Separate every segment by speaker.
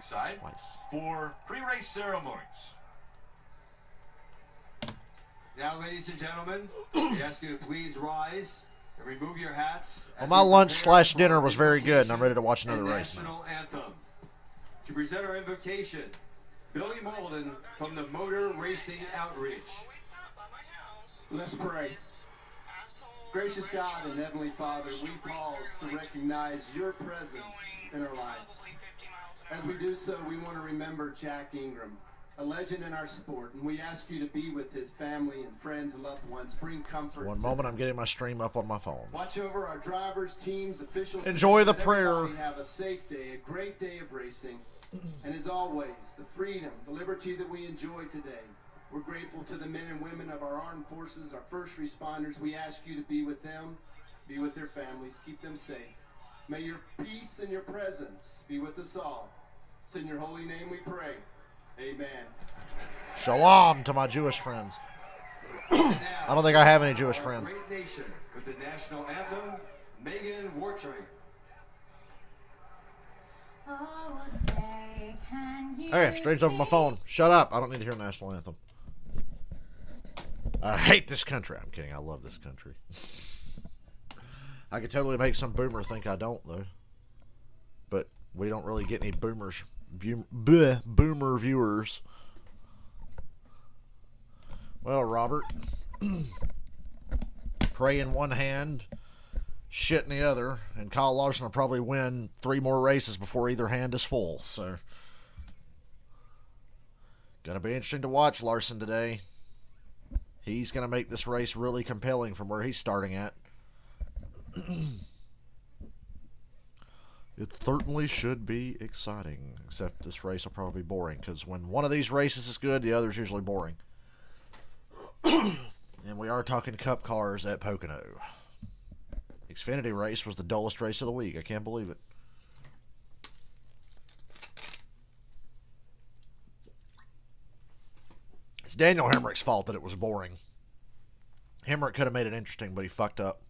Speaker 1: trackside for pre-race ceremonies.
Speaker 2: Now, ladies and gentlemen, we ask you to please rise and remove your hats.
Speaker 3: Well, my lunch/dinner was very good, and I'm ready to watch another race now.
Speaker 2: National anthem. To present our invocation, Billy Molden from the Motor Racing Outreach.
Speaker 4: Let's pray. Gracious God and Heavenly Father, we pause to recognize your presence in our lives. As we do so, we want to remember Jack Ingram, a legend in our sport, and we ask you to be with his family and friends and loved ones. Bring comfort.
Speaker 3: One moment, I'm getting my stream up on my phone.
Speaker 4: Watch over our drivers, teams, officials.
Speaker 3: Enjoy the prayer.
Speaker 4: Have a safe day, a great day of racing, and as always, the freedom, the liberty that we enjoy today. We're grateful to the men and women of our armed forces, our first responders. We ask you to be with them, be with their families, keep them safe. May your peace and your presence be with us all. It's in your holy name we pray. Amen.
Speaker 3: Shalom to my Jewish friends. I don't think I have any Jewish friends.
Speaker 2: Great nation with the national anthem, Megan Wartrain.
Speaker 5: Oh, say, can you
Speaker 3: Okay, stream's over my phone. Shut up. I don't need to hear national anthem. I hate this country. I'm kidding. I love this country. I could totally make some boomer think I don't, though. But we don't really get any boomer viewers. Well, Robert, pray in one hand, shit in the other, and Kyle Larson will probably win 3 more races before either hand is full. So, gonna be interesting to watch Larson today. He's gonna make this race really compelling from where he's starting at. It certainly should be exciting, except this race will probably be boring, because when one of these races is good, the other's usually boring. And we are talking Cup cars at Pocono. Xfinity race was the dullest race of the week. I can't believe it. It's Daniel Hemrick's fault that it was boring. Hemrick could have made it interesting, but he fucked up.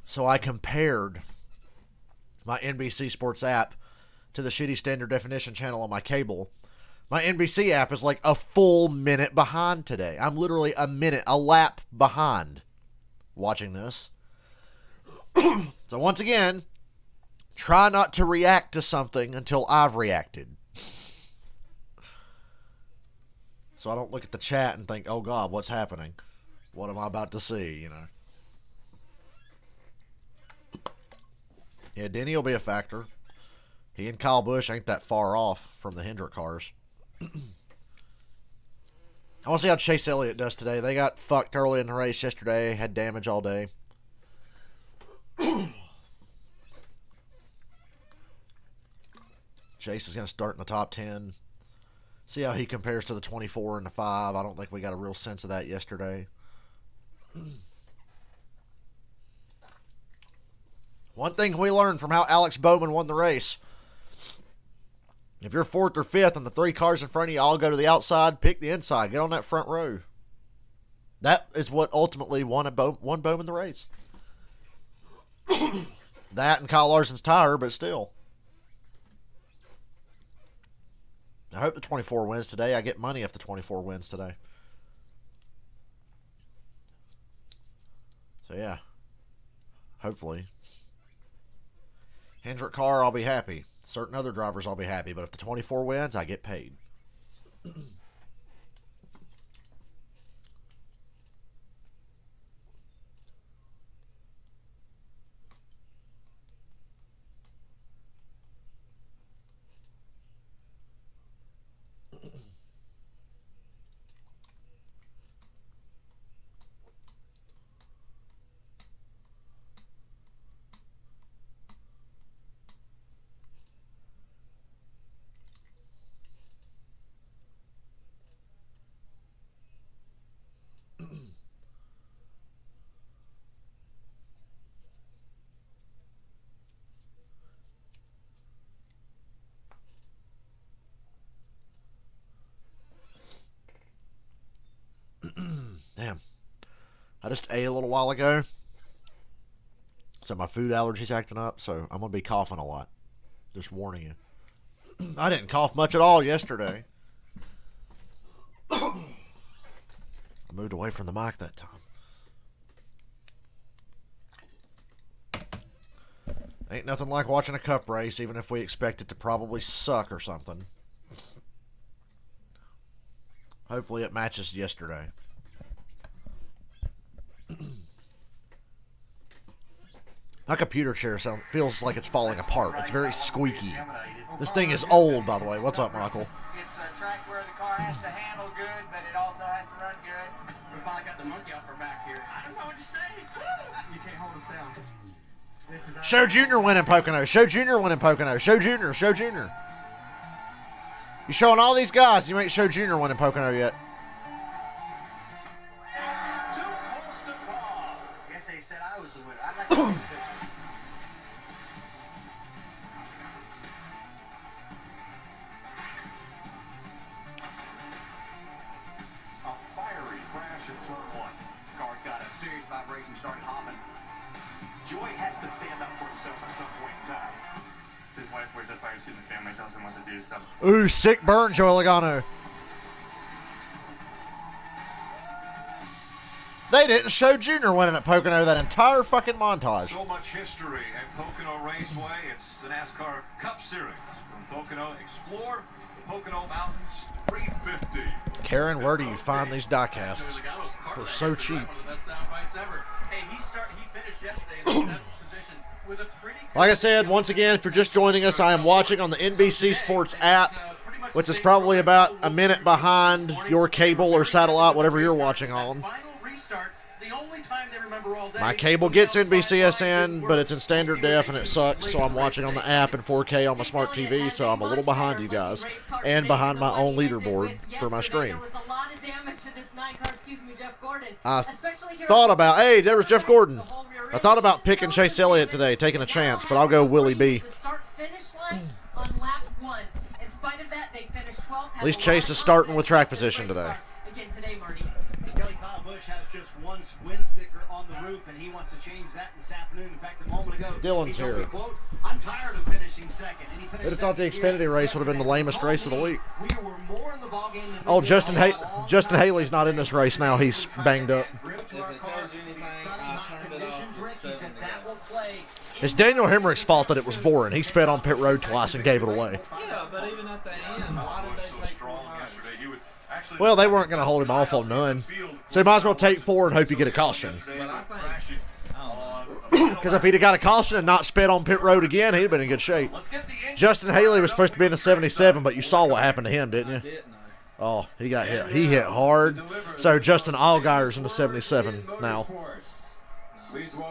Speaker 3: So I compared my NBC Sports app to the shitty standard definition channel on my cable. My NBC app is like a full minute behind today. I'm literally a lap behind watching this. So once again, try not to react to something until I've reacted. So I don't look at the chat and think, oh God, what's happening? What am I about to see, you know? Yeah, Denny will be a factor. He and Kyle Busch ain't that far off from the Hendrick cars. I want to see how Chase Elliott does today. They got fucked early in the race yesterday, had damage all day. Chase is going to start in the top 10. See how he compares to the 24 and the 5. I don't think we got a real sense of that yesterday. One thing we learned from how Alex Bowman won the race: if you're 4th or 5th and the 3 cars in front of you all go to the outside, pick the inside. Get on that front row. That is what ultimately won Bowman the race. That and Kyle Larson's tire, but still. I hope the 24 wins today. I get money if the 24 wins today. So, yeah. Hopefully. Hendrick car, I'll be happy. Certain other drivers, I'll be happy. But if the 24 wins, I get paid. Damn. I just ate a little while ago. So my food allergy's acting up, so I'm going to be coughing a lot. Just warning you. I didn't cough much at all yesterday. I moved away from the mic that time. Ain't nothing like watching a cup race, even if we expect it to probably suck or something. Hopefully it matches yesterday. My computer chair feels like it's falling apart. It's very squeaky. This thing is old, by the way. What's up, Michael?
Speaker 6: It's a track where the car has to handle good, but it also has to run good.
Speaker 7: We finally got the monkey off our back here. I don't know what to say. You can't hold us down.
Speaker 3: Show Junior winning Pocono. Show Junior winning Pocono. Show Junior. Show Junior. You showing all these guys. You ain't show Junior winning Pocono yet.
Speaker 7: Too close to call.
Speaker 6: I guess they said I was the winner. I'd like to see the picture.
Speaker 1: A fiery crash in turn 1.
Speaker 7: Car got a serious vibration, started hopping.
Speaker 1: Joy has to stand up for himself at some point in time. His wife wears a fire suit and the family tells him what to do, so...
Speaker 3: Ooh, sick burn, Joey Logano. They didn't show Junior winning at Pocono that entire fucking montage.
Speaker 1: So much history at Pocono Raceway. It's the NASCAR Cup Series. From Pocono Explore to Pocono Mountains 350.
Speaker 3: Karen, where do you find these diecasts? For so cheap.
Speaker 7: One of the best sound bites ever. Hey, he finished yesterday in the 7th position with a pretty good...
Speaker 3: Like I said, once again, if you're just joining us, I am watching on the NBC Sports app, which is probably about a minute behind your cable or satellite, whatever you're watching on. My cable gets NBCSN, but it's in standard def and it sucks, so I'm watching on the app in 4K on my smart TV, so I'm a little behind you guys, and behind my own leaderboard for my stream. I thought about, hey, there was Jeff Gordon. I thought about picking Chase Elliott today, taking a chance, but I'll go Willie B. At least Chase is starting with track position today.
Speaker 4: Kelly Kyle Busch has just one win sticker on the roof, and he wants to change that this afternoon. In fact, a moment ago,
Speaker 3: Dylan's
Speaker 4: he told
Speaker 3: here.
Speaker 4: me, quote, "I'm tired of finishing second." And he finished
Speaker 3: Who'd have thought the
Speaker 4: second
Speaker 3: Xfinity
Speaker 4: here.
Speaker 3: race would have been the lamest race of the week?
Speaker 4: We were more in the ballgame than we
Speaker 3: Oh,
Speaker 4: did
Speaker 3: Justin
Speaker 4: all
Speaker 3: Justin Haley's not in this race now. He's banged up.
Speaker 4: Grip to our
Speaker 7: If it
Speaker 4: car,
Speaker 7: tells you anything,
Speaker 4: sunny,
Speaker 7: I'll
Speaker 4: hot
Speaker 7: turn it
Speaker 4: conditions.
Speaker 7: off.
Speaker 4: Rick,
Speaker 7: It's
Speaker 4: he said
Speaker 7: 7
Speaker 4: that will play.
Speaker 3: It's Daniel Hemrick's fault that it was boring. He sped on pit road twice and gave it away.
Speaker 7: Yeah, but even at the end, why did they take 4
Speaker 1: Strong
Speaker 7: miles?
Speaker 1: yesterday. He would actually...
Speaker 3: Well, they weren't going to hold him off on none. So you might as well take 4 and hope you get a caution.
Speaker 7: But I think,
Speaker 3: Because if he'd have got a caution and not sped on pit road again, he'd have been in good shape.
Speaker 1: Let's get the engine
Speaker 3: Justin Haley was supposed to be in the 77, but you saw what happened to him, didn't you?
Speaker 7: didn't know.
Speaker 3: Oh, he got hit. He hit hard. So Justin Allgaier's in the 77 now.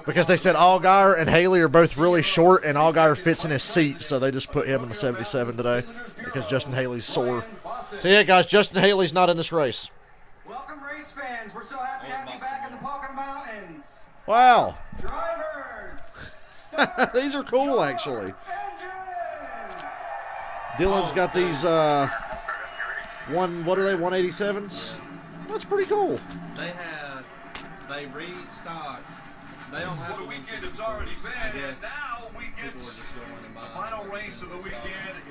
Speaker 3: Because they said Allgaier and Haley are both really short, and Allgaier fits in his seat, so they just put him in the 77 today because Justin Haley's sore. So yeah, guys, Justin Haley's not in this race.
Speaker 6: Welcome, race fans. We're so happy to have you back in the Pocono Mountains.
Speaker 3: Wow.
Speaker 6: Drivers,
Speaker 3: These are cool, actually.
Speaker 6: engines.
Speaker 3: Dylan's got these, what are they, 187s? That's pretty cool.
Speaker 7: They restocked. They don't have
Speaker 1: The
Speaker 7: the
Speaker 1: weekend
Speaker 7: 164s.
Speaker 1: has already
Speaker 7: I
Speaker 1: been, and
Speaker 7: guess
Speaker 1: now we get
Speaker 7: people are just going and
Speaker 1: the
Speaker 7: buying
Speaker 1: final
Speaker 7: them.
Speaker 1: race of the weekend.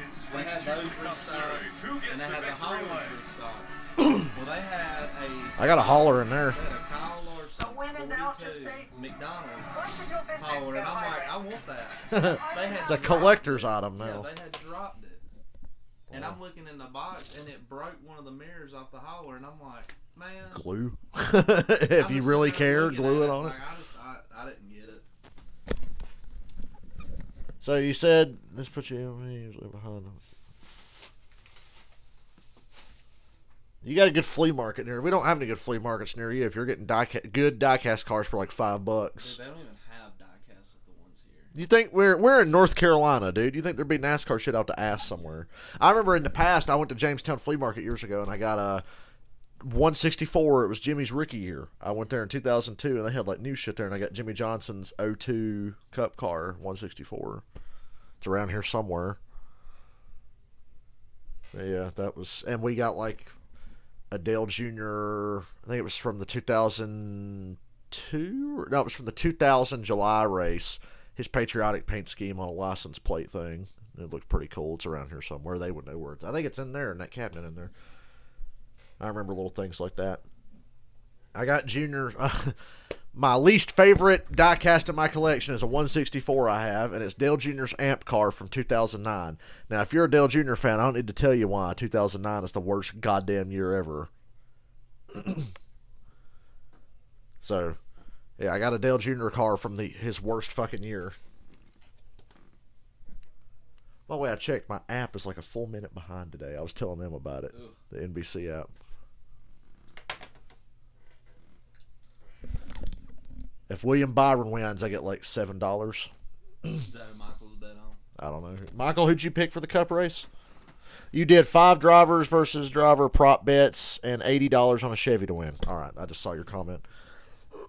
Speaker 1: It's
Speaker 7: They had
Speaker 1: Cup
Speaker 7: those restocked,
Speaker 1: Series. Who gets
Speaker 7: and they
Speaker 1: the
Speaker 7: had the
Speaker 1: victory
Speaker 7: haulers
Speaker 1: lane?
Speaker 7: restocked. Well, they had
Speaker 3: I got a hauler in there.
Speaker 7: They had a Kyle Larson
Speaker 5: A win and out to
Speaker 7: 42
Speaker 5: say-
Speaker 7: McDonald's
Speaker 5: What's the real business
Speaker 7: hauler, and
Speaker 5: go,
Speaker 7: I'm like,
Speaker 5: Irish?
Speaker 7: I want that. They had
Speaker 3: It's a
Speaker 7: dropped
Speaker 3: collector's
Speaker 7: it.
Speaker 3: item
Speaker 7: Yeah,
Speaker 3: now.
Speaker 7: they had dropped it. And I'm looking in the box, and it broke one of the mirrors off the hauler, and I'm like, man.
Speaker 3: Glue.
Speaker 7: I'm
Speaker 3: If you
Speaker 7: just
Speaker 3: really
Speaker 7: sitting there
Speaker 3: care,
Speaker 7: looking
Speaker 3: glue
Speaker 7: at
Speaker 3: it on it.
Speaker 7: like, I didn't get it.
Speaker 3: So you said this puts you usually behind. You got a good flea market near. We don't have any good flea markets near you. If you're getting good diecast cars for like $5,
Speaker 7: Dude, they don't even have diecasts of the ones here.
Speaker 3: you think we're in North Carolina, dude? You think there'd be NASCAR shit out to ass somewhere? I remember in the past, I went to Jamestown Flea Market years ago, and I got a 164. It was Jimmy's rookie year. I went there in 2002, and they had like new shit there, and I got Jimmy Johnson's 02 Cup car 164. It's around here somewhere. Yeah, that was, and we got like a Dale Jr. I think it was from the 2002, or no, it was from the 2000 July race. his patriotic paint scheme on a license plate thing. It looks pretty cool. It's around here somewhere. They would know where it's. I think it's in there, in that cabinet in there. I remember little things like that. I got Junior. My least favorite die-cast in my collection is a 164 I have, and it's Dale Jr.'s amp car from 2009. Now, if you're a Dale Jr. fan, I don't need to tell you why 2009 is the worst goddamn year ever. So, yeah, I got a Dale Jr. car from his worst fucking year. By the way, I checked. My app is like a full minute behind today. I was telling them about it. Ugh. The NBC app. If William Byron wins, I get like $7.
Speaker 7: Is that who Michael's bet on?
Speaker 3: I don't know. Michael, who'd you pick for the Cup race? You did 5 drivers versus driver prop bets and $80 on a Chevy to win. All right, I just saw your comment.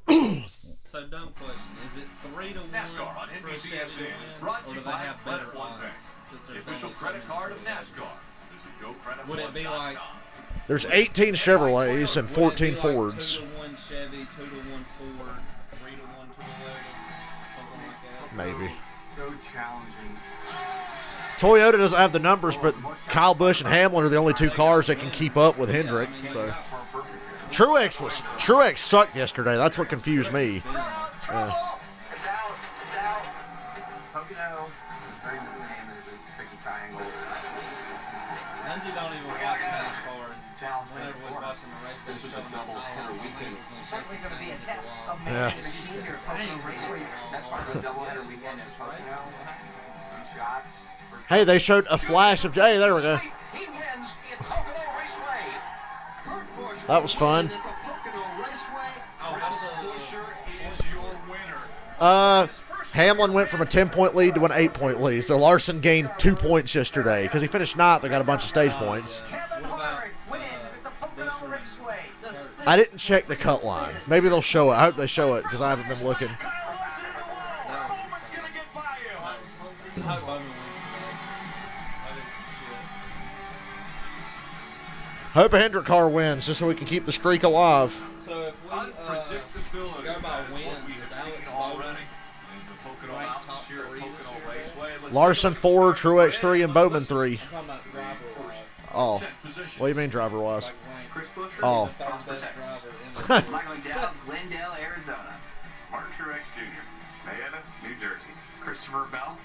Speaker 7: So, dumb question. Is it 3 to 1
Speaker 1: NASCAR on
Speaker 7: for a
Speaker 1: NBC
Speaker 7: Chevy to win,
Speaker 1: brought
Speaker 7: or
Speaker 1: to
Speaker 7: do
Speaker 1: you
Speaker 7: they
Speaker 1: by
Speaker 7: have better
Speaker 1: Credit One
Speaker 7: odds?
Speaker 1: Bank.
Speaker 7: Since
Speaker 1: The
Speaker 7: there's
Speaker 1: official
Speaker 7: only so
Speaker 1: credit
Speaker 7: many
Speaker 1: card of
Speaker 7: drivers?
Speaker 1: NASCAR. Visit GoCreditOne.com.
Speaker 7: Would it be like...
Speaker 3: There's 18 Chevrolets and 14
Speaker 7: would it be like
Speaker 3: Fords.
Speaker 7: 2 to 1 Chevy, 2 to 1 Ford, 3 to 1 Toyota, something like that?
Speaker 3: Maybe.
Speaker 6: So challenging.
Speaker 3: Toyota doesn't have the numbers, but Kyle Busch and Hamlin are the only 2 cars that can keep up with Hendrick. So Truex sucked yesterday. That's what confused me.
Speaker 6: Pocono is very much the same as a tricky triangle.
Speaker 7: Lindsay don't even watch NASCAR. Whenever we was watching the race, they were showing us highlights.
Speaker 6: It's certainly going to be a test of
Speaker 3: Yeah.
Speaker 6: making the machine here at Pocono Raceway. That's why the doubleheader weekend at Pocono. Some shots.
Speaker 3: Hey, they showed a flash of Jay. There we go.
Speaker 6: He wins at Pocono Raceway.
Speaker 3: That was fun. Hamlin went from a 10-point lead to an 8-point lead. So Larson gained 2 points yesterday because he finished ninth. They got a bunch of stage points. I didn't check the cut line. Maybe they'll show it. I hope they show it because I haven't been looking. Hope a Hendrick car wins just so we can keep the streak alive.
Speaker 7: So if we go by wins, is Alex Bowman ranked top 3 this year?
Speaker 3: Larson 4, Truex 3, and Bowman 3.
Speaker 7: I'm talking about driver-wise.
Speaker 3: Oh, what do you mean driver-wise?
Speaker 7: Like ranked
Speaker 6: Chris Buescher is
Speaker 3: Oh.
Speaker 6: the
Speaker 7: third
Speaker 6: third
Speaker 7: best
Speaker 6: best
Speaker 7: driver in the
Speaker 6: Michael McDowell, Glendale, Arizona. Martin Truex Jr., Marietta, New Jersey. Christopher Bell,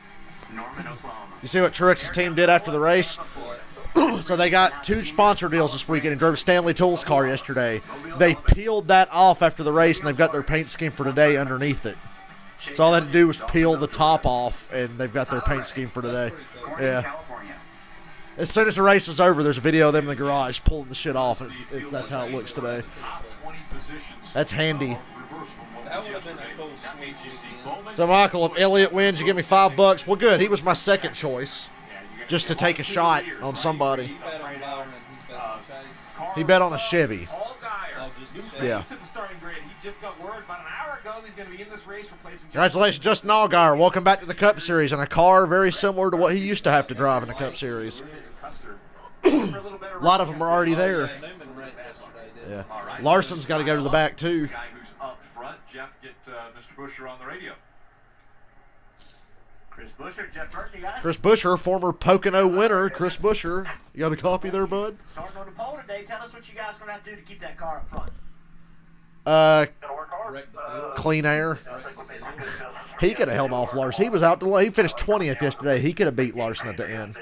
Speaker 6: Norman, Oklahoma.
Speaker 3: You see what Truex's team did after the race? So they got 2 sponsor deals this weekend and drove Stanley Tools' car yesterday. They peeled that off after the race, and they've got their paint scheme for today underneath it. So all they had to do was peel the top off, and they've got their paint scheme for today. Yeah. As soon as the race is over, there's a video of them in the garage pulling the shit off. That's how it looks today. That's handy.
Speaker 7: That would have been a cool sweet weekend.
Speaker 3: So, Michael, if Elliott wins, you give me $5. Well, good. He was my second choice, just to take a shot on somebody.
Speaker 7: He bet on Byron and he's bet on Chase.
Speaker 3: He bet on a Chevy.
Speaker 6: All Dyer.
Speaker 7: Oh, just a Chase.
Speaker 3: Yeah.
Speaker 6: To the starting grid. He just got word about an hour ago that he's going to be in this race replacing
Speaker 3: Congratulations, Justin Allgaier. Welcome back to the Cup Series in a car very similar to what he used to have to drive in the Cup Series. A lot of them are already there.
Speaker 7: Yeah, Newman ranked yesterday, didn't
Speaker 3: Yeah. Larson's got to go to the back, too.
Speaker 1: Guy who's up front, Jeff, get Mr. Buescher on the radio.
Speaker 6: Chris Buescher, Jeff Burton, you got it?
Speaker 3: Chris Buescher, former Pocono winner. Chris Buescher. You got a copy there, bud?
Speaker 6: Starting on the pole today. Tell us what you guys are going to have to do to keep that car up front.
Speaker 3: Uh,
Speaker 6: Going to work hard.
Speaker 7: Wrecked the field.
Speaker 3: clean air. He could have held off Larson. He was out to he finished 20th yesterday. He could have beat Larson at the end.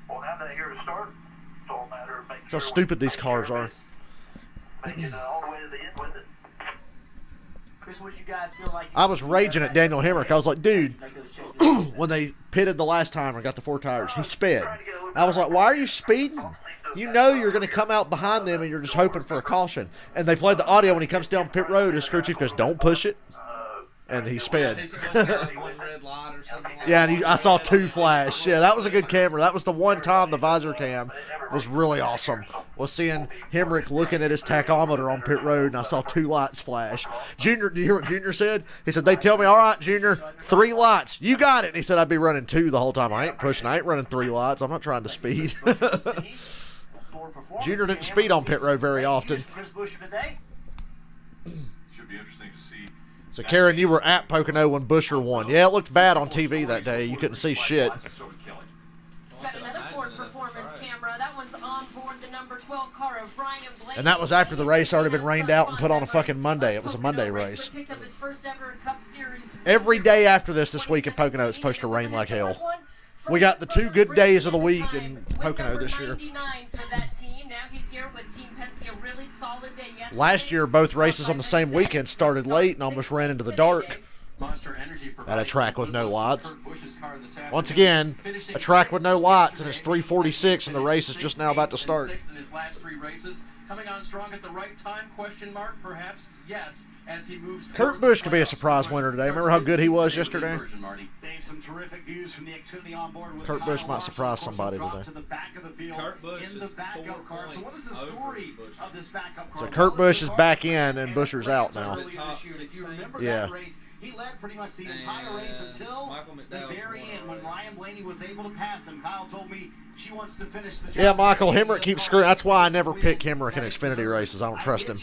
Speaker 8: We'll have that here to start. It's all a matter of making
Speaker 3: That's how stupid these cars are.
Speaker 8: Make it all the way to the end with it.
Speaker 6: Chris, what you guys feel like?
Speaker 3: I was raging at Daniel Hemrick. I was like, dude, when they pitted the last time and got the 4 tires, he sped. I was like, why are you speeding? You know you're going to come out behind them and you're just hoping for a caution. And they played the audio when he comes down pit road. His crew chief goes, don't push it. And he sped.
Speaker 7: He's supposed to have one red light or something like
Speaker 3: Yeah, and
Speaker 7: that.
Speaker 3: I saw 2 flash. Yeah, that was a good camera. That was the one time the visor cam was really awesome. Was seeing Hemrick looking at his tachometer on pit road, and I saw 2 lights flash. Junior, do you hear what Junior said? He said, they tell me, all right, Junior, 3 lights. You got it. And he said, I'd be running 2 the whole time. I ain't pushing. I ain't running 3 lights. I'm not trying to speed. Junior didn't speed on pit road very often.
Speaker 6: Chris Buescher today.
Speaker 1: Should be interesting to see.
Speaker 3: So, Karen, you were at Pocono when Busher won. Yeah, it looked bad on TV that day. You couldn't see shit.
Speaker 5: Got another Ford Performance camera. That one's on board the number 12 car of Brian Blake.
Speaker 3: And that was after the race already been rained out and put on a fucking Monday. It was a Monday race.
Speaker 5: Picked up his first ever Cup Series.
Speaker 3: Every day after this week in Pocono, it's supposed to rain like hell. We got the 2 good days of the week in Pocono this year. Last year, both races on the same weekend started late and almost ran into the dark. At a track with no lights. Once again, a track with no lights, and it's 3:46, and the race is just now about to start.
Speaker 9: Coming on strong at the right time? Question mark, perhaps. Yes, as he moves.
Speaker 3: Kurt Busch could be a surprise winner today. Remember how good he was yesterday?
Speaker 10: Some terrific views from the Xfinity on board with
Speaker 3: Kurt Busch might surprise somebody today.
Speaker 10: To the back of the field in the backup car. So what is the story of this backup car?
Speaker 3: So Kurt Busch is back in, and Buscher's out now.
Speaker 10: If you remember that race, he led pretty much the entire race until the very end when Ryan Blaney was able to pass him. Kyle told me she wants to finish the job.
Speaker 3: Yeah, Michael Hemrick keeps screwing. That's why I never pick Hemrick in Xfinity races. I don't trust him.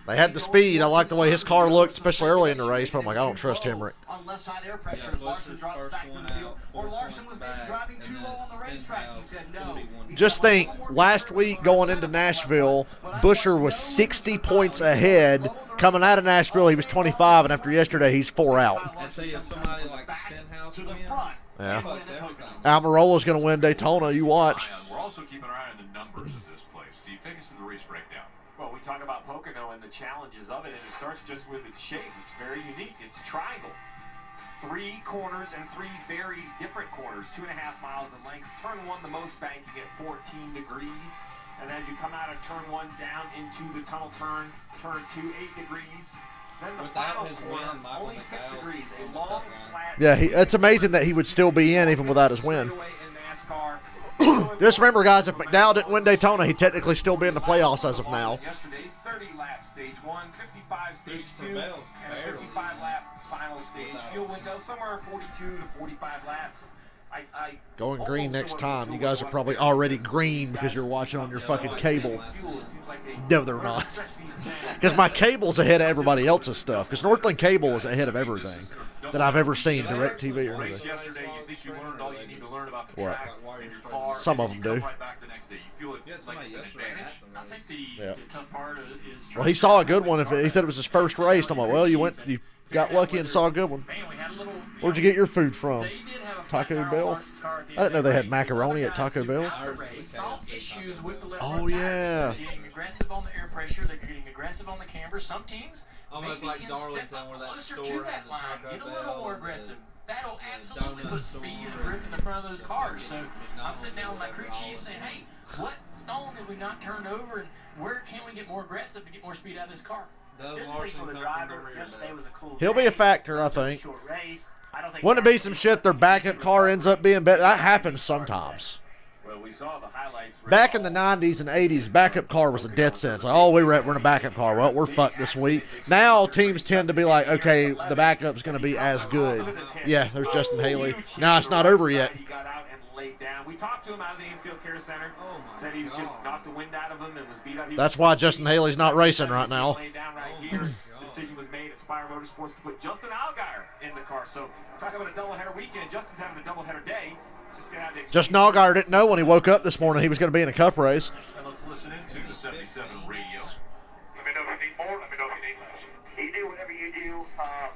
Speaker 3: They had the speed. I like the way his car looked, especially early in the race, but I'm like, I don't trust Hemrick.
Speaker 10: On left side air pressure, Larson drops back to the field. Or Larson was maybe driving too low on the racetrack. He said no.
Speaker 3: Just think, last week going into Nashville, Buscher was 60 points ahead. Coming out of Nashville, he was 25, and after yesterday, he's 4 out.
Speaker 7: And see if somebody like Stenhouse wins.
Speaker 3: Yeah. Almirola's going to win Daytona. You watch.
Speaker 1: We're also keeping our eye on the numbers of this place. Steve, take us to the race breakdown.
Speaker 6: Well, we talk about Pocono and the challenges of it, and it starts just with its shape. It's very unique. It's a triangle. 3 corners and 3 very different corners, 2.5 miles in length. Turn 1, the most banking at 14 degrees. And as you come out of turn 1 down into the tunnel turn 2, 8 degrees. Then the final corner, only 6 degrees. A long, flat.
Speaker 3: Yeah, it's amazing that he would still be in even without his win. Just remember, guys, if McDowell didn't win Daytona, he'd technically still be in the playoffs as of now.
Speaker 6: Yesterday's 30-lap stage 1, 55 stage 2, and a 55-lap final stage. Fuel window somewhere 42 to 45 laps.
Speaker 3: Going green next time. You guys are probably already green because you're watching on your fucking cable. No, they're not. Because my cable's ahead of everybody else's stuff. Because Northland Cable is ahead of everything that I've ever seen, DirecTV or anything. What? Some of them do. Well, he saw a good one. If he said it was his first race, I'm like, well, you got lucky and saw a good one. Where'd you get your food from? Taco Bell? I didn't know they had macaroni at Taco Bell. Oh, yeah.
Speaker 9: They're getting aggressive on the air pressure. They're getting aggressive on the camber. Some teams
Speaker 7: almost like Darlington, where that store
Speaker 9: to that line. Get a little more aggressive. That'll absolutely put speed and grip in the front of those cars. So I'm sitting down with my crew chief saying, hey, what stone have we not turned over, and where can we get more aggressive to get more speed out of this car?
Speaker 7: Does Larson come from the rear?
Speaker 3: He'll be a factor, I think. Wouldn't it be some shit if their backup car ends up being better? That happens sometimes.
Speaker 6: Well, we saw the highlights.
Speaker 3: Back in the 90s and 80s, backup car was a death sentence. Like, oh, we're in a backup car. Well, we're fucked this week. Now teams tend to be like, okay, the backup's going to be as good. Yeah, there's Justin Haley. No, it's not over yet.
Speaker 6: He got out and laid down. We talked to him out of the infield care center. Said he just knocked the wind out of him and was beat up.
Speaker 3: That's why Justin Haley's not racing right now.
Speaker 6: Decision was made at Spire Motorsports to put Justin Allgaier in the car. So talk about a doubleheader weekend. Justin's having a doubleheader day.
Speaker 3: Justin Allgaier didn't know when he woke up this morning he was going to be in a cup race.
Speaker 1: And let's listen into the 77 radio.
Speaker 8: Let me know if you need more. Let me know if you need less. You do whatever you do. I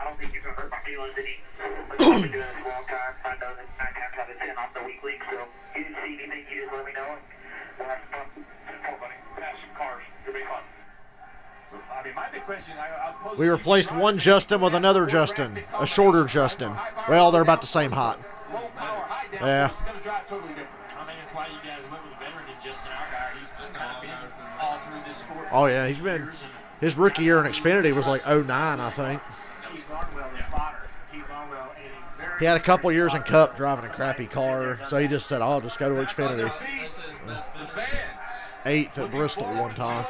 Speaker 8: don't think you're going to hurt my feelings any. I've been doing this a long time. I know that 9 times out of 10 I'm the weak link. So you didn't see anything, you just let me know. We'll have some fun. Come on, buddy. Pass some cars. It'll be fun.
Speaker 6: So, I mean, my big question,
Speaker 3: we replaced one Justin with another Justin, a shorter Justin. Well, they're about the same height. Yeah.
Speaker 9: It's going to drive totally different. I think that's why you guys went with a veteran than Justin Allgaier. He's kind of been all through this sport.
Speaker 3: Oh, yeah, he's been. His rookie year in Xfinity was like 09, I think. He had a couple years in Cup driving a crappy car, so he just said, I'll just go to Xfinity. 8th at Bristol one time.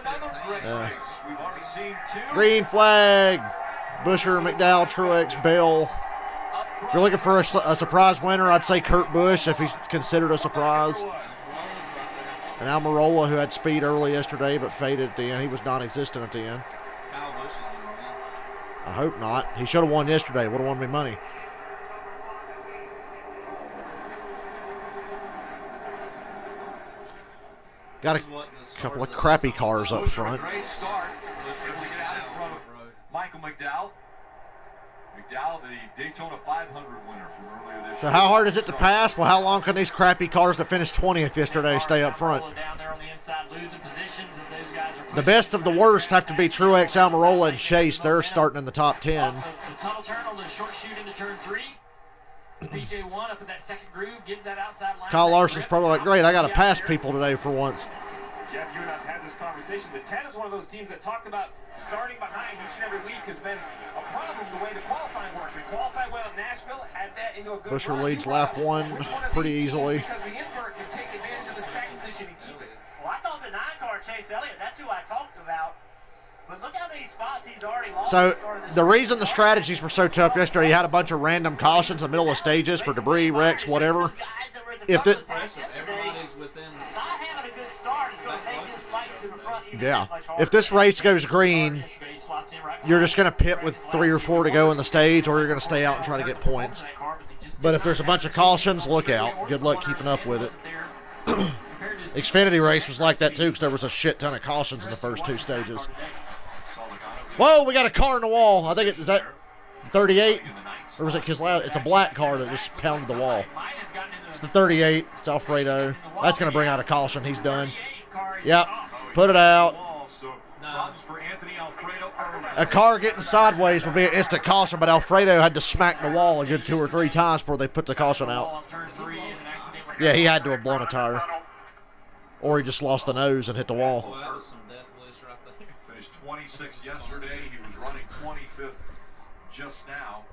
Speaker 3: Green flag. Buscher, McDowell, Truex, Bell. If you're looking for a surprise winner, I'd say Kurt Busch if he's considered a surprise. And Almirola, who had speed early yesterday but faded at the end. He was non-existent at the end. I hope not. He should have won yesterday. Would have won me money. Got a couple of crappy cars up front.
Speaker 1: Great start. Able to get out in front of Michael McDowell. McDowell, the Daytona 500 winner from earlier this year.
Speaker 3: So how hard is it to pass? Well, how long can these crappy cars that finished 20th yesterday stay up front? The best of the worst have to be Truex, Almirola, and Chase. They're starting in the top 10.
Speaker 9: The tunnel turn on the short shoot into turn 3. PJ1 up in that second groove gives that outside line.
Speaker 3: Kyle Larson's probably like, great, I got to pass people today for once.
Speaker 6: Jeff, you and I have had this conversation. The 10 is one of those teams that talked about starting behind each and every week has been a problem the way the qualifying worked. We qualified well in Nashville, had that into a good
Speaker 3: Busher
Speaker 6: run.
Speaker 3: leads lap 1 pretty easily.
Speaker 6: Because the invert can take advantage of the track position and keep it.
Speaker 10: Well, I thought the 9-car Chase Elliott, that's who I talked about. But look how many spots he's already lost.
Speaker 3: So the reason the strategies were so tough yesterday, he had a bunch of random cautions in the middle of stages for debris, wrecks, whatever. If it, if this race goes green, you're just going to pit with 3 or 4 to go in the stage, or you're going to stay out and try to get points. But if there's a bunch of cautions, look out. Good luck keeping up with it. Xfinity race was like that too, because there was a shit ton of cautions in the first 2 stages. Whoa, we got a car in the wall. I think is that 38? Or was it Kislao? It's a black car that just pounded the wall. It's the 38. It's Alfredo. That's going to bring out a caution. He's done. Yep. Put it out. A car getting sideways would be an instant caution, but Alfredo had to smack the wall a good 2 or 3 times before they put the caution out. Yeah, he had to have blown a tire. Or he just lost the nose and hit the wall.
Speaker 1: Well, that was some death wish right there. Finished 26th yesterday. He was running 25th just now.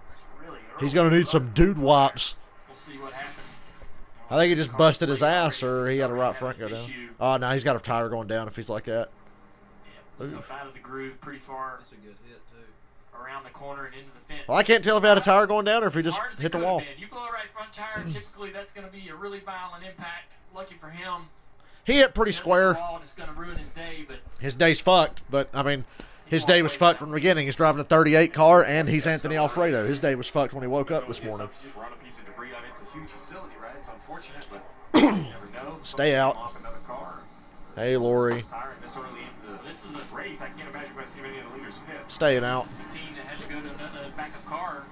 Speaker 3: He's going to need some dude wipes.
Speaker 9: We'll see what happens.
Speaker 3: I think he just busted his ass, or he had a right front go down. Oh, no, he's got a tire going down if he's like that.
Speaker 9: Up out of the groove pretty far. That's a good hit, too. Around the corner and into the fence.
Speaker 3: Well, I can't tell if he had a tire going down or if he just hit the wall.
Speaker 9: You blow a right front tire, typically that's going to be a really violent impact. Lucky for him.
Speaker 3: He hit pretty square.
Speaker 9: It's going to ruin his day, but
Speaker 3: his day's fucked, but, I mean, his day was fucked from the beginning. He's driving a 38 car, and he's Anthony Alfredo. His day was fucked when he woke up this morning.
Speaker 6: Just run a piece of debris. I mean, it's a huge facility, right? It's unfortunate, but you never know.
Speaker 3: Stay out. Hey, Lori.
Speaker 6: This is a race. I can't imagine if I see many of the leaders pit.
Speaker 3: Staying out.
Speaker 9: The team that had to go to a backup car,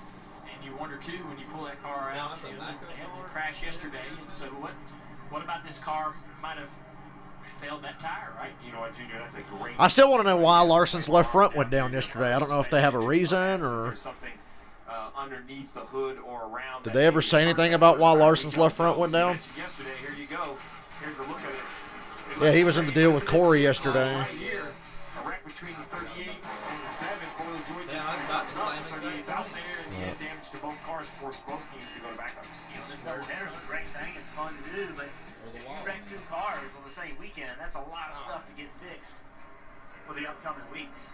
Speaker 9: and you wonder, too, when you pull that car out. They had a crash yesterday, and so what about this car might have failed that tire, right?
Speaker 6: You know what, Junior, that's a great...
Speaker 3: I still want to know why Larson's left front went down yesterday. I don't know if they have a reason or...
Speaker 6: something underneath the hood or around.
Speaker 3: Did they ever say anything about why Larson's left front went down?
Speaker 6: Yesterday, here you go. Here's a look at it.
Speaker 3: Yeah, he was in the deal with Corey yesterday.
Speaker 6: Right here, a wreck between the 38 and the 7. Yeah, that's about the same exact. It's out there, and he had damage to both cars, forced both teams to go to backups.
Speaker 10: There's a great thing. It's fun to do, but if you wreck 2 cars on the same weekend, that's a lot of stuff to get fixed for the upcoming weeks.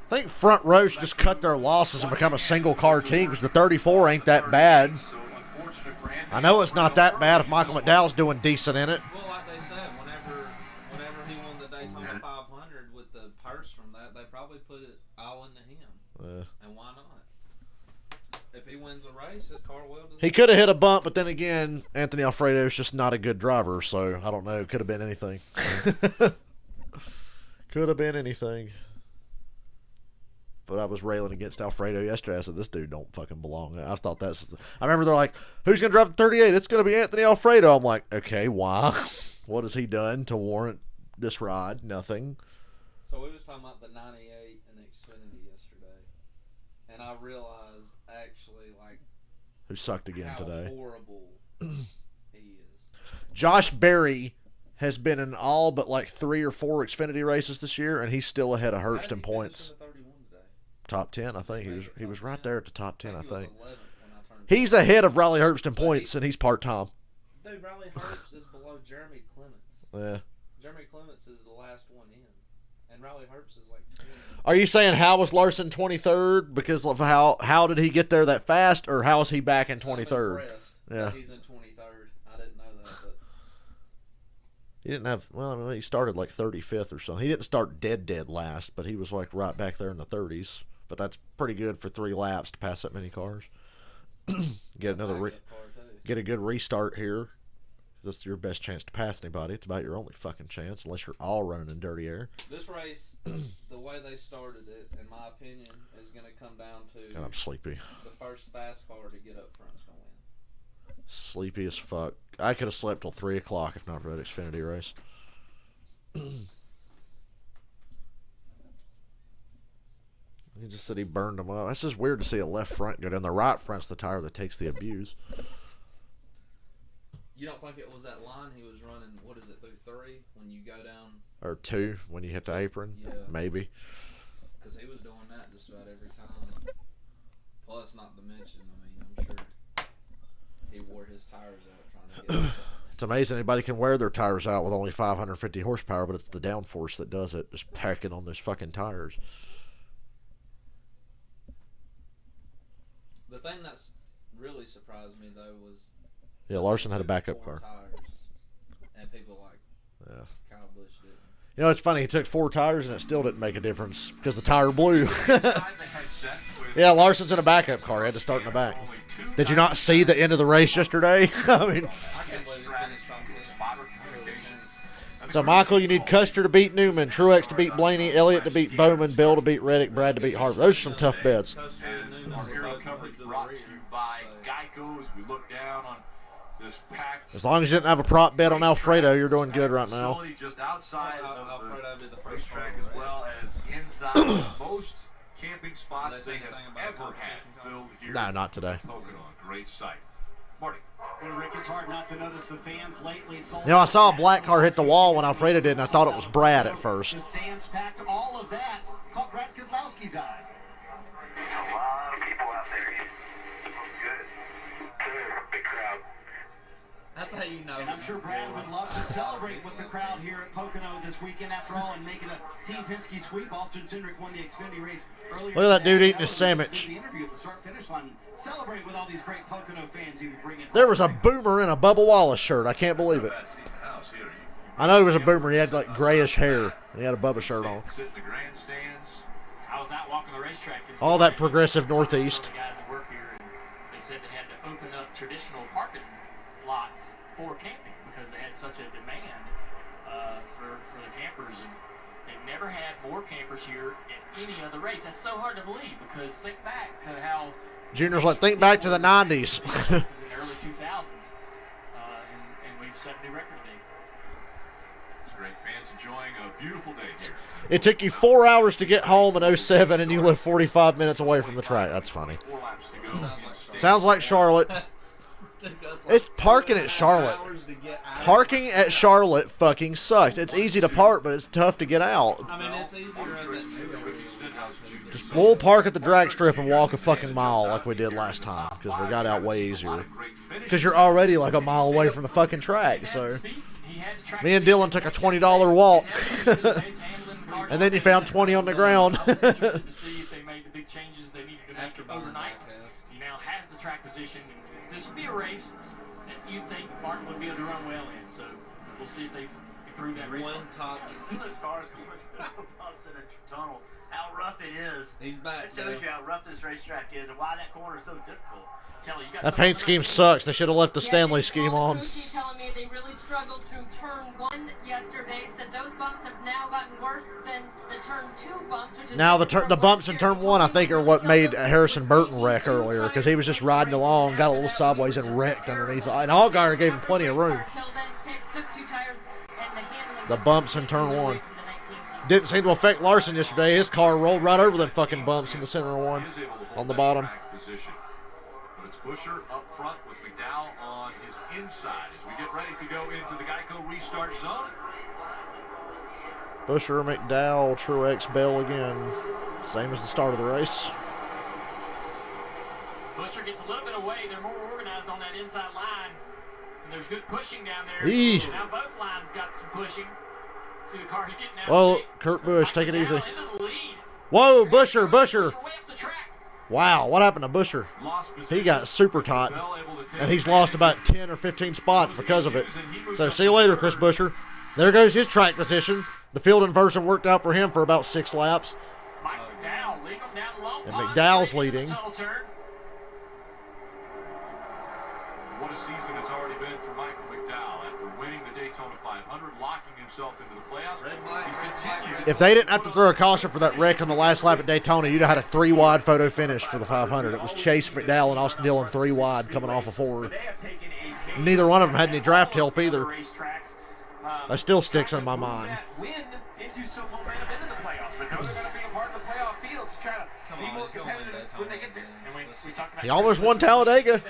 Speaker 3: I think Front Row should just cut their losses and become a single-car team because the 34 ain't that bad. I know it's not that bad if Michael McDowell's doing decent in it.
Speaker 7: Well, like they said, whenever he won the Daytona 500 with the purse from that, they probably put it all into him. And why not? If he wins a race, his car will.
Speaker 3: He could have hit a bump, but then again, Anthony Alfredo's just not a good driver, so I don't know. Could have been anything. Could have been anything. But I was railing against Alfredo yesterday. I said, this dude don't fucking belong. I thought that's... I remember they're like, who's going to drive the 38? It's going to be Anthony Alfredo. I'm like, okay, why? What has he done to warrant this ride? Nothing.
Speaker 7: So we was talking about the 98 and Xfinity yesterday. And I realized, actually, like...
Speaker 3: Who sucked again today.
Speaker 7: How horrible he is.
Speaker 3: Josh Berry has been in all but like 3 or 4 Xfinity races this year, and he's still ahead of Herbst in points. Top 10, I think. He was right there at the top 10, I think. He's ahead of Riley Herbst in points, and he's part-time.
Speaker 7: Dude, Riley Herbst is below Jeremy Clements.
Speaker 3: Yeah.
Speaker 7: Jeremy Clements is the last one in. And Riley Herbst is like 20.
Speaker 3: Are you saying how was Larson 23rd? Because of how did he get there that fast, or how is he back in 23rd?
Speaker 7: Yeah. He's in 23rd. I didn't know that, but...
Speaker 3: He didn't have... Well, I mean, he started like 35th or something. He didn't start dead last, but he was like right back there in the 30s. but that's pretty good for 3 laps to pass that many cars. Get a good restart here. That's your best chance to pass anybody. It's about your only fucking chance, unless you're all running in dirty air.
Speaker 7: This race, the way they started it, in my opinion, is going to come down to
Speaker 3: God, I'm sleepy.
Speaker 7: The first fast car to get up front is going to win.
Speaker 3: Sleepy as fuck. I could have slept till 3 o'clock if not for that Xfinity race. He just said he burned them up. That's just weird to see a left front go down. The right front's the tire that takes the abuse.
Speaker 7: You don't think it was that line he was running, what is it, through 3 when you go down?
Speaker 3: Or 2 when you hit the apron?
Speaker 7: Yeah.
Speaker 3: Maybe.
Speaker 7: Because he was doing that just about every time. Plus, not to mention, I mean, I'm sure he wore his tires out trying to get
Speaker 3: It's amazing anybody can wear their tires out with only 550 horsepower, but it's the downforce that does it. Just packing on those fucking tires.
Speaker 7: The thing that's really surprised me, though, was...
Speaker 3: Yeah, Larson had a backup car.
Speaker 7: And people Kyle Busch didn't.
Speaker 3: You know, it's funny. He took 4 tires and it still didn't make a difference because the tire blew. Yeah, Larson's in a backup car. He had to start in the back. Did you not see the end of the race yesterday? I mean, so Michael, you need Custer to beat Newman, Truex to beat Blaney, Elliott to beat Bowman, Bill to beat Reddick, Brad to beat Harper. Those are some tough bets.
Speaker 1: Our hero coverage brought to you by Geico as we look down on this packed.
Speaker 3: As long as you didn't have a prop bet on Alfredo, you're doing good right now.
Speaker 1: Just outside of the racetrack as well as inside most camping spots they have ever had filled here.
Speaker 3: No, not today.
Speaker 1: Pocono, great sight. Marty.
Speaker 10: Well, Rick, it's hard not to notice the fans lately.
Speaker 3: You know, I saw a black car hit the wall when Alfredo did, and I thought it was Brad at first.
Speaker 10: The stands packed, all of that caught Brad Keselowski's eye.
Speaker 8: A lot of people out there. Good. Big crowd.
Speaker 7: That's how you know.
Speaker 10: And I'm sure Brad would love to celebrate with the crowd here at Pocono this weekend. After all, and making a Team Penske sweep, Austin Cindric won the Xfinity race earlier.
Speaker 3: Look at that dude eating his sandwich.
Speaker 10: The interview at the start-finish line. Celebrate with all these great Pocono fans who bring it.
Speaker 3: There was a Boomer in a Bubba Wallace shirt. I can't believe it. I know he was a Boomer. He had like grayish hair. He had a Bubba shirt on.
Speaker 9: I was out walking the racetrack.
Speaker 3: All that progressive Northeast.
Speaker 9: The guys that work here, and they said they had to open up traditional parking lots for camping because they had such a demand for the campers, and they've never had more campers here at any other race. That's so hard to believe because think back to how
Speaker 3: Junior's like, think back to the 90s.
Speaker 9: in the early 2000s, and we've set a new record today.
Speaker 1: It's great. Fans enjoying a beautiful day here.
Speaker 3: It took you 4 hours to get home in 07, and you live 45 minutes away from the track. That's funny.
Speaker 1: 4 laps to go.
Speaker 3: Sounds like Charlotte. It's parking at Charlotte. Parking at Charlotte fucking sucks. It's easy to park, but it's tough to get out.
Speaker 7: I mean, it's easier than
Speaker 3: Just we'll park at the drag strip and walk a fucking mile like we did last time because we got out way easier. Because you're already like a mile away from the fucking track. So me and Dylan took a $20 walk, and then you found 20 on the ground.
Speaker 9: See if they made the big changes they needed to make overnight. He now has the track position. This would be a race that you'd think Martin would be able to run well in. So we'll see if they improve that race.
Speaker 10: One top. Those cars going through bumps in a tunnel. How rough it is.
Speaker 7: He's back.
Speaker 10: It shows you how rough this racetrack is and why that corner is so difficult.
Speaker 3: That paint scheme sucks. They should have left the Stanley scheme on.
Speaker 5: Telling me they really struggled through turn 1 yesterday. Said those bumps have now gotten worse than the turn 2 bumps. Which is
Speaker 3: now the bumps in turn 1, I think, are what made Harrison Burton wreck earlier because he was just riding along, got a little sideways and wrecked underneath. And Allgaier gave him plenty of room. The bumps in turn 1 didn't seem to affect Larson yesterday. His car rolled right over them fucking bumps in the center of 1 on the bottom.
Speaker 1: Busher up front with McDowell on his inside as we get ready to go into the Geico restart zone.
Speaker 3: Busher, McDowell, Truex, Bell again. Same as the start of the race.
Speaker 9: Busher gets a little bit away. They're more organized on that inside line. And there's good pushing down there. Now both lines got some pushing. See the car he's getting out.
Speaker 3: Whoa, Kurt Busch, take it easy. Whoa, Busher. Wow, what happened to Busher? He got super tight, and he's lost about 10 or 15 spots because of it. So see you later, Chris Busher. There goes his track position. The field inversion worked out for him for about 6 laps. And McDowell's leading.
Speaker 1: What a season it's already been for Michael McDowell after winning the Daytona 500, locking himself into the playoffs.
Speaker 3: If they didn't have to throw a caution for that wreck on the last lap at Daytona, you'd have had a 3-wide photo finish for the 500. It was Chase, McDowell, and Austin Dillon 3-wide coming off of 4. Neither one of them had any draft help either. That still sticks in my mind. He almost won Talladega.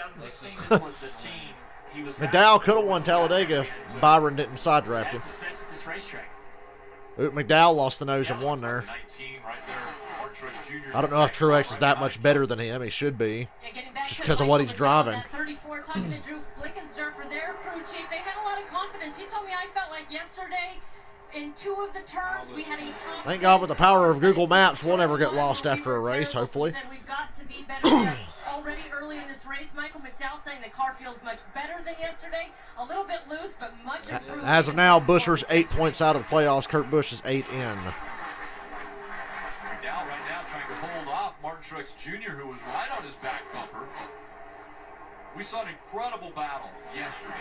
Speaker 3: McDowell could have won Talladega if Byron didn't side draft him. Ooh, McDowell lost the nose and won there. I don't know if Truex is that much better than him. He should be, just because of what he's driving.
Speaker 5: 34 talking to Drew Blickensderfer for their crew chief. They had a lot of confidence. He told me I felt like yesterday in 2 of the turns we had a top.
Speaker 3: Thank God with the power of Google Maps, we'll never get lost after a race, hopefully.
Speaker 5: We've got to be better already early in this race. Michael McDowell saying the car feels much better than yesterday. A little bit loose, but much improved.
Speaker 3: As of now, Buescher's 8 points out of the playoffs. Kurt Busch is 8 in.
Speaker 1: McDowell right now trying to hold off Martin Truex Jr., who was right on his back bumper. We saw an incredible battle yesterday.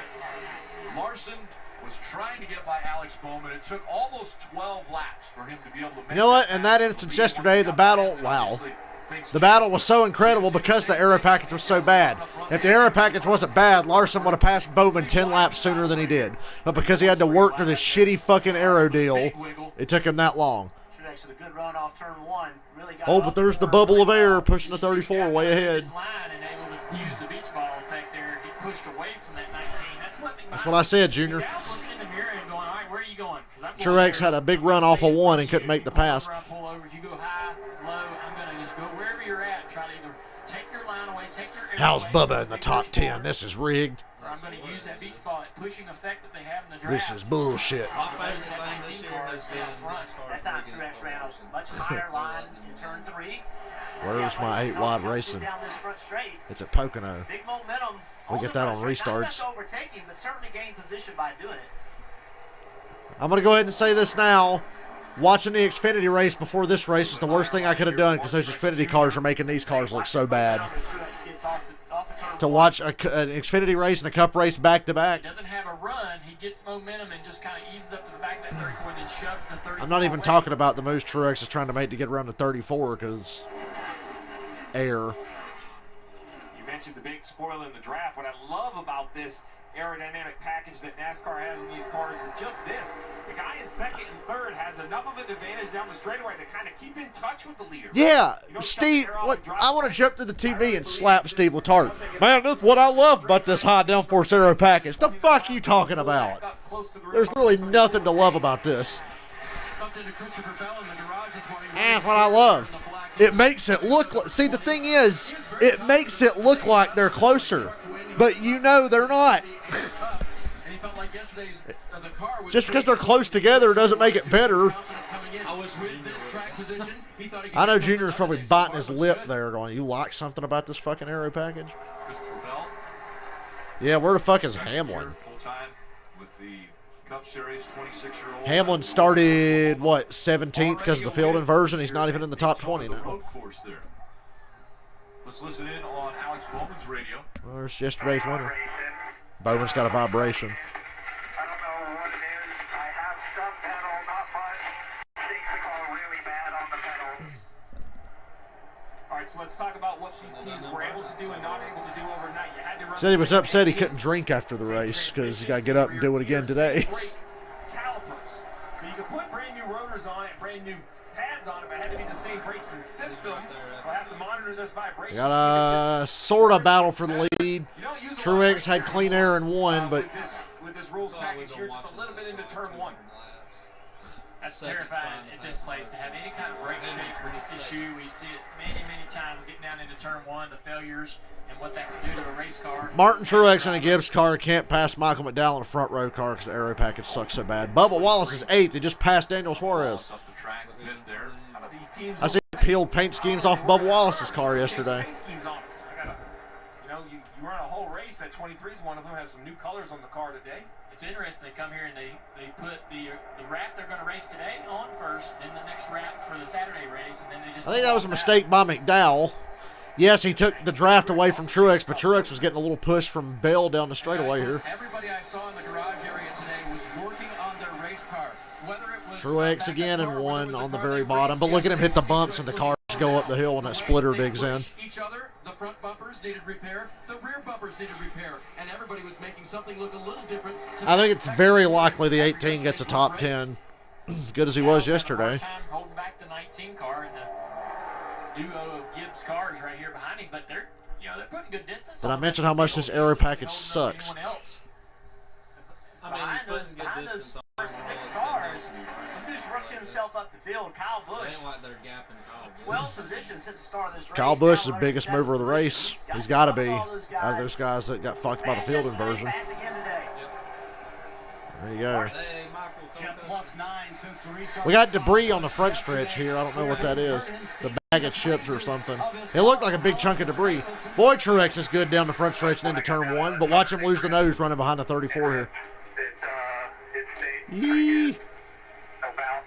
Speaker 1: Larson was trying to get by Alex Bowman. It took almost 12 laps for him to be able to make.
Speaker 3: You know what? In that instance yesterday, the battle, wow. The battle was so incredible because the aero package was so bad. If the aero package wasn't bad, Larson would have passed Bowman 10 laps sooner than he did. But because he had to work to this shitty fucking aero deal, it took him that long. Oh, but there's the bubble of air pushing the 34 way ahead. That's what I said, Junior. Truex had a big run off of 1 and couldn't make the pass. How's Bubba in the top 10? This is rigged.
Speaker 9: I'm going to use that beach ball at pushing effect that they have in the draft.
Speaker 3: This is bullshit.
Speaker 7: My favorite thing this year has been
Speaker 8: That time Truex ran a much higher line in turn 3.
Speaker 3: Where's my 8-wide racing? It's at Pocono.
Speaker 8: Big momentum.
Speaker 3: We get that on restarts.
Speaker 8: Overtaking, but certainly gain position by doing it.
Speaker 3: I'm going to go ahead and say this now. Watching the Xfinity race before this race is the worst thing I could have done because those Xfinity cars are making these cars look so bad. To watch an Xfinity race and a Cup race back-to-back.
Speaker 9: He doesn't have a run. He gets momentum and just kind of eases up to the back of that 34 and then shoves the 34.
Speaker 3: I'm not even talking about the moves Truex is trying to make to get around the 34 because air.
Speaker 6: You mentioned the big spoiler in the draft. What I love about this aerodynamic package that NASCAR has in these cars is just this. The guy in second and third has enough of an advantage down the straightaway to kind of keep in touch with the leader.
Speaker 3: Yeah, Steve, what I want to jump to the TV and slap Steve Letarte. Man, this is what I love about this high downforce aero package. The fuck you talking about? There's really nothing to love about this. And what I love, it makes it look like, see the thing is, it makes it look like they're closer, but you know they're not. Just because they're close together doesn't make it better. I know Junior's probably biting his lip there going, you like something about this fucking aero package? Yeah, where the fuck is Hamlin? Hamlin started, what, 17th because of the field inversion? He's not even in the top 20 now.
Speaker 1: Let's listen in on Alex Bowman's radio.
Speaker 3: Well, there's yesterday's winner. Bowman's got a vibration.
Speaker 8: I don't know what it is. I have some pedal, not much. Things are going really bad on the pedal.
Speaker 6: All right, so let's talk about what these teams were able to do and not able to do overnight. You had to run.
Speaker 3: Said he was upset he couldn't drink after the race because he got to get up and do it again today.
Speaker 6: Calipers. So you could put brand new rotors on it, brand new pads on it, but it had to be the same braking system. We'll have to monitor this vibration.
Speaker 3: Got a sort of battle for the lead. Truex had clean air in 1, but
Speaker 6: with this rules package here, just a little bit into turn 1. That's terrifying at this place to have any kind of brake shape issue. We see it many, many times getting down into turn 1, the failures and what that can do to a race car.
Speaker 3: Martin Truex in a Gibbs car can't pass Michael McDowell in a front row car because the aero package sucks so bad. Bubba Wallace is 8th. He just passed Daniel Suarez. I see peeled paint schemes off Bubba Wallace's car yesterday.
Speaker 6: You run a whole Pocono Race at 23 is one of them. Has some new colors on the car today.
Speaker 9: It's interesting. They come here and they put the wrap they're going to race today on first, then the next wrap for the Saturday race, and then they just.
Speaker 3: I think that was a mistake by McDowell. Yes, he took the draft away from Truex, but Truex was getting a little push from Bell down the straightaway here.
Speaker 11: Everybody I saw in the garage area today was working on their race car. Whether it was
Speaker 3: Truex again and one on the very bottom, but look at him hit the bumps and the cars go up the hill when that splitter digs in.
Speaker 11: Each other, the front bumpers needed repair, the rear bumpers needed repair, and everybody was making something look a little different.
Speaker 3: I think it's very likely the 18 gets a top 10, as good as he was yesterday.
Speaker 9: Time holding back the 19 car and the duo of Gibbs cars right here behind him, but they're putting good distance.
Speaker 3: Did I mention how much this aero package sucks?
Speaker 7: I mean, he's putting good distance on
Speaker 8: First 6 cars. Who's worked himself up the field? Kyle Busch.
Speaker 7: Ain't like they're gapping Kyle Busch.
Speaker 8: 12 positions since the start of this race.
Speaker 3: Kyle Busch is the biggest mover of the race. He's got to be out of those guys that got fucked by the field inversion. There you go.
Speaker 7: Hey, Michael,
Speaker 10: +9 since the restart.
Speaker 3: We got debris on the front stretch here. I don't know what that is. It's a bag of chips or something. It looked like a big chunk of debris. Boy, Truex is good down the front stretch and into turn 1, but watch him lose the nose running behind the 34 here. Yee.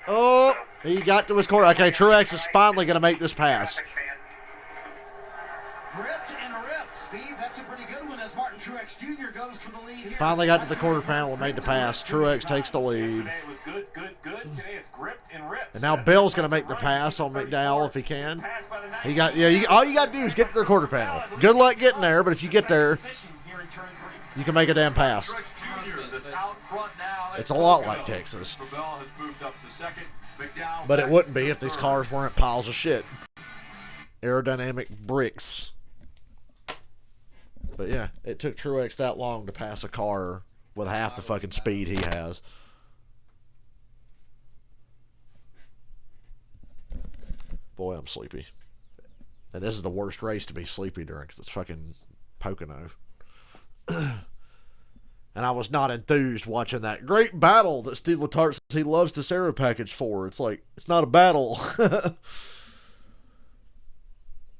Speaker 3: Oh, he got to his corner. Okay, Truex is finally going to make this pass.
Speaker 10: Gripped and ripped. Steve, that's a pretty good one as Martin Truex Jr. goes for the lead here.
Speaker 3: Finally got to the quarter panel and made the pass. Truex takes the lead.
Speaker 6: Today it was good. Today it's gripped and ripped.
Speaker 3: And now Bell's going to make the pass on McDowell if he can. He got all you got to do is get to the quarter panel. Good luck getting there, but if you get there, you can make a damn pass. It's a lot like Texas. But it wouldn't be if these cars weren't piles of shit. Aerodynamic bricks. But yeah, it took Truex that long to pass a car with half the fucking speed he has. Boy, I'm sleepy. And this is the worst race to be sleepy during because it's fucking Pocono. And I was not enthused watching that great battle that Steve Letarte says he loves this aero package for. It's like, it's not a battle.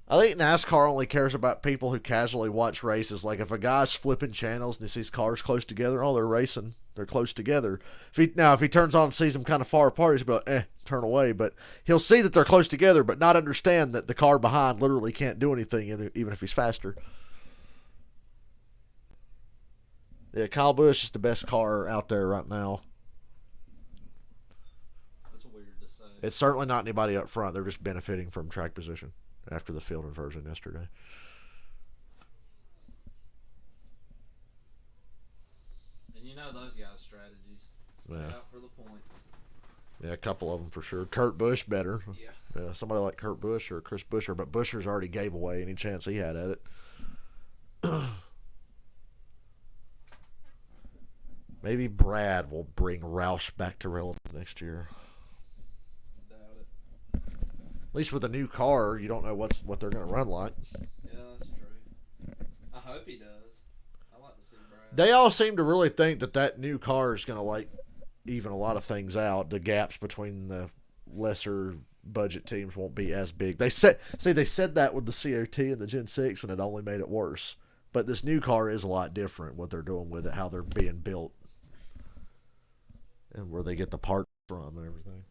Speaker 3: I think NASCAR only cares about people who casually watch races. Like if a guy's flipping channels and he sees cars close together, oh, they're racing. They're close together. If he turns on and sees them kind of far apart, he's about, turn away. But he'll see that they're close together, but not understand that the car behind literally can't do anything, even if he's faster. Yeah, Kyle Busch is the best car out there right now.
Speaker 7: That's weird to say.
Speaker 3: It's certainly not anybody up front. They're just benefiting from track position after the field inversion yesterday.
Speaker 7: And you know those guys' strategies. Stay out for the points.
Speaker 3: Yeah, a couple of them for sure. Kurt Busch better.
Speaker 7: Yeah.
Speaker 3: Somebody like Kurt Busch or Chris Buescher, but Buescher's already gave away any chance he had at it. Maybe Brad will bring Roush back to relevance next year.
Speaker 7: Doubt it.
Speaker 3: At least with a new car, you don't know what they're going to run like.
Speaker 7: Yeah, that's true. I hope he does. I like to see Brad.
Speaker 3: They all seem to really think that new car is going to even a lot of things out. The gaps between the lesser budget teams won't be as big. They said that with the COT and the Gen 6, and it only made it worse. But this new car is a lot different, what they're doing with it, how they're being built, and where they get the parts from and everything.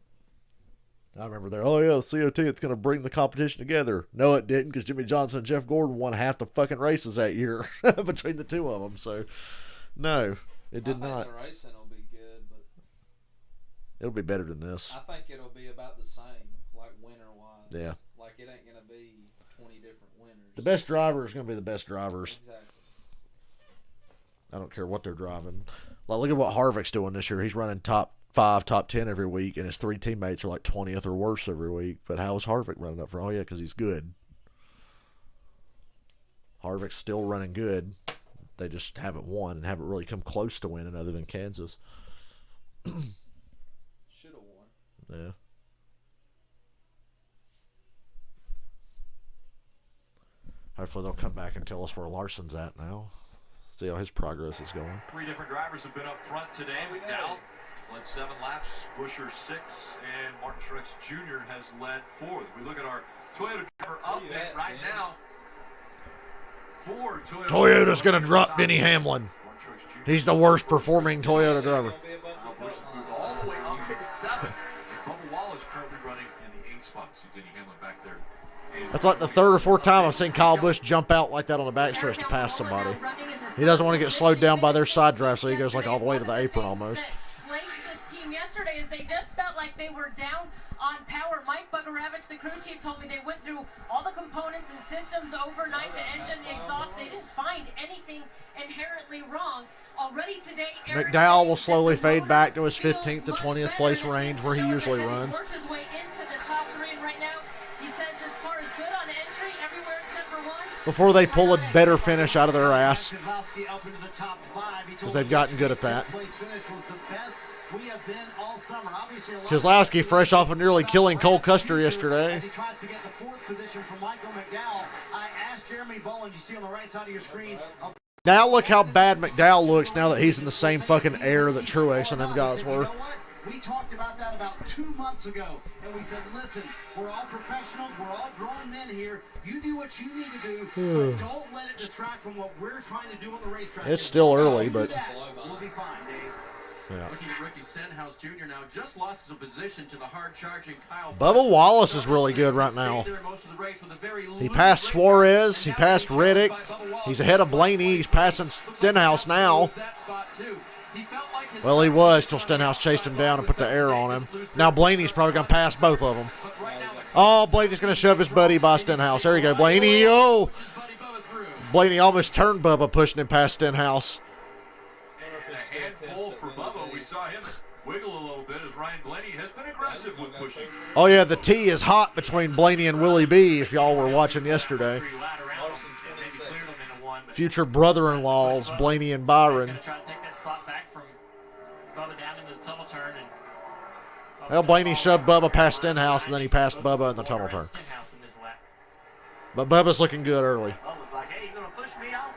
Speaker 3: I remember the COT, it's going to bring the competition together. No, it didn't, because Jimmy Johnson and Jeff Gordon won half the fucking races that year between the two of them. So, no, it did not.
Speaker 7: I think the racing will be good, but
Speaker 3: it'll be better than this.
Speaker 7: I think it'll be about the same, like winner-wise.
Speaker 3: Yeah.
Speaker 7: Like it ain't going to be 20 different winners.
Speaker 3: The best driver is going to be the best drivers.
Speaker 7: Exactly.
Speaker 3: I don't care what they're driving. Like, look at what Harvick's doing this year. He's running top 5, top 10 every week, and his 3 teammates are like 20th or worse every week. But how is Harvick running up for? Oh, yeah, because he's good. Harvick's still running good. They just haven't won and haven't really come close to winning other than Kansas.
Speaker 7: Should have won.
Speaker 3: Yeah. Hopefully they'll come back and tell us where Larson's at now. See how his progress is going.
Speaker 1: 3 different drivers have been up front today. McDowell led 7 laps, Buescher 6, and Martin Truex Jr. has led 4th. We look at our Toyota driver update right now. 4.
Speaker 3: Toyota's going to drop Denny Hamlin. He's the worst performing Toyota driver.
Speaker 1: All the way up to 7. Bubba Wallace currently running in the 8 spot. See Denny Hamlin back there.
Speaker 3: That's like the third or fourth time I've seen Kyle Busch jump out like that on the backstretch to pass somebody. He doesn't want to get slowed down by their side drive, so he goes like all the way to the apron almost.
Speaker 5: This team yesterday is they just felt like they were down on power. Mike Bugaravich, the crew chief, told me they went through all the components and systems overnight, the engine, the exhaust. They didn't find anything inherently wrong. Already today,
Speaker 3: McDowell will slowly fade back to his 15th to 20th place range where he usually runs.
Speaker 5: Worked his way into the top 3, and right now he says his car is good on entry everywhere except for 1.
Speaker 3: Before they pull a better finish out of their ass, because they've gotten good at that. Keselowski fresh off of nearly killing Cole Custer yesterday.
Speaker 10: He tries to get the 4th position from Michael McDowell. I asked Jeremy Bowen, you see on the right side of your screen.
Speaker 3: Now look how bad McDowell looks now that he's in the same fucking air that Truex and them guys were.
Speaker 10: You know what? We talked about that about 2 months ago, and we said, listen, we're all professionals, we're all grown men here. You do what you need to do, but don't let it distract from what we're trying to do on the racetrack.
Speaker 3: It's still early, but
Speaker 10: we'll be fine, Dave.
Speaker 3: yeah.
Speaker 11: Looking at Ricky Stenhouse Jr. now, just lost his position to the hard-charging Kyle.
Speaker 3: Bubba Wallace is really good right now. He passed Suarez. He passed Reddick. He's ahead of Blaney. He's passing Stenhouse now. Well, he was till Stenhouse chased him down and put the air on him. Now Blaney's probably going to pass both of them. Oh, Blaney's going to shove his buddy by Stenhouse. There you go, Blaney. Oh! Blaney almost turned Bubba, pushing him past Stenhouse.
Speaker 1: And a handful for Bubba. We saw him wiggle a little bit as Ryan Blaney has been aggressive with pushing.
Speaker 3: Oh, yeah, the T is hot between Blaney and Willie B, if y'all were watching yesterday. Future brother-in-laws, Blaney and Byron. Well, Blaney shoved Bubba past Stenhouse, and then he passed Bubba in the tunnel turn. But Bubba's looking good early.
Speaker 8: Bubba's like, hey, you gonna push me off?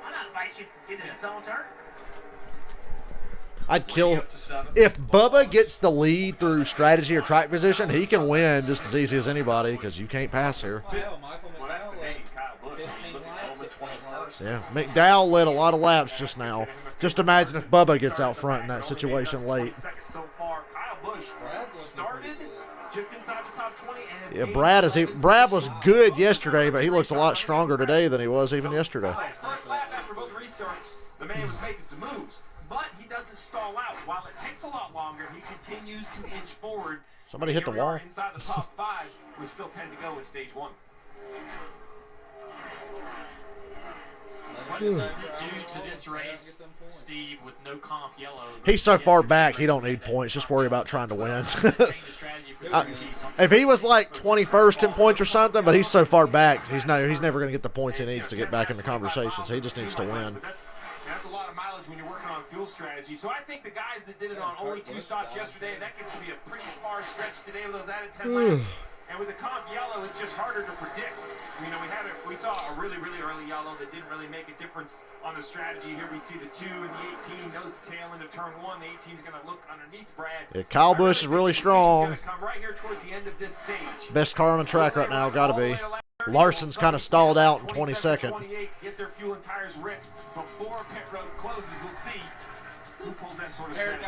Speaker 8: Why not fight you? Get in the tunnel turn.
Speaker 3: I'd kill. If Bubba gets the lead through strategy or track position, he can win just as easy as anybody because you can't pass here. Yeah, McDowell led a lot of laps just now. Just imagine if Bubba gets out front in that situation late. Yeah, Brad was good yesterday, but he looks a lot stronger today than he was even yesterday.
Speaker 6: First lap after both restarts, the man was making some moves, but he doesn't stall out. While it takes a lot longer, he continues to inch forward.
Speaker 3: Somebody hit the wall.
Speaker 6: Inside the top 5 with still 10 to go in stage 1.
Speaker 9: What does it do to this race, Steve, with no comp yellow?
Speaker 3: He's so far back, he don't need points. Just worry about trying to win. If he was like 21st in points or something, but he's so far back, he's never going to get the points he needs to get back in the conversations. He just needs to win.
Speaker 6: That's a lot of mileage when you're working on fuel strategy. So I think the guys that did it on only 2 stops yesterday, that gets to be a pretty far stretch today with those added 10 laps. And with the comp yellow, it's just harder to predict. You know, we saw a really, really early yellow that didn't really make a difference on the strategy. Here we see the 2 and the 18 nose to tail into turn 1. The 18 is going to look underneath Brad.
Speaker 3: Yeah, Kyle Busch is really strong.
Speaker 6: Come right here towards the end of this stage.
Speaker 3: Best car on the track right now, got to be. Larson's kind of stalled out in 22nd.
Speaker 6: Get their fuel and tires ripped before pit road closes. We'll see who pulls that sort of strategy.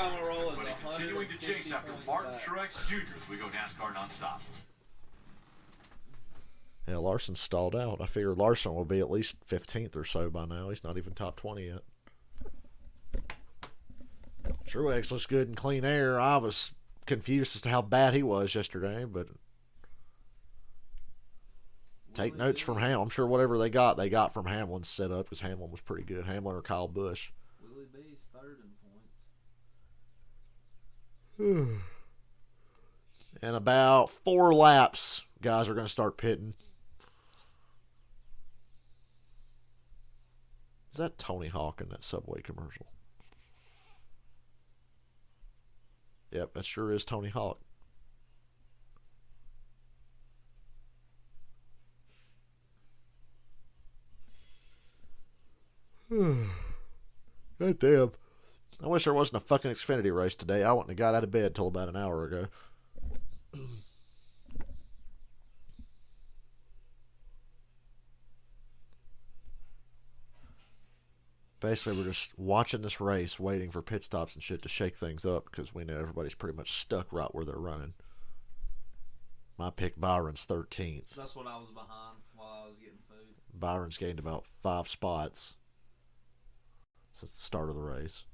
Speaker 1: Continuing to chase after Martin Truex Jr. as we go NASCAR nonstop.
Speaker 3: Yeah, Larson's stalled out. I figured Larson will be at least 15th or so by now. He's not even top 20 yet. Truex looks good in clean air. I was confused as to how bad he was yesterday, but take notes from Ham. I'm sure whatever they got from Hamlin's setup because Hamlin was pretty good. Hamlin or Kyle Busch.
Speaker 7: Willie B's 3rd in points.
Speaker 3: In about 4 laps, guys are going to start pitting. Is that Tony Hawk in that Subway commercial? Yep, that sure is Tony Hawk. God damn. I wish there wasn't a fucking Xfinity race today. I wouldn't have got out of bed till about an hour ago. Basically, we're just watching this race, waiting for pit stops and shit to shake things up because we know everybody's pretty much stuck right where they're running. My pick, Byron's 13th.
Speaker 7: That's what I was behind while I was getting food.
Speaker 3: Byron's gained about 5 spots since the start of the race.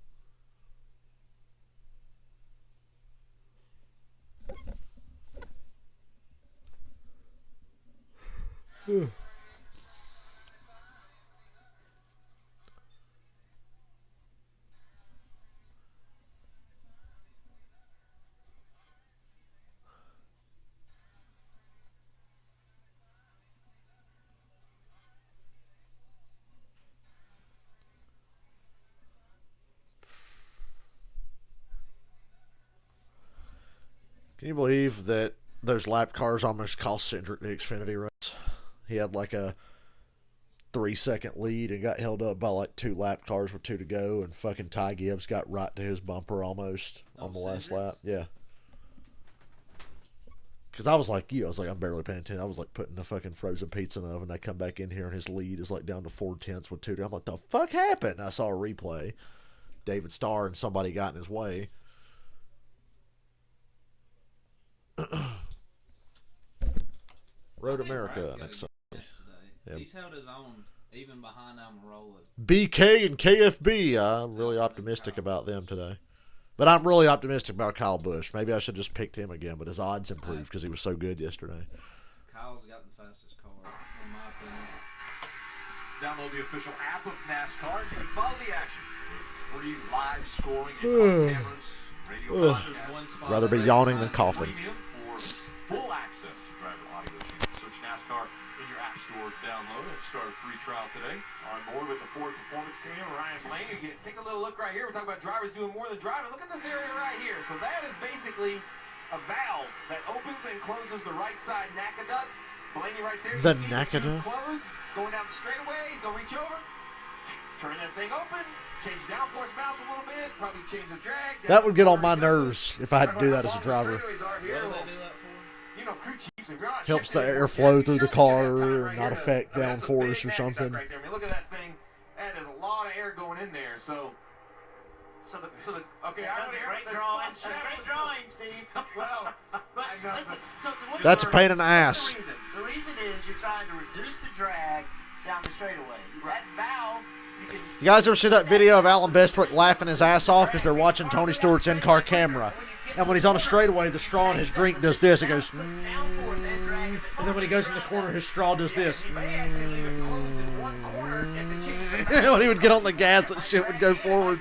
Speaker 3: Can you believe that those lap cars almost cost Cindric the Xfinity race? He had like a 3-second lead and got held up by like 2 lap cars with 2 to go, and fucking Ty Gibbs got right to his bumper almost on the last lap. Yeah. Because I was like you. I was like, I'm barely paying attention. I was like putting the fucking frozen pizza in the oven. I come back in here and his lead is like down to 4/10 with 2 to go. I'm like, the fuck happened? I saw a replay. David Starr and somebody got in his way. Road America next time. Yep.
Speaker 7: He's held his own even behind Almirola.
Speaker 3: BK and KFB. I'm really optimistic about them today. But I'm really optimistic about Kyle Busch. Maybe I should just picked him again, but his odds improved because he was so good yesterday.
Speaker 7: Kyle's got the fastest car, in my opinion.
Speaker 1: Download the official app of NASCAR and you can follow the action. With free live scoring, in-car cameras, radio podcasts.
Speaker 3: Rather be yawning than coughing.
Speaker 1: Premium for full access to driver audio sheets. Search NASCAR in your app store, download it, start a free trial today.
Speaker 6: On board with the Ford Performance Team, Ryan Blaney. Take a little look right here. We're talking about drivers doing more than driving. Look at this area right here. So that is basically a valve that opens and closes the right side NACA duct. Blaney right there.
Speaker 3: The NACA duct?
Speaker 6: Closed. Going down the straightaway. He's going to reach over. Turn that thing open. Change downforce bounce a little bit. Probably change the drag.
Speaker 3: That would get on my nerves if I had to do that as a driver.
Speaker 6: What do they do that for? You know, crew chiefs, if you're not
Speaker 3: Helps the
Speaker 6: shifting
Speaker 3: airflow through the car
Speaker 6: right
Speaker 3: and not affect downforce or something.
Speaker 6: Right there. I mean, look at that thing. That is a lot of air going in there. So okay, I would
Speaker 8: Great drawing. Great drawing, Steve.
Speaker 6: Well,
Speaker 8: But listen, so what
Speaker 3: That's a pain in the ass.
Speaker 8: The reason is you're trying to reduce the drag down the straightaway. That valve, you can.
Speaker 3: You guys ever see that video of Alan Bestwick laughing his ass off because they're watching Tony Stewart's in-car camera? And when he's on a straightaway, the straw in his drink does this. It goes, and then when he goes in the corner, his straw does this. When he would get on the gas, that shit would go forward.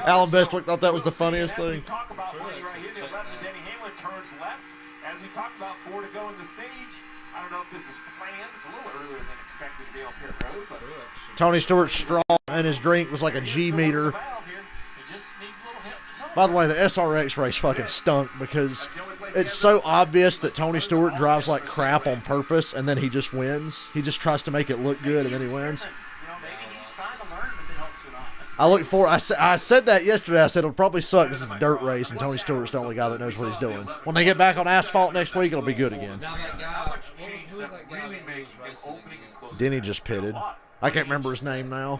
Speaker 3: Alan Bestwick thought that was the funniest thing.
Speaker 6: Talk about right here, the 11 Denny Hamlin turns left. As we talked about, 4 to go in the stage. I don't know if this is planned. It's a little earlier than expected to be on pit road, but
Speaker 3: Tony Stewart's straw in his drink was like a G meter. By the way, the SRX race fucking stunk because it's so obvious that Tony Stewart drives like crap on purpose and then he just wins. He just tries to make it look good and then he wins. I look for. I said that yesterday. I said it'll probably suck because it's a dirt race and Tony Stewart's the only guy that knows what he's doing. When they get back on asphalt next week, it'll be good again.
Speaker 7: Now that guy, who was that guy that was racing against?
Speaker 3: Denny just pitted. I can't remember his name now.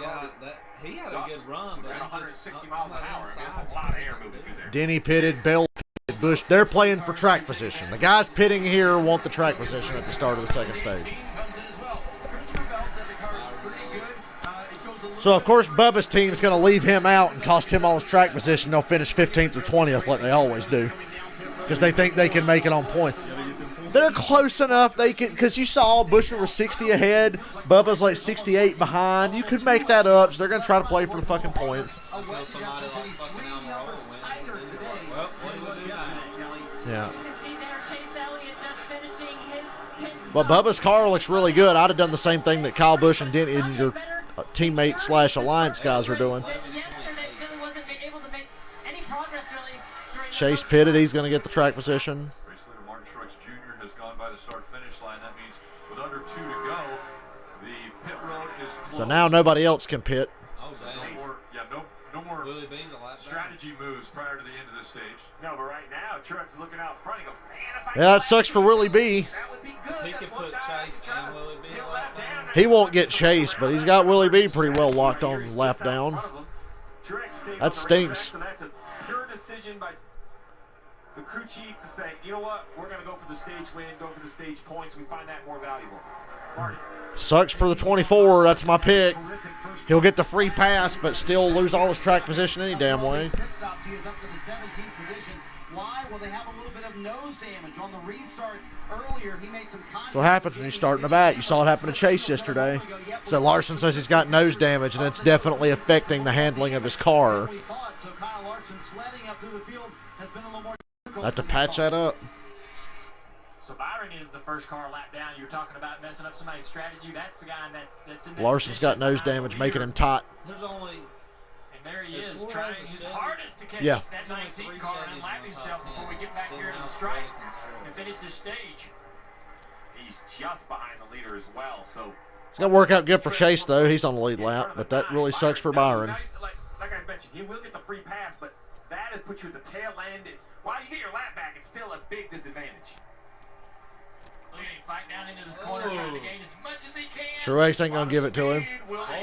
Speaker 7: He had a good run, but
Speaker 6: 160 miles an hour. I mean, that's a lot of air moving through there.
Speaker 3: Denny pitted. Bell pitted. Busch. They're playing for track position. The guys pitting here want the track position at the start of the second stage. So, of course, Bubba's team is going to leave him out and cost him all his track position. They'll finish 15th or 20th like they always do because they think they can make it on point. They're close enough. They can, because you saw Buescher was 60 ahead. Bubba's like 68 behind. You could make that up. So they're going to try to play for the fucking points. Yeah. But Bubba's car looks really good. I'd have done the same thing that Kyle Busch and Denny and your teammate / alliance guys are doing. Chase pitted. He's going to get the track position. So now nobody else can pit.
Speaker 7: Oh, dang.
Speaker 6: No more
Speaker 7: Willie B's a lap
Speaker 1: strategy moves prior to the end of this stage.
Speaker 6: No, but right now, Truex looking out front. He goes, man, if I
Speaker 3: Yeah, that sucks for Willie B.
Speaker 6: that would be good.
Speaker 7: He could put Chase and Willie B a lap down.
Speaker 3: He won't get chased, but he's got Willie B pretty well locked on lap down. That stinks.
Speaker 6: So that's a pure decision by the crew chief to say, you know what, we're going to go for the stage win, go for the stage points. We find that more valuable. Marty.
Speaker 3: Sucks for the 24. That's my pick. He'll get the free pass, but still lose all his track position any damn way.
Speaker 10: He is up to the 17th position. Why? Well, they have a little bit of nose damage on the restart earlier. He made some contact.
Speaker 3: That's what happens when you start in the back. You saw it happen to Chase yesterday. So Larson says he's got nose damage, and it's definitely affecting the handling of his car.
Speaker 10: So Kyle Larson sledding up through the field has been a little more difficult.
Speaker 3: Have to patch that up.
Speaker 9: So Byron is the first car lap down. You're talking about messing up somebody's strategy. That's the guy that's in that
Speaker 3: Larson's got nose
Speaker 9: position
Speaker 3: damage,
Speaker 9: behind
Speaker 3: making him taut.
Speaker 7: There's only.
Speaker 9: And there he is,
Speaker 7: Suarez
Speaker 9: trying
Speaker 7: is
Speaker 9: his
Speaker 7: Chevy.
Speaker 9: hardest to catch
Speaker 3: Yeah.
Speaker 9: that 19 car and lap himself before we get back here to the stripe and finish this stage.
Speaker 6: He's just behind the leader as well. So
Speaker 3: It's going to work out good for Chase, though. He's on the lead lap, but that really sucks for Byron.
Speaker 6: Like I mentioned, he will get the free pass, but that has put you at the tail end. It's while you get your lap back, it's still a big disadvantage.
Speaker 9: Look at him fight down into this corner, trying to gain as much as he can.
Speaker 3: Truex ain't going to give it to him.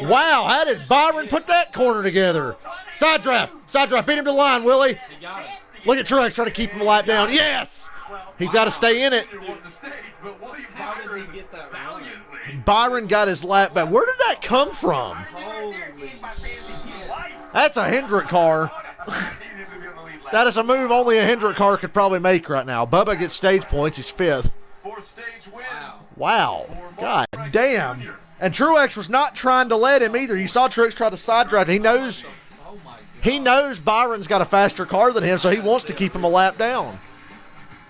Speaker 3: Wow, how did Byron put that corner together? Side draft. Side draft. Beat him to the line, Willie.
Speaker 7: He got it.
Speaker 3: Look at Truex trying to keep him lap down. Yes! He's got to stay in it.
Speaker 7: How did he get that run?
Speaker 3: Byron got his lap back. Where did that come from?
Speaker 7: Holy
Speaker 3: That's a Hendrick car. That is a move only a Hendrick car could probably make right now. Bubba gets stage points. He's 5th.
Speaker 1: Fourth stage win.
Speaker 3: Wow. God damn. And Truex was not trying to let him either. You saw Truex try to side drive. He knows Byron's got a faster car than him, so he wants to keep him a lap down.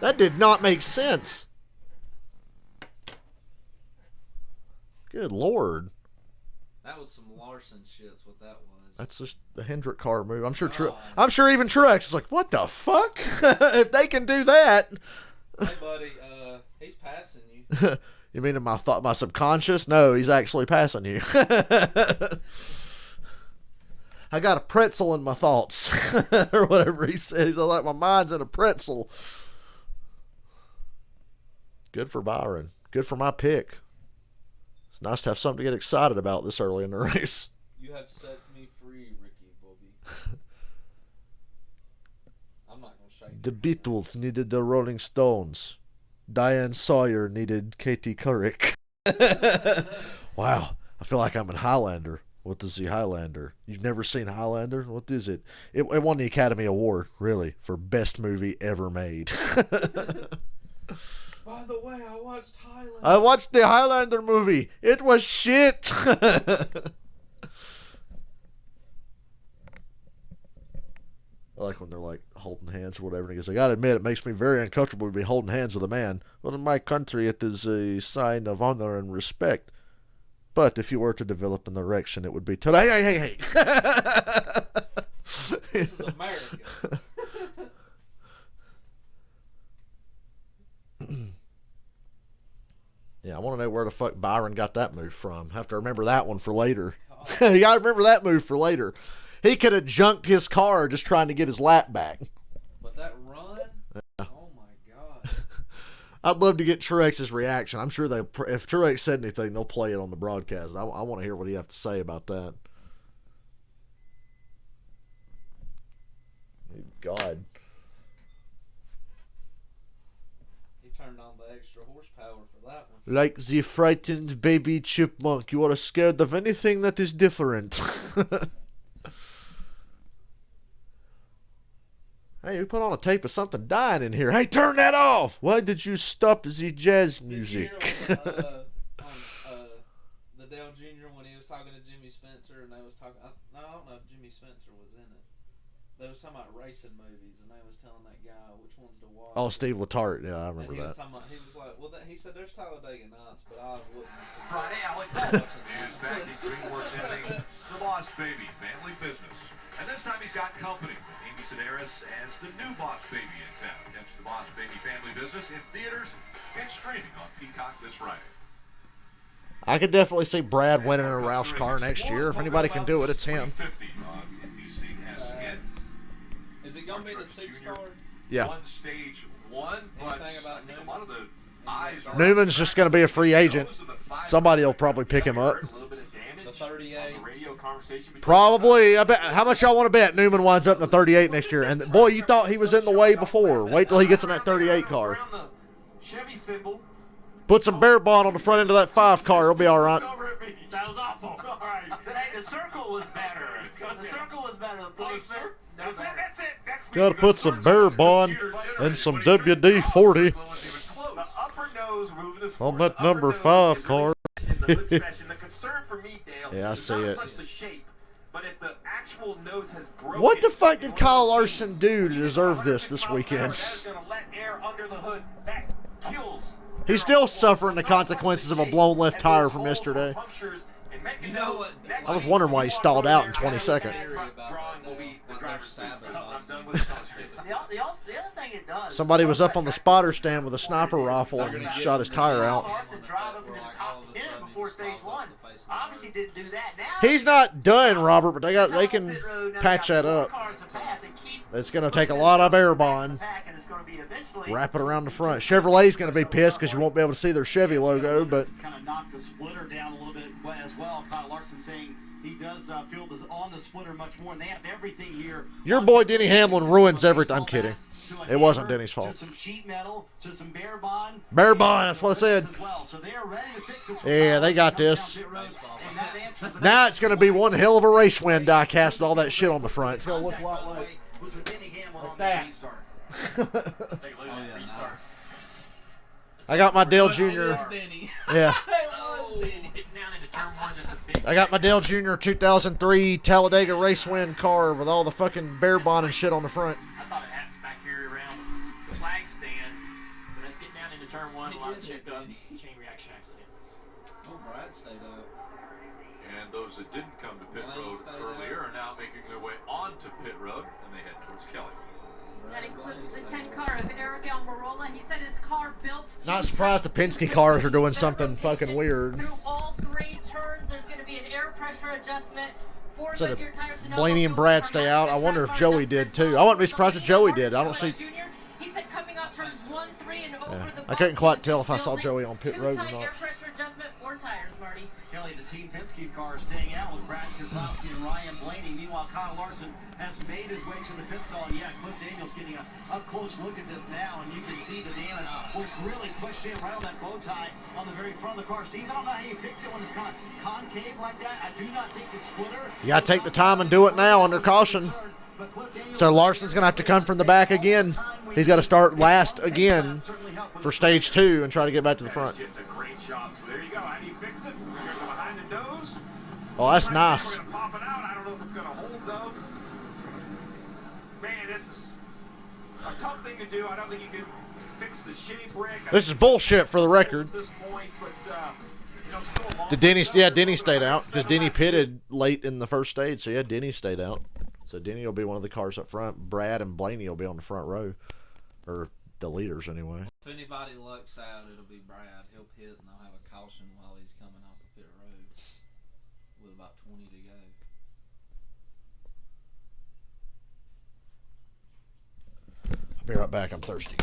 Speaker 3: That did not make sense. Good Lord.
Speaker 7: That was some Larson shits. What that was.
Speaker 3: That's just the Hendrick car move. I'm sure even Truex is like, what the fuck? If they can do that.
Speaker 7: Hey buddy, he's passing you.
Speaker 3: You mean in my subconscious? No, he's actually passing you. I got a pretzel in my thoughts, or whatever he says. He's like, my mind's in a pretzel. Good for Byron. Good for my pick. It's nice to have something to get excited about this early in the race.
Speaker 7: You have set me free, Ricky Bobby. I'm not gonna shake.
Speaker 3: The Beatles needed the Rolling Stones. Diane Sawyer needed Katie Couric. Wow, I feel like I'm in Highlander. What is the Highlander? You've never seen Highlander? What is it? It won the Academy Award, really, for best movie ever made.
Speaker 7: By the way, I watched Highlander.
Speaker 3: I watched the Highlander movie. It was shit. I like when they're like holding hands or whatever. And he goes, I gotta admit, it makes me very uncomfortable to be holding hands with a man. Well, in my country, it is a sign of honor and respect. But if you were to develop an erection, it would be today. Hey.
Speaker 7: This is America.
Speaker 3: Yeah, I want to know where the fuck Byron got that move from. Have to remember that one for later. You got to remember that move for later. He could have junked his car just trying to get his lap back.
Speaker 7: But that run? Yeah. Oh my God.
Speaker 3: I'd love to get Truex's reaction. I'm sure if Truex said anything, they'll play it on the broadcast. I want to hear what he have to say about that. God.
Speaker 7: He turned on the extra horsepower for that one.
Speaker 3: Like the frightened baby chipmunk, you are scared of anything that is different. Hey, we put on a tape of something dying in here. Hey, turn that off! Why did you stop the jazz music?
Speaker 7: Did you hear the Dale Jr. when he was talking to Jimmy Spencer, and they was talking? I don't know if Jimmy Spencer was in it. They was talking about racing movies, and they was telling that guy which ones to watch.
Speaker 3: Oh, Steve Letarte. Yeah, I remember
Speaker 7: and he
Speaker 3: that.
Speaker 7: Was talking about, he was like, well, he said there's Talladega Nights, but I wouldn't.
Speaker 1: Friday, Alec Baldwin is back in DreamWorks ending The Boss Baby family business. And this time he's got company with Amy Sedaris as the new Boss Baby in town. That's The Boss Baby family business in theaters and streaming on Peacock this Friday.
Speaker 3: I could definitely see Brad winning a Roush car next year. If anybody can do it, it's him.
Speaker 7: Is it going to be the 6 car?
Speaker 3: Yeah.
Speaker 1: One stage one, but
Speaker 7: Anything about
Speaker 1: I think a lot of the
Speaker 3: Newman's just going to be a free agent. Somebody will probably pick him up.
Speaker 7: The 38.
Speaker 3: Probably. I bet. How much y'all want to bet Newman winds up in the 38 next year? And boy, you thought he was in the way before. Wait till he gets in that 38 car.
Speaker 6: Chevy symbol.
Speaker 3: Put some bear bond on the front end of that 5 car. It'll be all right.
Speaker 9: That was awful. All right. Hey, the circle was better. The circle was better. The placement.
Speaker 6: That's it.
Speaker 3: Got to put some bear bond and some WD-40 on that number 5 car.
Speaker 6: The concern for me, Dale,
Speaker 3: Yeah, I see it.
Speaker 6: not so much the shape, but if the actual nose has broken.
Speaker 3: What the fuck did Kyle Larson do to deserve this weekend?
Speaker 6: That is going to let air under the hood. That kills.
Speaker 3: He's still suffering the consequences of a blown left tire from yesterday.
Speaker 7: You know what?
Speaker 3: I was wondering why he stalled out in 22nd.
Speaker 9: The other thing it does.
Speaker 3: Somebody was up on the spotter stand with a sniper rifle and shot his tire out.
Speaker 9: Larson drive up into the top 10 before stage 1. Obviously didn't do that. Now
Speaker 3: He's not done, Robert, but they can patch that up. It's going to take a lot of air bond. Wrap it around the front. Chevrolet's going to be pissed because you won't be able to see their Chevy logo, but
Speaker 10: It's kind of knocked the splitter down a little bit as well. Kyle Larson saying he does feel this on the splitter much more, and they have everything here.
Speaker 3: your boy Denny Hamlin ruins everything. I'm kidding. It wasn't Denny's fault.
Speaker 10: To some sheet metal, to some bear bond.
Speaker 3: Bear bond, that's what I said.
Speaker 10: So they are ready to fix this.
Speaker 3: Yeah, they got this. Now it's going to be one hell of a race win die cast with all that shit on the front. It's going to look a lot like that. I got my Dale Jr. Yeah. I got my Dale Jr. 2003 Talladega race win car with all the fucking bear bond and shit on the front.
Speaker 9: I thought it happened back here around the flag stand, but let's get down into turn 1. A lot of check up chain reaction accident.
Speaker 7: Oh, Brad stayed up.
Speaker 1: And those that didn't come to pit road earlier are now making their way onto pit road, and they head towards Kelly.
Speaker 5: That includes the 10 car of Eric Almirola. He said his car built to
Speaker 3: Not surprised the Penske cars are doing something fucking weird.
Speaker 5: Through all 3 turns, there's going to be an air pressure adjustment.
Speaker 3: So did Blaney and Brad stay out? I wonder if Joey did too. I wouldn't be surprised if Joey did. I don't see.
Speaker 5: He said coming up turns 1, 3, and over the
Speaker 3: I couldn't quite tell if I saw Joey on pit road or not.
Speaker 5: Air pressure adjustment, 4 tires, Marty.
Speaker 10: Kelly, the Team Penske car staying out with Brad Keselowski and Ryan Blaney. Meanwhile, Kyle Larson has made his way to the pit stall. And yeah, Cliff Daniels getting a close look at this now, and you can see the damage was really pushed in right on that bow tie on the very front of the car. Steve, I don't know how you fix it when it's kind of concave like that. I do not think the splitter.
Speaker 3: You got to take the time and do it now under caution. So Larson's going to have to come from the back again. He's got to start last again for stage 2 and try to get back to the front.
Speaker 6: Just a great job. So there you go. How do you fix it? There's a behind the nose.
Speaker 3: Oh, that's nice.
Speaker 6: We're gonna pop it out. I don't know if it's going to hold, though. Man, this is a tough thing to do. I don't think you can fix the shape, Rick.
Speaker 3: This is bullshit for the record.
Speaker 6: At this point, but, still a long
Speaker 3: Did Denny? Yeah, Denny stayed out because Denny pitted late in the first stage. So yeah, Denny stayed out. So Denny will be one of the cars up front. Brad and Blaney will be on the front row, or the leaders anyway.
Speaker 7: If anybody lucks out, it'll be Brad. He'll pit and they'll have a caution while he's coming off the pit road with about 20 to go.
Speaker 3: I'll be right back. I'm thirsty.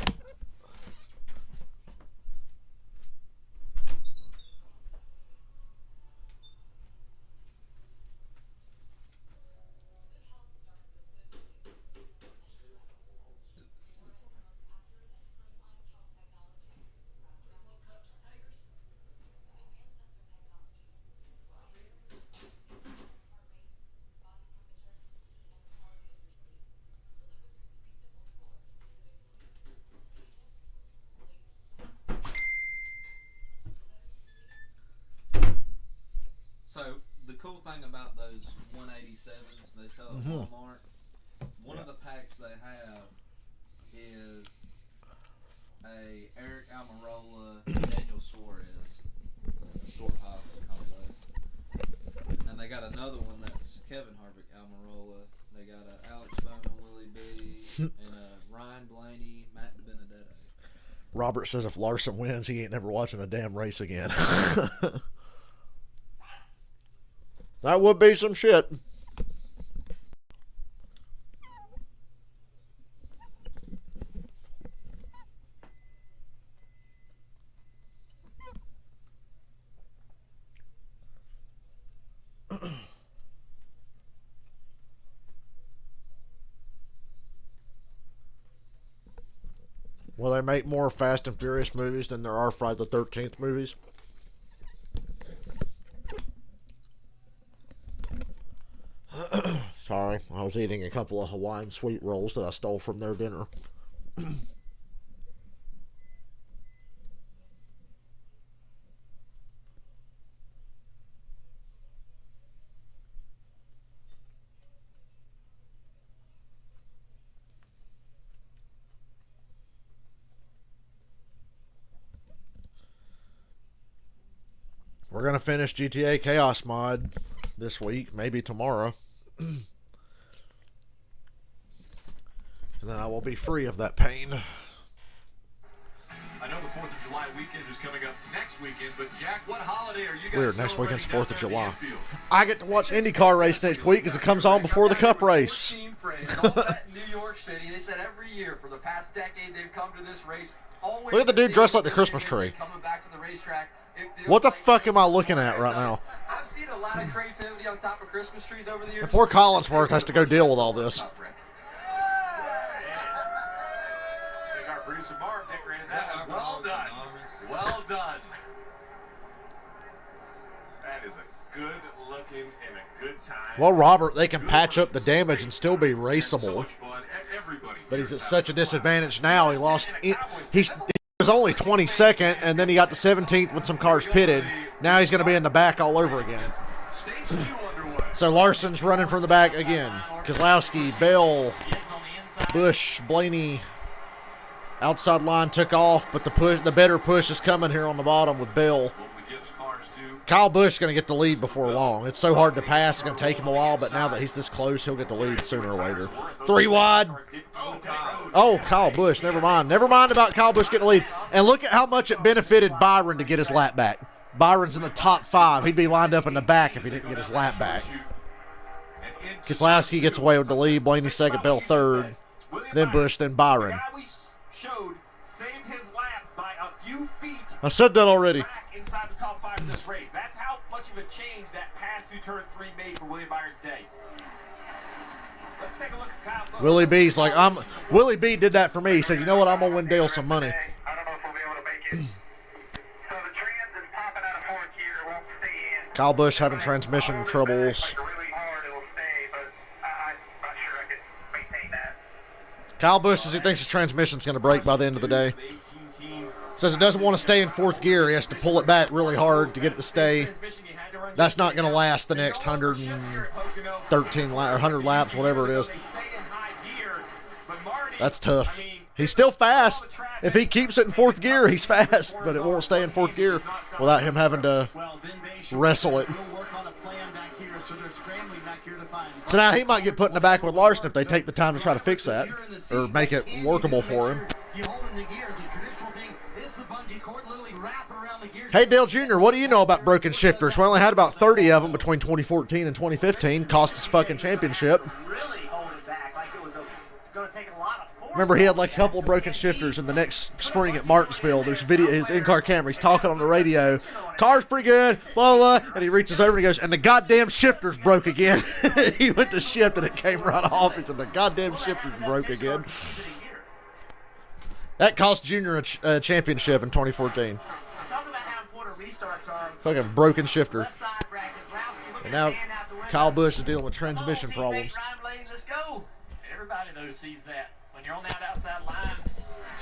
Speaker 7: So the cool thing about those 187s they sell at Walmart, one of the packs they have is a Eric Almirola, Daniel Suarez, Storehouse combo, and they got another one that's Kevin Harvick Almirola. They got a Alex Bowman, Willie B, and a Ryan Blaney, Matt DiBenedetto.
Speaker 3: Robert says if Larson wins, he ain't never watching a damn race again. That would be some shit. Will they make more Fast and Furious movies than there are Friday the 13th movies? Sorry, I was eating a couple of Hawaiian sweet rolls that I stole from their dinner. We're going to finish GTA Chaos Mod this week, maybe tomorrow. And then I will be free of that pain.
Speaker 1: I know the 4th of July weekend is coming up next weekend, but Jack, what holiday are you guys
Speaker 3: Weird, next weekend's
Speaker 1: celebrating
Speaker 3: 4th of
Speaker 1: down there
Speaker 3: July.
Speaker 1: at the infield?
Speaker 3: I get to watch IndyCar race next week because it comes on before the Cup race.
Speaker 11: Team friends, all that in New York City. They said every year for the past decade they've come to this race. Always
Speaker 3: Look at the dude dressed like the Christmas tree.
Speaker 11: Coming back to the racetrack.
Speaker 3: What the fuck am I looking at right now?
Speaker 11: I've seen a lot of creativity on top of Christmas trees over the years.
Speaker 3: And poor Collinsworth has to go deal with all this.
Speaker 6: Our producer Mark decorated that. Well done. Well done. That is a good looking and a good time.
Speaker 3: Well, Robert, they can patch up the damage and still be raceable.
Speaker 1: So much fun. Everybody.
Speaker 3: But he's at such a disadvantage now. He lost. He was only 22nd, and then he got to 17th when some cars pitted. Now he's going to be in the back all over again.
Speaker 1: Stage 2 underway.
Speaker 3: So Larson's running from the back again. Kozlowski, Bell, Bush, Blaney. Outside line took off, but the better push is coming here on the bottom with Bell. Kyle Busch is going to get the lead before long. It's so hard to pass. It's going to take him a while, but now that he's this close, he'll get the lead sooner or later. 3 wide. Oh, Kyle Busch. Never mind. Never mind about Kyle Busch getting the lead. And look at how much it benefited Byron to get his lap back. Byron's in the top 5. He'd be lined up in the back if he didn't get his lap back. Kozlowski gets away with the lead. Blaney second, Bell third. Then Busch, then Byron.
Speaker 6: Saved his lap by a few feet.
Speaker 3: I said that already.
Speaker 6: Inside the top 5 of this race. That's how much of a change that pass through turn 3 made for William Byron's day. Let's take a look at Kyle.
Speaker 3: Willie B's like, Willie B did that for me. He said, you know what, I'm going to win Dale some money.
Speaker 8: I don't know if we'll be able to make it. So the trans is popping out of 4th gear. It won't stay in.
Speaker 3: Kyle Busch having transmission troubles.
Speaker 8: Like really hard, it will stay, but I'm not sure I can maintain that.
Speaker 3: Kyle Busch says he thinks his transmission's going to break by the end of the day. Says it doesn't want to stay in 4th gear. He has to pull it back really hard to get it to stay. That's not going to last the next 113 or 100 laps, whatever it is. That's tough. He's still fast. If he keeps it in 4th gear, he's fast, but it won't stay in 4th gear without him having to wrestle it. So now he might get put in the back with Larson if they take the time to try to fix that or make it workable for him. Hey, Dale Jr., what do you know about broken shifters? We only had about 30 of them between 2014 and 2015. Cost us fucking championship. Remember, he had like a couple of broken shifters in the next spring at Martinsville. There's video, his in-car camera. He's talking on the radio. Car's pretty good, blah, blah, blah. And he reaches over and he goes, and the goddamn shifter's broke again. He went to shift and it came right off. He said, the goddamn shifter's broke again. That cost Junior a championship in 2014. Fucking broken shifter. And now Kyle Busch is dealing with transmission problems.
Speaker 9: Let's go. Everybody though sees that. When you're on that outside line,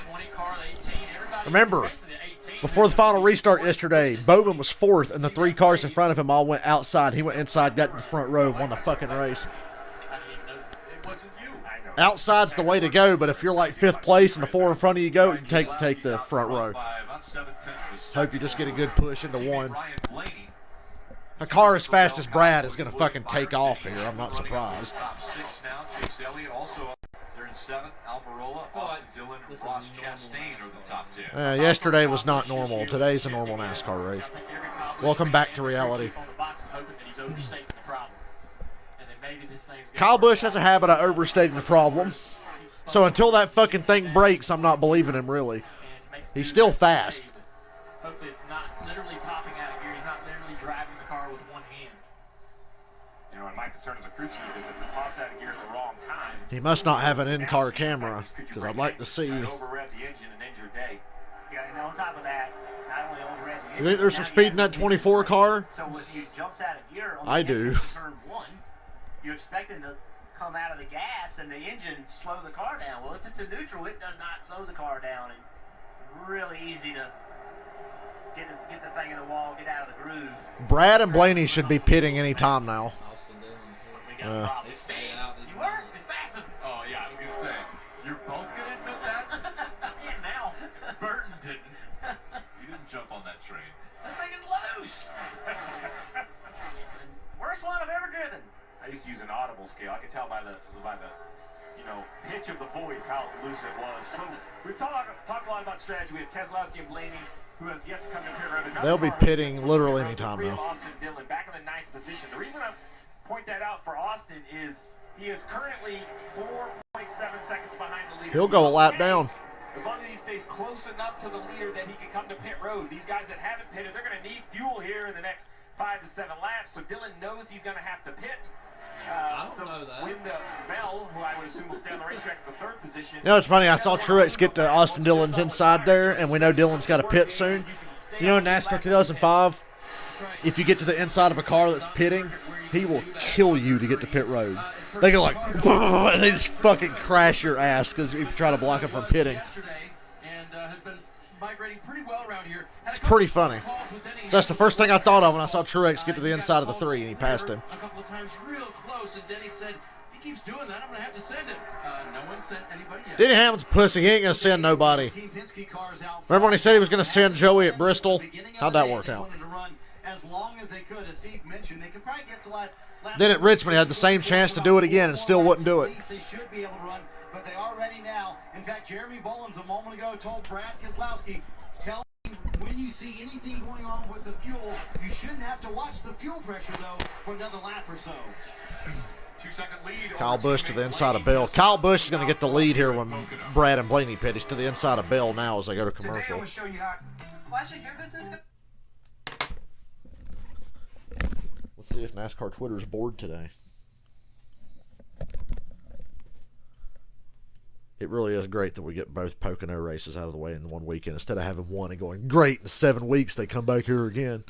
Speaker 9: 20 car, 18, everybody.
Speaker 3: Remember, before the final restart yesterday, Bowman was 4th, and the 3 cars in front of him all went outside. He went inside, got in the front row, won the fucking race. Outside's the way to go, but if you're like 5th place and the 4 in front of you go, you take the front row. Hope you just get a good push into 1. A car as fast as Brad is going to fucking take off here. I'm not surprised.
Speaker 1: Top 6 now. Chase Elliott also they're in 7th. Almirola, Austin Dillon, Ross Chastain are the top 10.
Speaker 3: Yesterday was not normal. Today's a normal NASCAR race. Welcome back to reality. Kyle Busch has a habit of overstating the problem. So until that fucking thing breaks, I'm not believing him, really. He's still fast.
Speaker 9: Hopefully it's not literally popping out of gear. He's not literally driving the car with one hand.
Speaker 6: You know, in my my concern as a crew chief is if the pod's out of gear at the wrong time.
Speaker 3: He must not have an in-car camera, because I'd like to see.
Speaker 6: Overrev the engine and end your day.
Speaker 8: Yeah, and on top of that, not only overrev the engine.
Speaker 3: You think there's some speed in that 24 car?
Speaker 8: So when you jumps out of gear on
Speaker 3: I
Speaker 8: the
Speaker 3: do.
Speaker 8: engine in turn 1, you're expecting to come out of the gas and the engine slow the car down. Well, if it's in neutral, it does not slow the car down. And really easy to get the thing in the wall, get out of the groove.
Speaker 3: Brad and Blaney should be pitting any time now.
Speaker 8: We got a problem.
Speaker 6: It's speed.
Speaker 8: You were? It's massive.
Speaker 1: Oh, yeah, I was going to say. You're both going to admit that?
Speaker 8: I can't now.
Speaker 1: Burton didn't. He didn't jump on that train.
Speaker 8: This thing is loose. It's the worst one I've ever driven.
Speaker 6: I used to use an audible scale. I could tell by the pitch of the voice how loose it was. So we've talked a lot about strategy. We have Keselowski and Blaney, who has yet to come to pit road.
Speaker 3: They'll be pitting literally any time now.
Speaker 6: Austin Dillon back in the 9th position. The reason I point that out for Austin is he is currently 4.7 seconds behind the leader.
Speaker 3: He'll go a lap down.
Speaker 6: As long as he stays close enough to the leader that he can come to pit road. These guys that haven't pitted, they're going to need fuel here in the next 5 to 7 laps. So Dillon knows he's going to have to pit.
Speaker 7: I don't know that.
Speaker 6: When Bell, who I would assume will stay on the racetrack in the 3rd position.
Speaker 3: You know, it's funny. I saw Truex get to Austin Dillon's inside there, and we know Dillon's got to pit soon. You know, in NASCAR 2005, if you get to the inside of a car that's pitting, he will kill you to get to pit road. They go like, and they just fucking crash your ass because if you try to block him from pitting. It's pretty funny. So that's the first thing I thought of when I saw Truex get to the inside of the 3 and he passed him.
Speaker 11: A couple of times real close, and Denny said, if he keeps doing that, I'm going to have to send him. No one sent anybody yet.
Speaker 3: Denny Hamlin's a pussy. He ain't going to send nobody. Remember when he said he was going to send Joey at Bristol? How'd that work out?
Speaker 10: As long as they could, as Steve mentioned, they could probably get to lap
Speaker 3: Then at Richmond, he had the same chance to do it again and still wouldn't do it.
Speaker 10: They should be able to run, but they are ready now. In fact, Jeremy Bolins a moment ago told Brad Keselowski, tell me when you see anything going on with the fuel, you shouldn't have to watch the fuel pressure, though, for another lap or so.
Speaker 1: 2-second lead.
Speaker 3: Kyle Busch to the inside of Bell. Kyle Busch is going to get the lead here when Brad and Blaney pit. He's to the inside of Bell now as they go to commercial.
Speaker 11: Today I'm going to show you how. Why should your business go?
Speaker 3: Let's see if NASCAR Twitter's bored today. It really is great that we get both Pocono races out of the way in one weekend instead of having one and going, great, in 7 weeks they come back here again.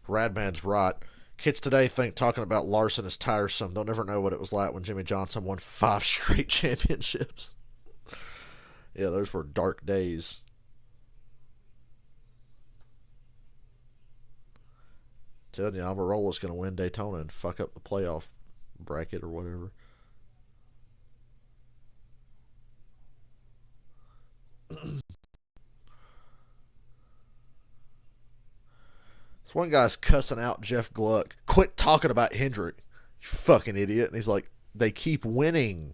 Speaker 3: Radman's right. Kids today think talking about Larson is tiresome. They'll never know what it was like when Jimmy Johnson won 5 straight championships. Yeah, those were dark days. Telling you, Almirola's going to win Daytona and fuck up the playoff bracket or whatever. One guy's cussing out Jeff Gluck. Quit talking about Hendrick, you fucking idiot. And he's like, they keep winning.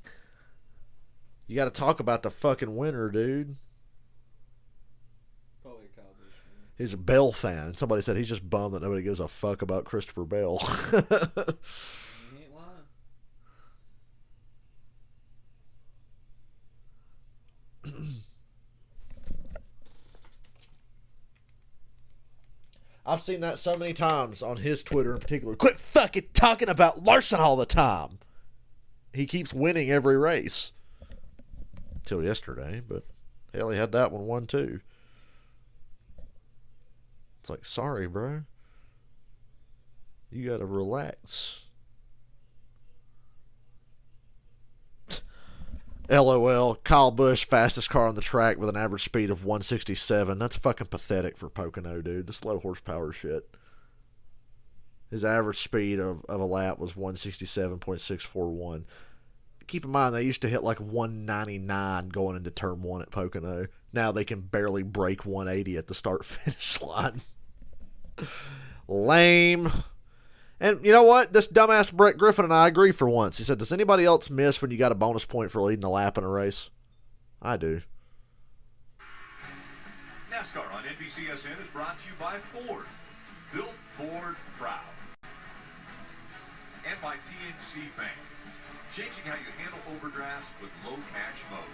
Speaker 3: You got to talk about the fucking winner, dude.
Speaker 7: Probably a Cowboys fan.
Speaker 3: He's a Bell fan. And somebody said he's just bummed that nobody gives a fuck about Christopher Bell.
Speaker 7: He ain't lying.
Speaker 3: I've seen that so many times on his Twitter in particular. Quit fucking talking about Larson all the time. He keeps winning every race. Till yesterday, but hell, he had that one won too. It's like, sorry, bro. You gotta relax. LOL. Kyle Busch, fastest car on the track with an average speed of 167. That's fucking pathetic for Pocono, dude. The slow horsepower shit. His average speed of a lap was 167.641. Keep in mind, they used to hit like 199 going into turn 1 at Pocono. Now they can barely break 180 at the start-finish line. Lame. And you know what? This dumbass Brett Griffin and I agree for once. He said, does anybody else miss when you got a bonus point for leading a lap in a race? I do.
Speaker 1: NASCAR on NBCSN is brought to you by Ford. Built Ford proud. by PNC Bank. Changing how you handle overdrafts with low cash mode.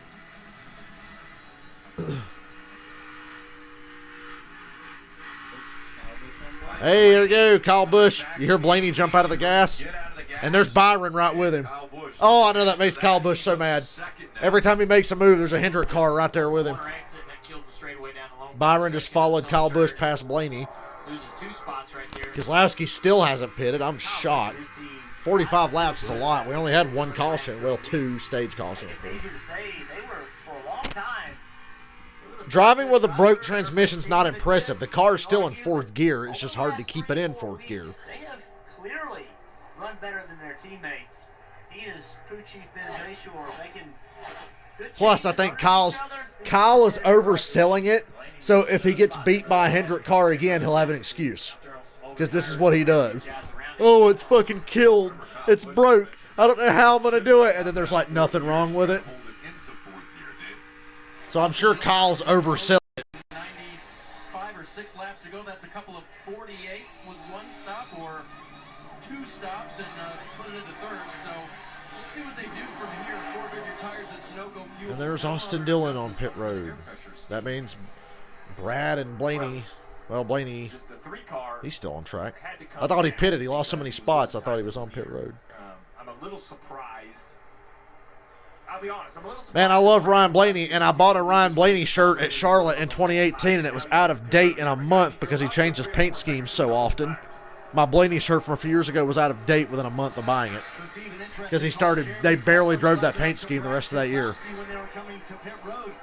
Speaker 3: Hey, there you go, Kyle Busch. You hear Blaney jump out of the gas? And there's Byron right with him. Oh, I know that makes Kyle Busch so mad. Every time he makes a move, there's a Hendrick car right there with him. Byron just followed Kyle Busch past Blaney. Keselowski still hasn't pitted. I'm shocked. 45 laps is a lot. We only had one caution. Well, 2 stage cautions. Driving with a broke transmission's not impressive. The car's still in 4th gear. It's just hard to keep it in 4th gear.
Speaker 8: They have clearly run better than their teammates. He is crew chief Ben Bayshore making good.
Speaker 3: Plus, I think Kyle is overselling it. So if he gets beat by a Hendrick car again, he'll have an excuse. Because this is what he does. Oh, it's fucking killed. It's broke. I don't know how I'm going to do it. And then there's like nothing wrong with it. So I'm sure Kyle's overselling it.
Speaker 11: 95 or 6 laps to go. That's a couple of 48s with 1 stop or 2 stops and split it into thirds. So we'll see what they do from here. 4 bigger tires at Sunoco Fuel.
Speaker 3: And there's Austin Dillon on pit road. That means Brad and Blaney. Well, Blaney, he's still on track. I thought he pitted. He lost so many spots. I thought he was on pit road.
Speaker 6: I'm a little surprised. I'll be honest, I'm a little surprised.
Speaker 3: Man, I love Ryan Blaney, and I bought a Ryan Blaney shirt at Charlotte in 2018, and it was out of date in a month because he changed his paint scheme so often. My Blaney shirt from a few years ago was out of date within a month of buying it because they barely drove that paint scheme the rest of that year.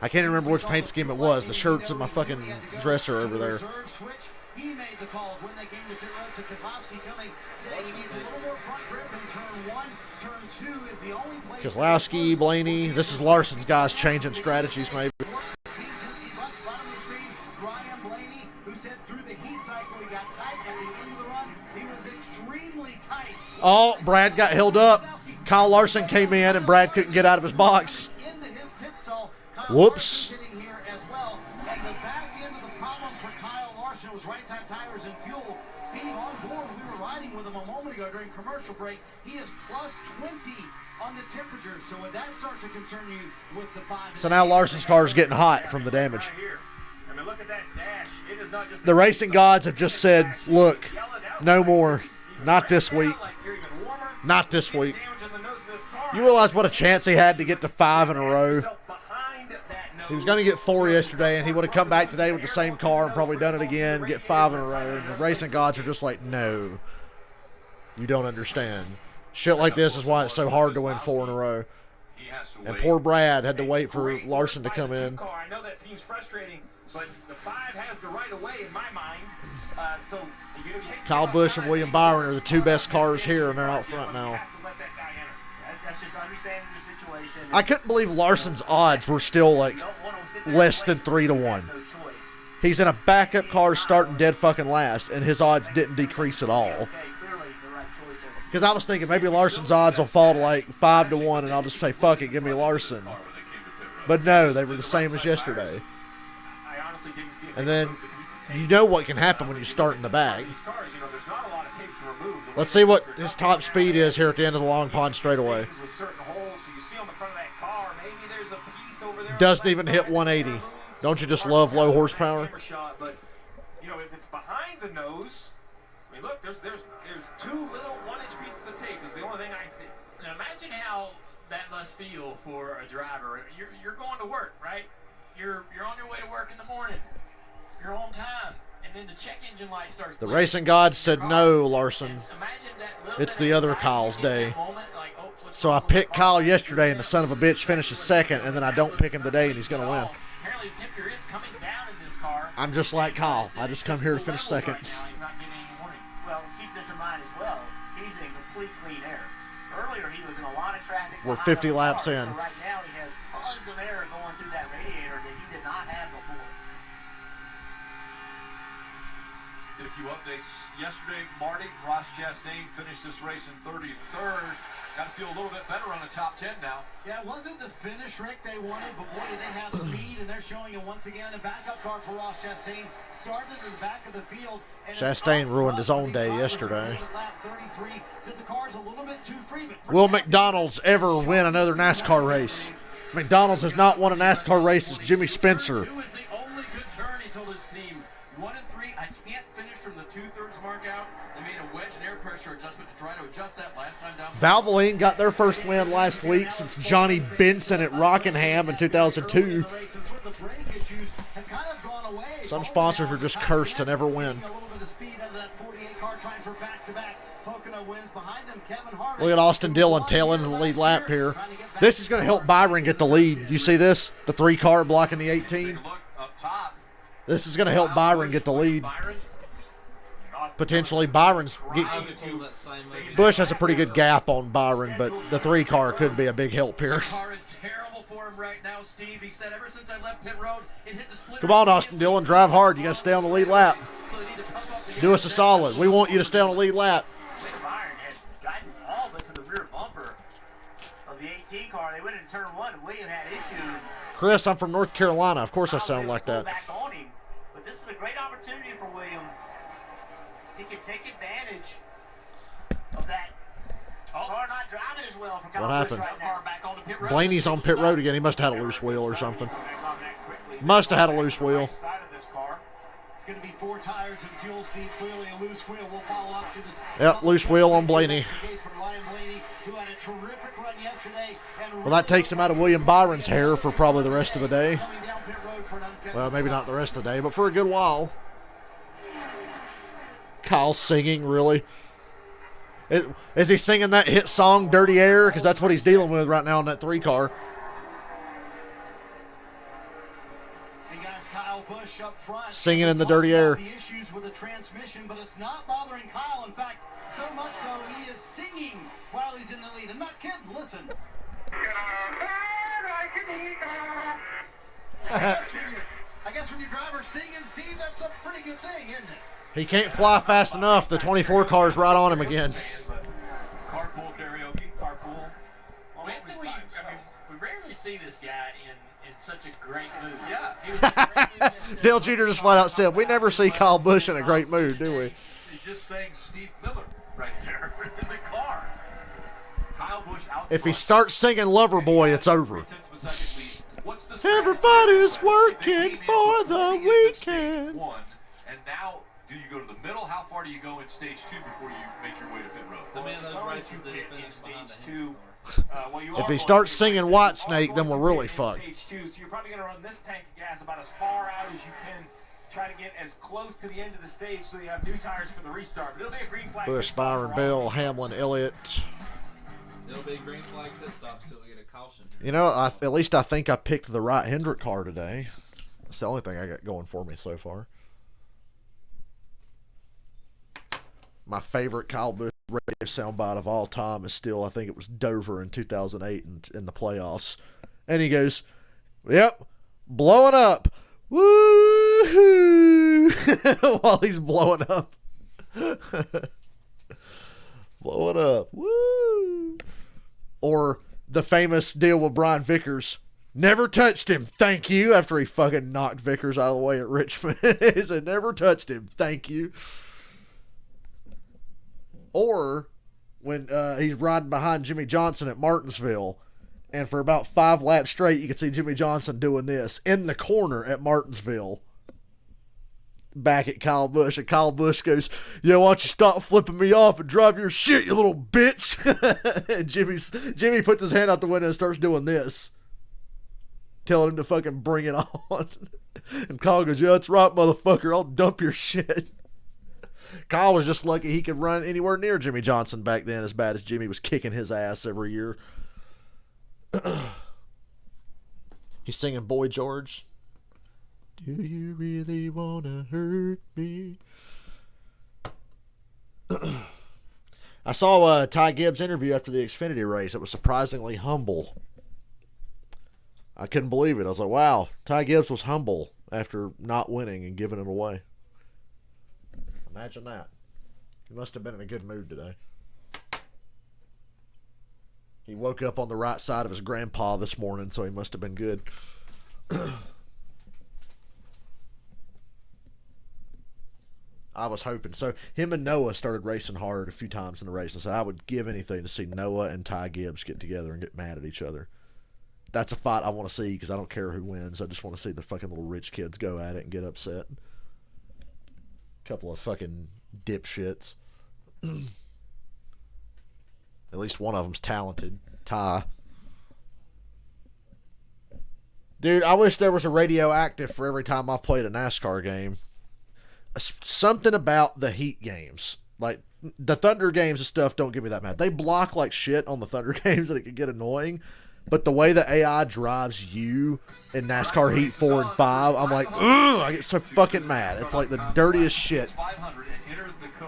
Speaker 3: I can't even remember which paint scheme it was. The shirt's in my fucking dresser over there.
Speaker 10: He made the call when they came to pit road to Keselowski coming, saying he needs a little more front grip in turn 1. Turn 2 is the only place.
Speaker 3: Keselowski, Blaney. This is Larson's guys changing strategies, maybe.
Speaker 10: Ryan Blaney, who said through the heat cycle he got tight at the end of the run. He was extremely tight.
Speaker 3: Oh, Brad got held up. Kyle Larson came in, and Brad couldn't get out of his box. Whoops. During commercial break, he is plus 20 on the temperature. So would that start to concern you with the 5? So now Larson's car is getting hot from the damage.
Speaker 6: I mean, look at that dash. It is not just
Speaker 3: the racing gods have just said, look, no more. Not this week. Not this week. You realize what a chance he had to get to 5 in a row? He was going to get 4 yesterday, and he would have come back today with the same car and probably done it again, get 5 in a row. And the racing gods are just like, no. You don't understand. Shit like this is why it's so hard to win 4 in a row. And poor Brad had to wait for Larson to come in.
Speaker 6: I know that seems frustrating, but the 5 has the right of way in my mind.
Speaker 3: Kyle Busch and William Byron are the 2 best cars here, and they're out front now.
Speaker 8: That's just understanding the situation.
Speaker 3: I couldn't believe Larson's odds were still like less than 3 to 1. He's in a backup car starting dead fucking last, and his odds didn't decrease at all. Because I was thinking maybe Larson's odds will fall to like 5 to 1, and I'll just say, fuck it, give me Larson. But no, they were the same as yesterday. And then you know what can happen when you start in the back. Let's see what his top speed is here at the end of the Long Pond straightaway. Doesn't even hit 180. Don't you just love low horsepower?
Speaker 6: But you know, if it's behind the nose, I mean, look, there's 2 little 1-inch pieces of tape is the only thing I see.
Speaker 9: Now imagine how that must feel for a driver. You're going to work, right? You're on your way to work in the morning. You're on time, and then the check engine light starts.
Speaker 3: The racing gods said no, Larson. It's the other Kyle's day. So I picked Kyle yesterday, and the son of a bitch finishes second, and then I don't pick him today, and he's going to win.
Speaker 9: Apparently the temperature is coming down in this car.
Speaker 3: I'm just like Kyle. I just come here to finish second.
Speaker 8: Well, keep this in mind as well. He's in complete clean air. Earlier, he was in a lot of traffic.
Speaker 3: We're 50 laps in.
Speaker 8: So right now, he has tons of air going through that radiator that he did not have before.
Speaker 1: Did a few updates yesterday. Marty Ross Chastain finished this race in 33rd. Got to feel a little bit better on the top 10 now.
Speaker 10: Yeah, it wasn't the finish, Rick, they wanted, but boy, did they have speed, and they're showing it once again. A backup car for Ross Chastain started at the back of the field. And
Speaker 3: Chastain ruined his own day yesterday.
Speaker 10: Lap 33, said the car's a little bit too free, but
Speaker 3: Will McDonald's ever win another NASCAR race? McDonald's has not won a NASCAR race since Jimmy Spencer.
Speaker 11: 2 is the only good turn, he told his team. 1 and 3, I can't finish from the 2/3 mark out. They made a wedge and air pressure adjustment to try to adjust that last time down.
Speaker 3: Valvoline got their first win last week since Johnny Benson at Rockingham in 2002. Some sponsors are just cursed to never win. Look at Austin Dillon tail into the lead lap here. This is going to help Byron get the lead. You see this? The 3 car blocking the 18. This is going to help Byron get the lead. Potentially Byron's Busch has a pretty good gap on Byron, but the 3 car could be a big help here. Come on, Austin Dillon, drive hard. You got to stay on the lead lap. Do us a solid. We want you to stay on the lead lap.
Speaker 8: Byron had gotten all but to the rear bumper of the 18 car. They went in turn 1, and William had issues.
Speaker 3: Chris, I'm from North Carolina. Of course I sound like that.
Speaker 8: Back on him, but this is a great opportunity for William. He can take advantage of that. Car not driving as well for
Speaker 3: What happened?
Speaker 8: right now. Back on the pit road.
Speaker 3: Blaney's on pit road again. He must have had a loose wheel or something. Must have had a loose wheel.
Speaker 8: Side of this car.
Speaker 10: It's going to be 4 tires and fuel, Steve. Clearly a loose wheel. We'll follow up to this.
Speaker 3: Yep, loose wheel on Blaney. Well, that takes him out of William Byron's hair for probably the rest of the day. Well, maybe not the rest of the day, but for a good while. Kyle singing, really? Is he singing that hit song, Dirty Air? Because that's what he's dealing with right now in that 3 car. Singing in the dirty air.
Speaker 10: The issues with the transmission, but it's not bothering Kyle. In fact, so much so he is singing while he's in the lead. I'm not kidding. Listen. I guess when your driver's singing, Steve, that's a pretty good thing, isn't it?
Speaker 3: He can't fly fast enough. The 24 car's right on him again.
Speaker 1: Carpool karaoke, carpool.
Speaker 9: When do we rarely see this guy in such a great mood.
Speaker 1: Yeah.
Speaker 9: He was in a great mood yesterday.
Speaker 3: Dale Jr. just flat out said, we never see Kyle Busch in a great mood, do we?
Speaker 1: He's just saying Steve Miller right there in the car. Kyle Busch out
Speaker 3: If he
Speaker 1: front.
Speaker 3: starts singing Loverboy, it's over.
Speaker 1: 3/10 of a second lead. What's the strategy?
Speaker 3: Everybody's
Speaker 1: They
Speaker 3: working
Speaker 1: came in
Speaker 3: for the
Speaker 1: before the end of stage
Speaker 3: weekend.
Speaker 1: 1, and now do you go to the middle? How far do you go in stage 2 before you make your way to pit road?
Speaker 7: The man, those
Speaker 8: Well,
Speaker 7: races
Speaker 8: you
Speaker 7: that he
Speaker 8: pit in
Speaker 7: finished behind the
Speaker 8: stage
Speaker 7: handle
Speaker 8: 2.
Speaker 7: car.
Speaker 8: Well, you
Speaker 3: If
Speaker 8: are
Speaker 3: he
Speaker 8: going
Speaker 3: starts
Speaker 8: to
Speaker 3: singing
Speaker 8: pit-
Speaker 3: White
Speaker 8: you are
Speaker 3: Snake, then
Speaker 8: going
Speaker 3: we're
Speaker 8: to
Speaker 3: really
Speaker 8: pit in
Speaker 3: fucked.
Speaker 8: Stage 2, so you're probably going to run this tank of gas about as far out as you can. Try to get as close to the end of the stage so you have new tires for the restart. But it'll be a green flag.
Speaker 3: Busch,
Speaker 8: pit stop
Speaker 3: Byron,
Speaker 8: for all
Speaker 3: Bell,
Speaker 8: of you.
Speaker 3: Hamlin, Elliott.
Speaker 7: It'll be green flag pit stops till we get a caution here.
Speaker 3: You know, at least I think I picked the right Hendrick car today. That's the only thing I got going for me so far. My favorite Kyle Busch radio soundbite of all time is still, I think it was Dover in 2008 in the playoffs. And he goes, yep, blowing up. Woo-hoo! While he's blowing up. Blowing up. Woo! Or the famous deal with Brian Vickers. Never touched him, thank you, after he fucking knocked Vickers out of the way at Richmond. He said, never touched him, thank you. Or when he's riding behind Jimmy Johnson at Martinsville, and for about 5 laps straight, you can see Jimmy Johnson doing this in the corner at Martinsville. Back at Kyle Busch, and Kyle Busch goes, yeah, why don't you stop flipping me off and drive your shit, you little bitch. And Jimmy puts his hand out the window and starts doing this, telling him to fucking bring it on. And Kyle goes, yeah, that's right, motherfucker, I'll dump your shit. Kyle was just lucky he could run anywhere near Jimmy Johnson back then, as bad as Jimmy was kicking his ass every year. He's singing Boy George. Do you really want to hurt me? I saw Ty Gibbs' interview after the Xfinity race. It was surprisingly humble. I couldn't believe it. I was like, wow, Ty Gibbs was humble after not winning and giving it away. Imagine that. He must have been in a good mood today. He woke up on the right side of his grandpa this morning, so he must have been good. I was hoping. So him and Noah started racing hard a few times in the race. I said I would give anything to see Noah and Ty Gibbs get together and get mad at each other. That's a fight I want to see because I don't care who wins. I just want to see the fucking little rich kids go at it and get upset. Couple of fucking dipshits. At least one of them's talented. Ty. Dude, I wish there was a radioactive for every time I've played a NASCAR game. Something about the Heat games. Like, the Thunder games and stuff don't get me that mad. They block like shit on the Thunder games and it can get annoying. But the way the AI drives you in NASCAR Heat 4 and 5, I'm like, ugh, I get so fucking mad. It's like the dirtiest shit.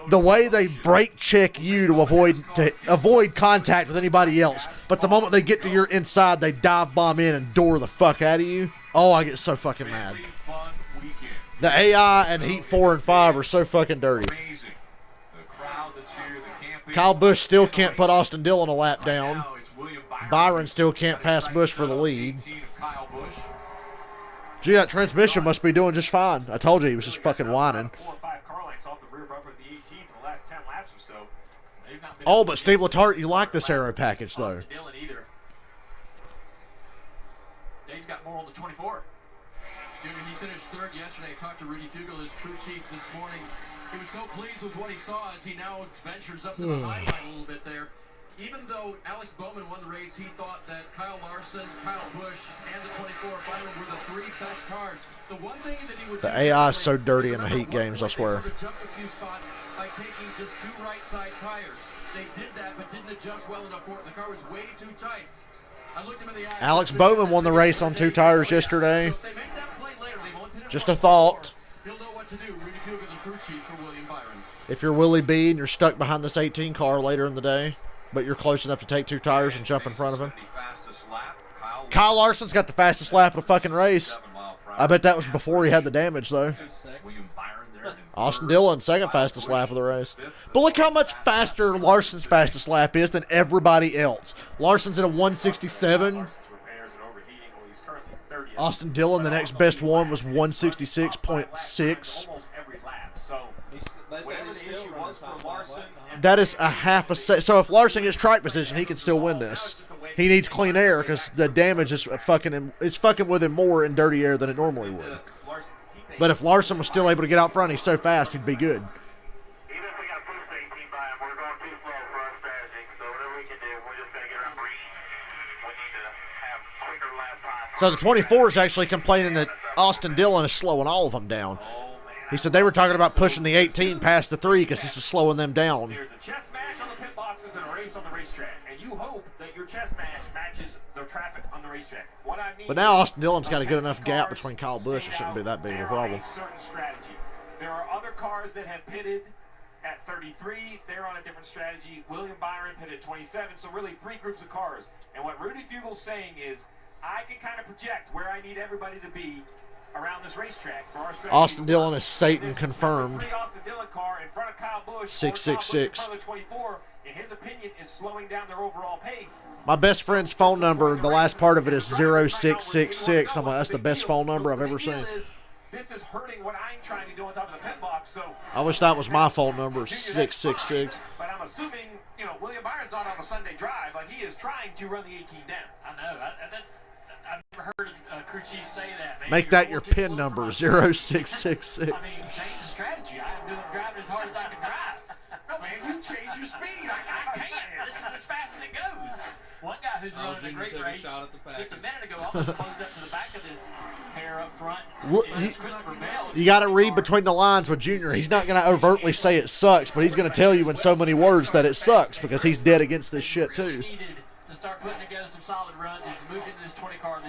Speaker 3: The way they brake check you to avoid contact with anybody else, but the moment they get to your inside, they dive bomb in and door the fuck out of you. Oh, I get so fucking mad. The AI and Heat 4 and 5 are so fucking dirty. Kyle Busch still can't put Austin Dillon a lap down. Byron still can't pass Busch for the lead. Gee, that transmission must be doing just fine. I told you he was just fucking whining. Oh, but Steve Letarte, you like this aero package, though.
Speaker 9: Dave's got more on the 24.
Speaker 11: Junior, he finished third yesterday. I talked to Rudy Fugel, his crew chief, this morning. He was so pleased with what he saw as he now ventures up to the highlight a little bit there. Even though Alex Bowman won the race, he thought that Kyle Larson, Kyle Busch, and the 24 Byron were the three best cars. The one thing that he would
Speaker 3: the AI is so dirty in the Heat games, I swear.
Speaker 11: They jumped a few spots by taking just two right side tires. They did that, but didn't adjust well enough for it. The car was way too tight. I looked him in the eye.
Speaker 3: Alex Bowman won the race on 2 tires yesterday. Just a thought.
Speaker 11: He'll know what to do. Rudy Fugel, the crew chief for William Byron.
Speaker 3: If you're Willie B and you're stuck behind this 18 car later in the day, but you're close enough to take 2 tires and jump in front of him. Kyle Larson's got the fastest lap of the fucking race. I bet that was before he had the damage, though. Austin Dillon, second fastest lap of the race. But look how much faster Larson's fastest lap is than everybody else. Larson's at a 167. Austin Dillon, the next best one, was 166.6. That is a half a second. So if Larson gets track position, he can still win this. He needs clean air because the damage is fucking him. It's fucking with him more in dirty air than it normally would. But if Larson was still able to get out front, he's so fast, he'd be good.
Speaker 8: Even if we got to push the 18 by him, we're going too slow for our strategy. So whatever we can do, we're just going to get around green. We need to have quicker lap time.
Speaker 3: So the 24 is actually complaining that Austin Dillon is slowing all of them down. He said they were talking about pushing the 18 past the 3 because this is slowing them down.
Speaker 6: There's a chess match on the pit boxes and a race on the racetrack, and you hope that your chess match matches the traffic on the racetrack. What I mean,
Speaker 3: but now Austin Dillon's got a good enough gap between Kyle Busch. It shouldn't be that big of a problem.
Speaker 6: Certain strategy. There are other cars that have pitted at 33. They're on a different strategy. William Byron pitted 27. So really 3 groups of cars. And what Rudy Fugel's saying is, I can kind of project where I need everybody to be around this racetrack for our strategy.
Speaker 3: Austin Dillon is Satan confirmed.
Speaker 6: Austin Dillon car in front of Kyle Busch,
Speaker 3: 666.
Speaker 6: 24, in his opinion, is slowing down their overall pace.
Speaker 3: My best friend's phone number, the last part of it is 0666. I'm like, that's the best phone number I've ever seen.
Speaker 6: This is hurting what I'm trying to do on top of the pit box. So
Speaker 3: I wish that was my phone number, 666.
Speaker 6: But I'm assuming, William Byron's not on a Sunday drive. Like, he is trying to run the 18 down.
Speaker 9: I know. I've never heard a crew chief say that, man.
Speaker 3: Make that your PIN number, 0666.
Speaker 9: I mean, change the strategy. I'm driving as hard as I can drive.
Speaker 6: No, man, you change your speed.
Speaker 9: I can't. This is as fast as it goes. One guy who's running a great race just a minute ago almost closed up to the back of his hair up front.
Speaker 3: You got to read between the lines with Junior. He's not going to overtly say it sucks, but he's going to tell you in so many words that it sucks because he's dead against this shit too.
Speaker 9: To start putting together some solid runs. He's moved into this 20 car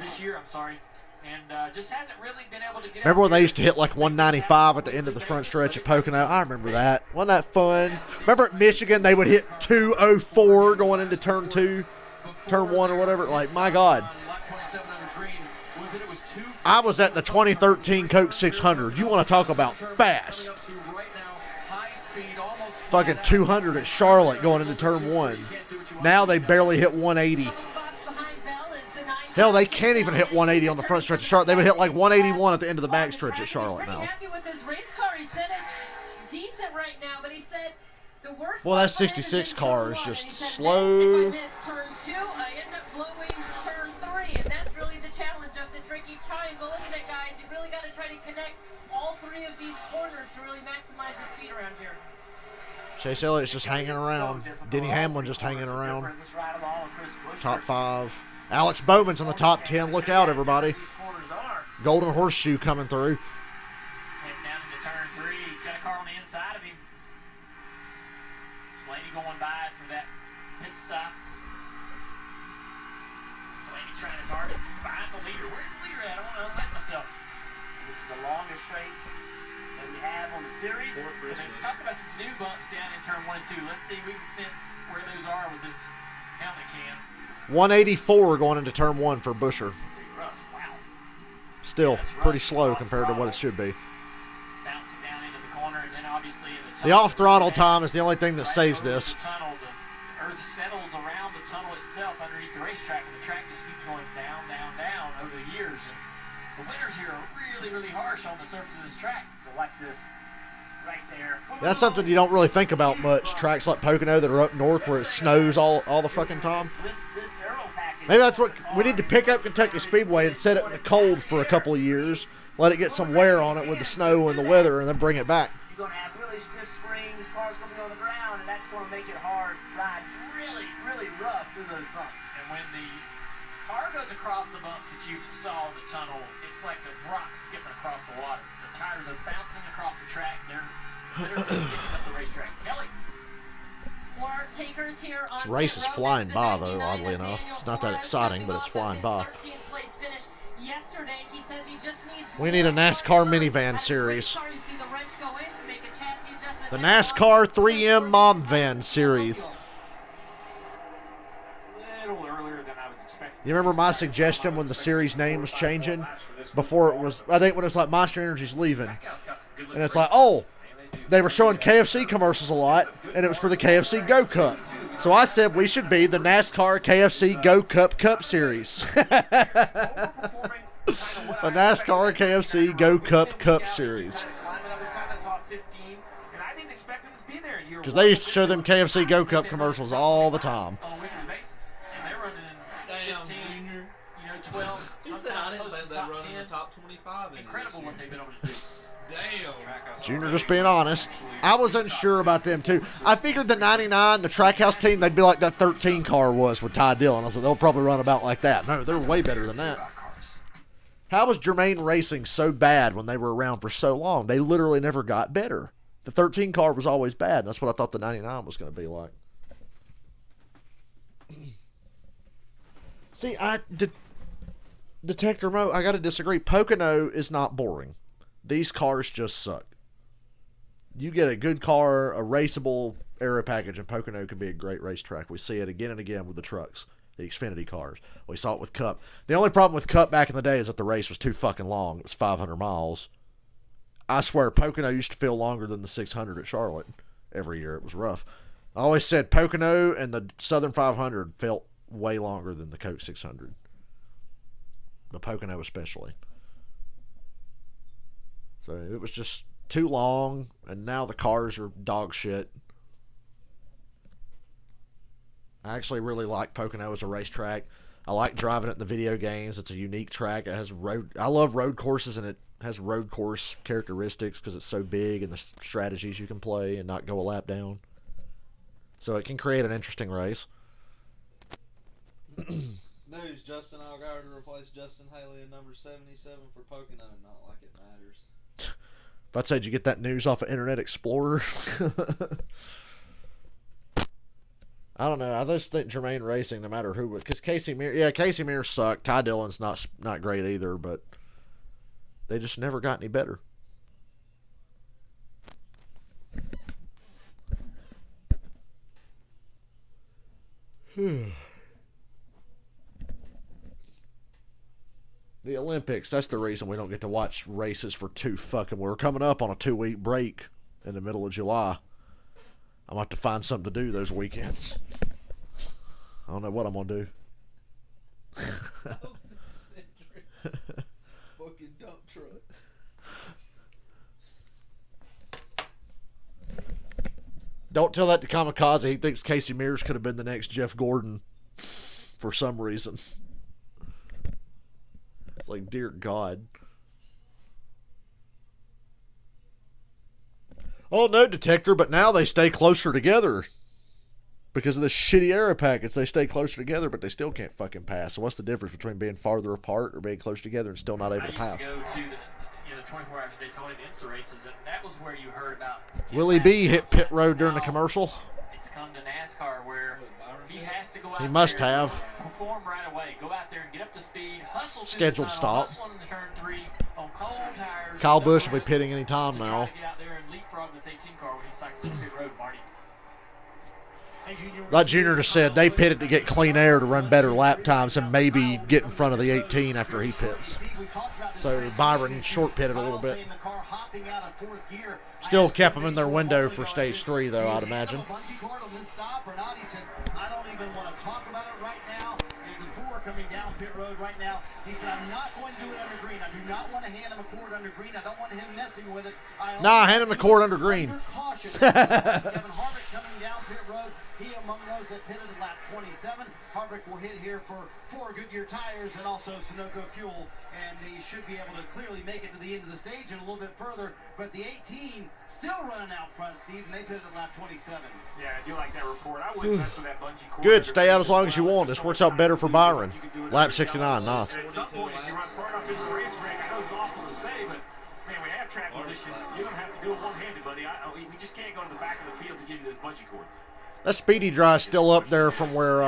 Speaker 9: this year, I'm sorry, and just hasn't really been able to get.
Speaker 3: Remember when they used to hit like 195 at the end of the front stretch at Pocono? I remember that. Wasn't that fun? Remember at Michigan they would hit 204 going into turn 2, turn 1 or whatever. Like, my God. I was at the 2013 Coke 600. You want to talk about fast? Fucking 200 at Charlotte going into turn 1. Now they barely hit 180. Hell, they can't even hit 180 on the front stretch of Charlotte. They would hit like 181 at the end of the back stretch at Charlotte now.
Speaker 5: Happy with his race car. He said it's decent right now, but he said the worst.
Speaker 3: Well, that 66 car is just slow.
Speaker 5: If I miss turn 2, I end up blowing turn 3, and that's really the challenge of the tricky triangle, isn't it, guys? You really got to try to connect all 3 of these corners to really maximize the speed around here.
Speaker 3: Chase Elliott's just hanging around. Denny Hamlin just hanging around. Top 5. Alex Bowman's in the top 10. Look out, everybody. Golden Horseshoe coming through.
Speaker 6: Heading down into turn 3. He's got a car on the inside of him. Blaney going by for that pit stop. Blaney trying his hardest to find the leader. Where's the leader at? I want to unlap myself.
Speaker 8: This is the longest straight that we have on the series.
Speaker 9: So they're talking about some new bumps down in turn 1 and 2. Let's see if we can sense where those are with this helmet cam.
Speaker 3: 184 going into turn 1 for Busher.
Speaker 9: Wow.
Speaker 3: Still pretty slow compared to what it should be.
Speaker 9: Bouncing down into the corner, and then obviously in the tunnel.
Speaker 3: The off-throttle time is the only thing that saves this.
Speaker 9: The tunnel, the earth settles around the tunnel itself underneath the racetrack, and the track just keeps going down, down, down over the years. And the winters here are really, really harsh on the surface of this track.
Speaker 8: So watch this right there.
Speaker 3: That's something you don't really think about much. Tracks like Pocono that are up north where it snows all the fucking time. Maybe that's what we need to pick up Kentucky Speedway and set it in the cold for a couple of years. Let it get some wear on it with the snow and the weather, and then bring it back.
Speaker 8: You're going to have really stiff springs, cars going to be on the ground, and that's going to make it hard to ride really, really rough through those bumps.
Speaker 9: And when the car goes across the bumps that you saw in the tunnel, it's like a rock skipping across the water. The tires are bouncing across the track. They're literally skipping up the racetrack. Kelly.
Speaker 5: More takers here on
Speaker 3: This race is flying by, though, oddly enough. It's not that exciting, but it's flying by. We need a NASCAR minivan series. The NASCAR 3M Mom Van series. You remember my suggestion when the series name was changing? Before it was, I think when it was like Monster Energy's leaving. And it's like, oh, they were showing KFC commercials a lot, and it was for the KFC Go Cup. So I said we should be the NASCAR KFC Go Cup Series. The NASCAR KFC Go Cup Series. Because they used to show them KFC Go Cup commercials all the time.
Speaker 7: He said I didn't think they'd run in the top 25.
Speaker 9: Incredible what they've been able to do.
Speaker 7: Damn.
Speaker 3: Junior just being honest. I was unsure about them, too. I figured the 99, the Trackhouse team, they'd be like that 13 car was with Ty Dillon. I was like, they'll probably run about like that. No, they're way better than that. How was Germain Racing so bad when they were around for so long? They literally never got better. The 13 car was always bad, and that's what I thought the 99 was going to be like. See, Detector Mo, I got to disagree. Pocono is not boring. These cars just suck. You get a good car, a raceable aero package, and Pocono could be a great racetrack. We see it again and again with the trucks, the Xfinity cars. We saw it with Cup. The only problem with Cup back in the day is that the race was too fucking long. It was 500 miles. I swear, Pocono used to feel longer than the 600 at Charlotte every year. It was rough. I always said Pocono and the Southern 500 felt way longer than the Coke 600. The Pocono especially. So it was just too long, and now the cars are dog shit. I actually really like Pocono as a racetrack. I like driving it in the video games. It's a unique track. It has road. I love road courses, and it has road course characteristics because it's so big and the strategies you can play and not go a lap down. So it can create an interesting race.
Speaker 7: News: Justin Allgaier to replace Justin Haley in number 77 for Pocono. Not like it matters.
Speaker 3: If I'd say, did you get that news off of Internet Explorer? I don't know. I just think Germain Racing, no matter who, because Casey Mears sucked. Ty Dillon's not great either, but they just never got any better. The Olympics, that's the reason we don't get to watch races for we're coming up on a 2-week break in the middle of July. I'm going to have to find something to do those weekends. I don't know what I'm going to do.
Speaker 7: Fucking dump truck.
Speaker 3: Don't tell that to Kamikaze. He thinks Casey Mears could have been the next Jeff Gordon for some reason. It's like, dear God. Oh, no, Detector, but now they stay closer together. Because of the shitty aero packets, they stay closer together, but they still can't fucking pass. So what's the difference between being farther apart or being close together and still not able to pass?
Speaker 9: I used to go to the 24 Hours Daytona IMSA races, and that was where you heard about
Speaker 3: Willie B hit pit road during the commercial.
Speaker 9: It's come to NASCAR where he has to go out
Speaker 3: He must
Speaker 9: there
Speaker 3: have.
Speaker 9: perform right away. Go out there and get up to speed, hustle through
Speaker 3: Scheduled
Speaker 9: the tunnel,
Speaker 3: stop.
Speaker 9: hustle into turn 3 on cold tires.
Speaker 3: Kyle Busch will be pitting any time now.
Speaker 9: To get out there and leapfrog this 18 car when he cycles through pit road, Marty.
Speaker 3: Like Junior just said, they pitted to get clean air to run better lap times and maybe get in front of the 18 after he pits. So Byron short pitted a little bit. Still kept them in their window for stage 3, though, I'd imagine.
Speaker 10: I don't even want to talk about it right now. The 4 coming down pit road right now. He said, I'm not going to do it under green. I do not want to hand him a cord under green. I don't want him messing with it.
Speaker 3: Nah, hand him the cord under green.
Speaker 10: Kevin Harvick coming down pit road. He among those that pitted at lap 27. Harvick will hit here for 4 Goodyear tires and also Sunoco fuel, and he should be able to clearly make it to the end of the stage and a little bit further. But the 18 still running out front, Steve, and they pitted at lap 27.
Speaker 6: Yeah, I do like that report. I wouldn't mess with that bungee cord.
Speaker 3: Good, stay out as long as you want. This works out better for Byron. Lap 69, nice.
Speaker 6: At some point, if you run far enough into the racetrack, I know it's awful to say, but man, we have track position. You don't have to do it one-handed, buddy. We just can't go to the back of the field to give you this bungee cord.
Speaker 3: That speedy dry is still up there from where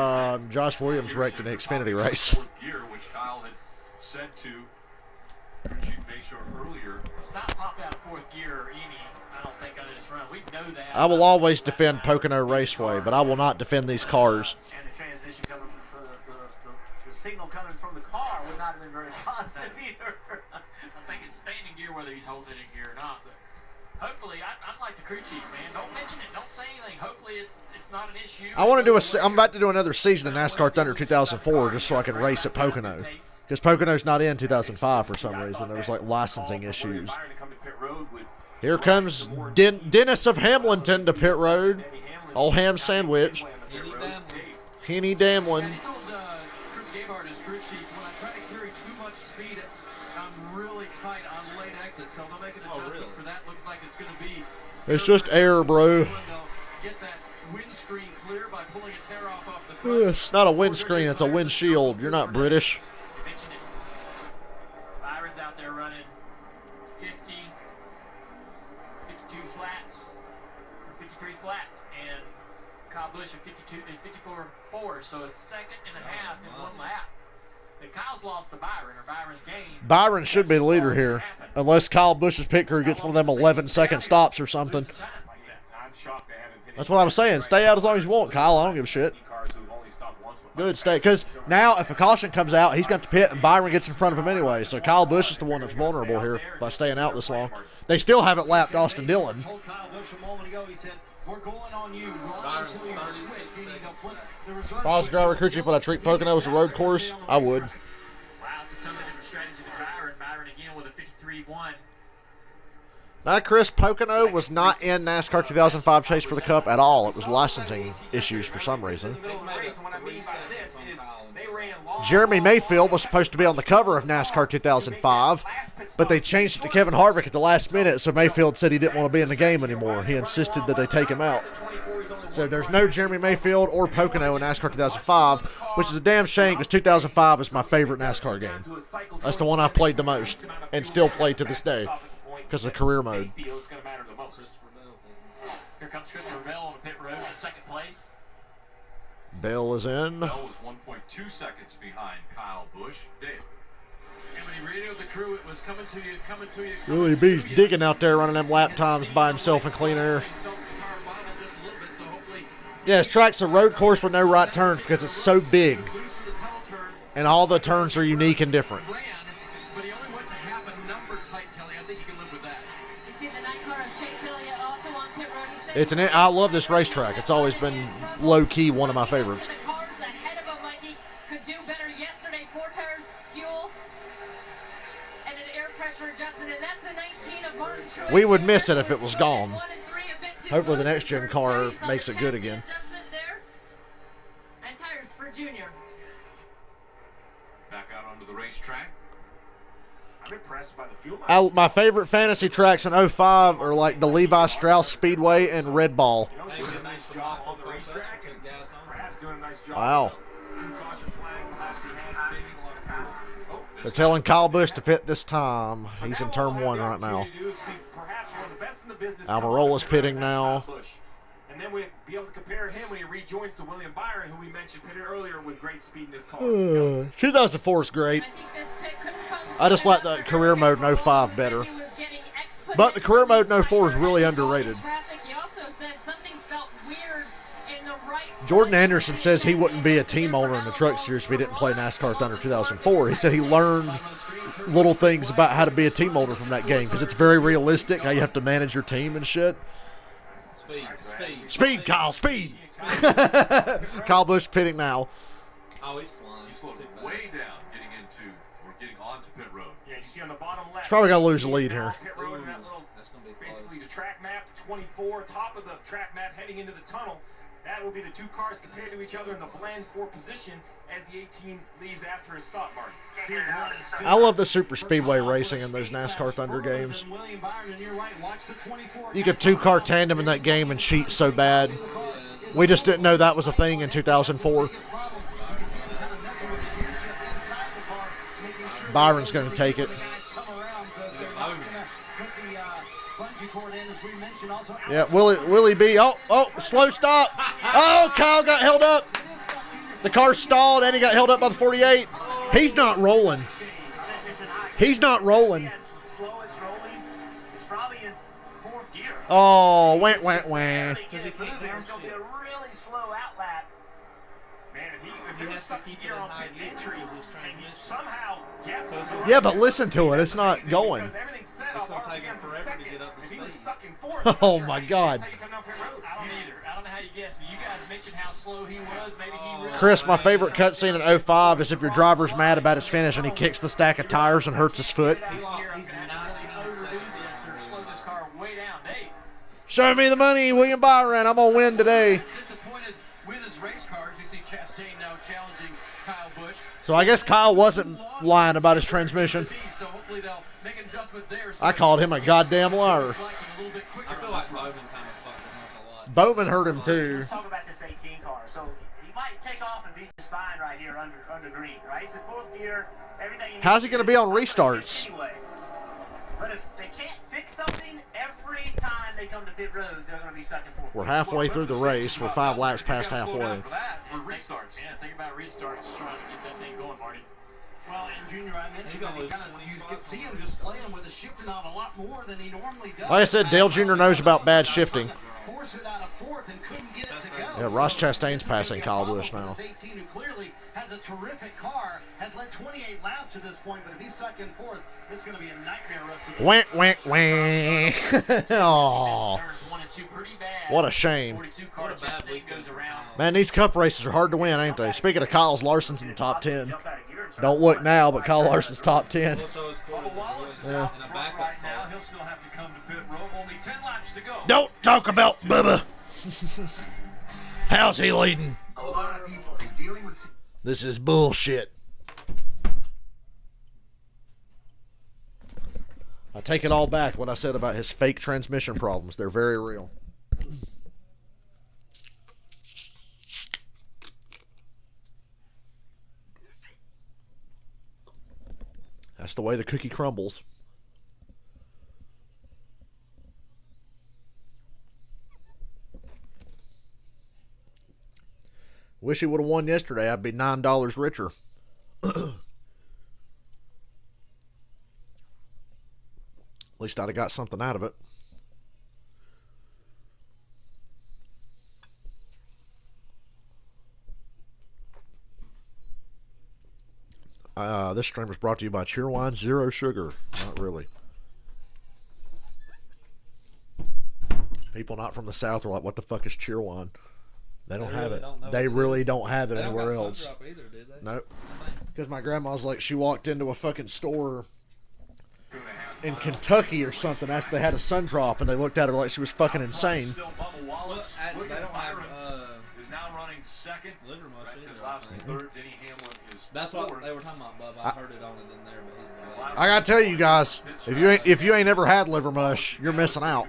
Speaker 3: Josh Williams wrecked in the Xfinity race.
Speaker 1: Gear, which Kyle had said to Chief Bayshore earlier.
Speaker 9: It's not pop out of 4th gear or any, I don't think, on this run. We know that.
Speaker 3: I will always defend Pocono Raceway, but I will not defend these cars.
Speaker 8: And the transition coming from the signal coming from the car would not have been very positive either.
Speaker 9: I think it's staying in gear whether he's holding it in gear or not. But hopefully, I'm like the crew chief, man. Don't mention it. Don't say anything. Hopefully, it's not an issue.
Speaker 3: I want to do I'm about to do another season of NASCAR Thunder 2004 just so I can race at Pocono. Because Pocono's not in 2005 for some reason. There was like licensing issues. Here comes Dennis of Hamilton to pit road. Old ham sandwich. Henny Damlin.
Speaker 11: And he told Chris Gabehart, his crew chief, when I try to carry too much speed, I'm really tight on late exit. So they'll make an adjustment for that. Looks like it's going to be.
Speaker 3: It's just air, bro.
Speaker 11: Get that windscreen clear by pulling a tear off the front.
Speaker 3: It's not a windscreen, it's a windshield. You're not British.
Speaker 9: You mentioned it. Byron's out there running 50, 52 flats, or 53 flats, and Kyle Busch at 54.4, so a second and a half in one lap. And Kyle's lost to Byron, or Byron's gained.
Speaker 3: Byron should be the leader here, unless Kyle Busch's pit crew gets one of them 11-second stops or something. That's what I was saying. Stay out as long as you want, Kyle. I don't give a shit. Good, stay. Because now if a caution comes out, he's got to pit, and Byron gets in front of him anyway. So Kyle Busch is the one that's vulnerable here by staying out this long. They still haven't lapped Austin Dillon.
Speaker 10: We're going on you.
Speaker 3: If I was a driver crew chief, would I treat Pocono as a road course? I would.
Speaker 9: Wow, it's a totally different strategy than Byron. Byron again with a 53.1.
Speaker 3: Now, Chris, Pocono was not in NASCAR 2005 Chase for the Cup at all. It was licensing issues for some reason. Jeremy Mayfield was supposed to be on the cover of NASCAR 2005, but they changed it to Kevin Harvick at the last minute, so Mayfield said he didn't want to be in the game anymore. He insisted that they take him out. So there's no Jeremy Mayfield or Pocono in NASCAR 2005, which is a damn shame because 2005 is my favorite NASCAR game. That's the one I've played the most and still play to this day because of the career mode.
Speaker 9: Here comes Christopher Bell on the pit road in second place.
Speaker 3: Bell is in.
Speaker 1: Bell was 1.2 seconds behind Kyle Busch. Dave.
Speaker 11: And when he radioed the crew, it was coming to you, coming to you.
Speaker 3: Willie B's digging out there running them lap times by himself in clean air. Yeah, this track's a road course with no right turns because it's so big. And all the turns are unique and different.
Speaker 11: But he only went to half a number tight, Kelly. I think you can live with that.
Speaker 5: You see the 9 car of Chase Elliott also on pit road.
Speaker 3: I love this racetrack. It's always been low-key one of my favorites.
Speaker 5: The cars ahead pressure adjustment, and that's the 19 of Martin Truex.
Speaker 3: We would miss it if it was gone.
Speaker 5: 1 and 3, a bit too
Speaker 3: Hopefully the
Speaker 5: close
Speaker 3: next
Speaker 5: to
Speaker 3: gen
Speaker 5: first
Speaker 3: car
Speaker 5: chase on
Speaker 3: makes
Speaker 5: the
Speaker 3: it good
Speaker 5: chassis
Speaker 3: again.
Speaker 5: adjustment there. And tires for Junior.
Speaker 1: Back out onto the racetrack.
Speaker 6: I'm impressed by the fuel.
Speaker 3: My favorite fantasy tracks in 05 are like the Levi Strauss Speedway and Red Ball.
Speaker 6: You know, doing a nice job on the racetrack and perhaps doing a nice job.
Speaker 3: Wow.
Speaker 6: Two caution flags, perhaps he had saving a lot of fuel. Oh,
Speaker 3: They're telling Kyle Busch to pit this time. He's in turn 1 right now. Almirola's pitting now.
Speaker 6: And then we'll be able to compare him when he rejoins to William Byron, who we mentioned pitted earlier with great speed in his car.
Speaker 3: 2004 is great.
Speaker 5: I think this pit couldn't come
Speaker 3: I just
Speaker 5: soon
Speaker 3: like
Speaker 5: enough
Speaker 3: the
Speaker 5: for
Speaker 3: career mode in
Speaker 5: Eric
Speaker 3: 05 better.
Speaker 5: He was getting
Speaker 3: But the career mode in
Speaker 5: exponentially
Speaker 3: 04 is really
Speaker 5: higher
Speaker 3: underrated.
Speaker 5: traffic. He also said something felt weird in the right
Speaker 3: Jordan
Speaker 5: side.
Speaker 3: Anderson says he wouldn't be a team owner in the truck series if he didn't play NASCAR Thunder 2004. He said he learned little things about how to be a team owner from that game because it's very realistic how you have to manage your team and shit. Speed, Kyle, speed. Kyle Busch pitting now.
Speaker 7: Oh, he's flying.
Speaker 1: He's slowed way down getting onto pit road.
Speaker 6: Yeah, you see on the bottom left.
Speaker 3: He's probably going to lose the lead here.
Speaker 6: Pit road and that little,
Speaker 7: That's going to be
Speaker 6: basically
Speaker 7: close.
Speaker 6: the track map, 24, top of the track map heading into the tunnel. That will be the two cars compared to each other in the blend for position as the 18 leaves after his stop, Marty.
Speaker 3: I love the super speedway racing in those NASCAR Thunder games. You could two-car tandem in that game and cheat so bad. We just didn't know that was a thing in 2004. Byron's going to take it. Yeah, Willie B. Oh, slow stop. Oh, Kyle got held up. The car stalled and he got held up by the 48. He's not rolling. He's not rolling.
Speaker 8: Slowest rolling is probably in fourth gear.
Speaker 3: Oh, wah.
Speaker 8: Because he can't move, it's going to be a really slow outlap.
Speaker 6: Man, if he was stuck
Speaker 7: keep it
Speaker 6: here
Speaker 7: in
Speaker 6: on
Speaker 7: high
Speaker 6: pit
Speaker 7: gear
Speaker 6: entry,
Speaker 7: because his
Speaker 6: and you
Speaker 7: transmission.
Speaker 6: somehow guess
Speaker 3: Yeah, but listen to it. It's not going.
Speaker 6: because everything's set
Speaker 7: It's
Speaker 6: up
Speaker 7: gonna take him
Speaker 6: RPMs in
Speaker 7: forever to
Speaker 6: second.
Speaker 7: get up to
Speaker 6: If he was
Speaker 7: speed.
Speaker 6: stuck in fourth, I'm
Speaker 3: Oh,
Speaker 6: not
Speaker 3: my
Speaker 6: sure
Speaker 3: God.
Speaker 6: that's how you come down pit road.
Speaker 9: I don't either. I don't know how you guessed, but you guys mentioned how slow he was. Maybe he really
Speaker 3: Chris, my favorite cutscene in 05 is if your driver's mad about his finish and he kicks the stack of tires and hurts his foot.
Speaker 9: He's
Speaker 7: He's
Speaker 9: 19
Speaker 7: 19
Speaker 9: overdo
Speaker 7: seconds
Speaker 9: this or slow this car way down. Dave,
Speaker 3: Show me the money, William Byron. I'm going to win today.
Speaker 11: Disappointed with his race cars. You see Chastain now challenging Kyle Busch.
Speaker 3: So I guess Kyle wasn't lying about his transmission.
Speaker 11: So hopefully they'll make an adjustment there.
Speaker 3: I called him a goddamn liar.
Speaker 7: I feel like Bowman kind of fucked him up a lot.
Speaker 3: Bowman hurt him too.
Speaker 8: Let's talk about this 18 car. So he might take off and be just fine right here under green, right? It's in fourth gear. Everything.
Speaker 3: How's he gonna be on restarts?
Speaker 8: Anyway, but if they can't fix something, every time they come to pit road, they're going to be stuck in fourth.
Speaker 3: We're halfway through the race. We're 5 laps past
Speaker 1: Slow
Speaker 3: halfway.
Speaker 1: down for that for restarts.
Speaker 9: yeah, think about restarts, trying to get that thing going, Marty.
Speaker 10: Well, and Junior, I mentioned
Speaker 7: He's
Speaker 10: that
Speaker 7: gonna
Speaker 10: you
Speaker 7: lose
Speaker 10: kind of
Speaker 7: 20
Speaker 10: you could
Speaker 7: spots
Speaker 10: see
Speaker 7: on
Speaker 10: him
Speaker 7: the
Speaker 10: just playing with the shifting knob a lot more than he normally does.
Speaker 3: Like I said, Dale Jr. knows about bad shifting.
Speaker 10: Force it out of fourth and couldn't get it to go.
Speaker 3: Yeah, Ross Chastain's passing Kyle Busch now.
Speaker 10: This 18 who clearly has a terrific car, has led 28 laps to this point, but if he's stuck in fourth, it's going to be a nightmare rest of the
Speaker 3: Wah. Aw.
Speaker 9: Turns 1 and 2 pretty bad.
Speaker 3: What a shame.
Speaker 9: 42 car
Speaker 7: What a bad
Speaker 9: Chastain
Speaker 7: weekend
Speaker 9: goes
Speaker 7: for
Speaker 9: around.
Speaker 7: Kyle.
Speaker 3: Man, these cup races are hard to win, ain't they? Speaking of Kyle's, Larson's in the top 10.
Speaker 8: Jump out of gear and start
Speaker 3: Don't look
Speaker 8: going.
Speaker 3: now, but Kyle Larson's top 10.
Speaker 7: Also, it's cool
Speaker 1: Bubba Wallace is
Speaker 3: Yeah.
Speaker 1: out
Speaker 7: in a
Speaker 1: front
Speaker 7: backup
Speaker 1: right now.
Speaker 7: car.
Speaker 1: He'll still have to come to pit road. Only 10 laps to go.
Speaker 3: Don't talk about Bubba. How's he leading?
Speaker 10: A lot of people are dealing with.
Speaker 3: This is bullshit. I take it all back what I said about his fake transmission problems. They're very real. That's the way the cookie crumbles. Wish he would have won yesterday. I'd be $9 richer. At least I'd have got something out of it. This stream was brought to you by Cheerwine Zero Sugar. Not really. People not from the South are like, what the fuck is Cheerwine? They don't have
Speaker 7: really
Speaker 3: it.
Speaker 7: don't know
Speaker 3: They
Speaker 7: what it
Speaker 3: really
Speaker 7: is.
Speaker 3: don't have it
Speaker 7: They don't
Speaker 3: anywhere
Speaker 7: got
Speaker 3: else.
Speaker 7: Sun Drop either, did they?
Speaker 3: Nope.
Speaker 7: I think.
Speaker 3: Because my grandma's like, she walked into a fucking store in Kentucky or something. After they had a sun drop, and they looked at her like she was fucking insane.
Speaker 7: Well, they don't have
Speaker 1: is now running second.
Speaker 7: liver mush either.
Speaker 1: Last third. Denny Hamlin is
Speaker 7: That's what
Speaker 1: fourth.
Speaker 7: they were talking about, Bub. I heard it on it in there, but he's the leader.
Speaker 3: I gotta tell you guys, if you ain't ever had liver mush, you're missing out.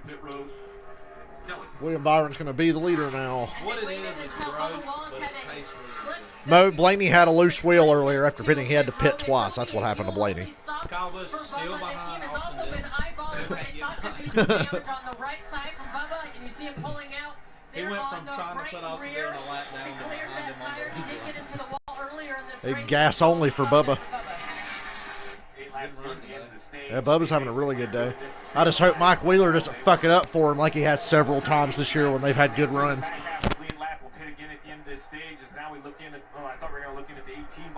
Speaker 3: William Byron's gonna be the leader now.
Speaker 7: What it is gross, but it tastes really good.
Speaker 3: Mo Blaney had a loose wheel earlier after pitting. He had to pit twice. That's what happened to Blaney.
Speaker 7: Kyle Busch still behind Austin Dillon. He went from trying to put Austin Dillon a lap down to behind him on the
Speaker 3: They gas only for Bubba. Yeah, Bubba's having a really good day. I just hope Mike Wheeler doesn't fuck it up for him like he has several times this year when they've had good runs.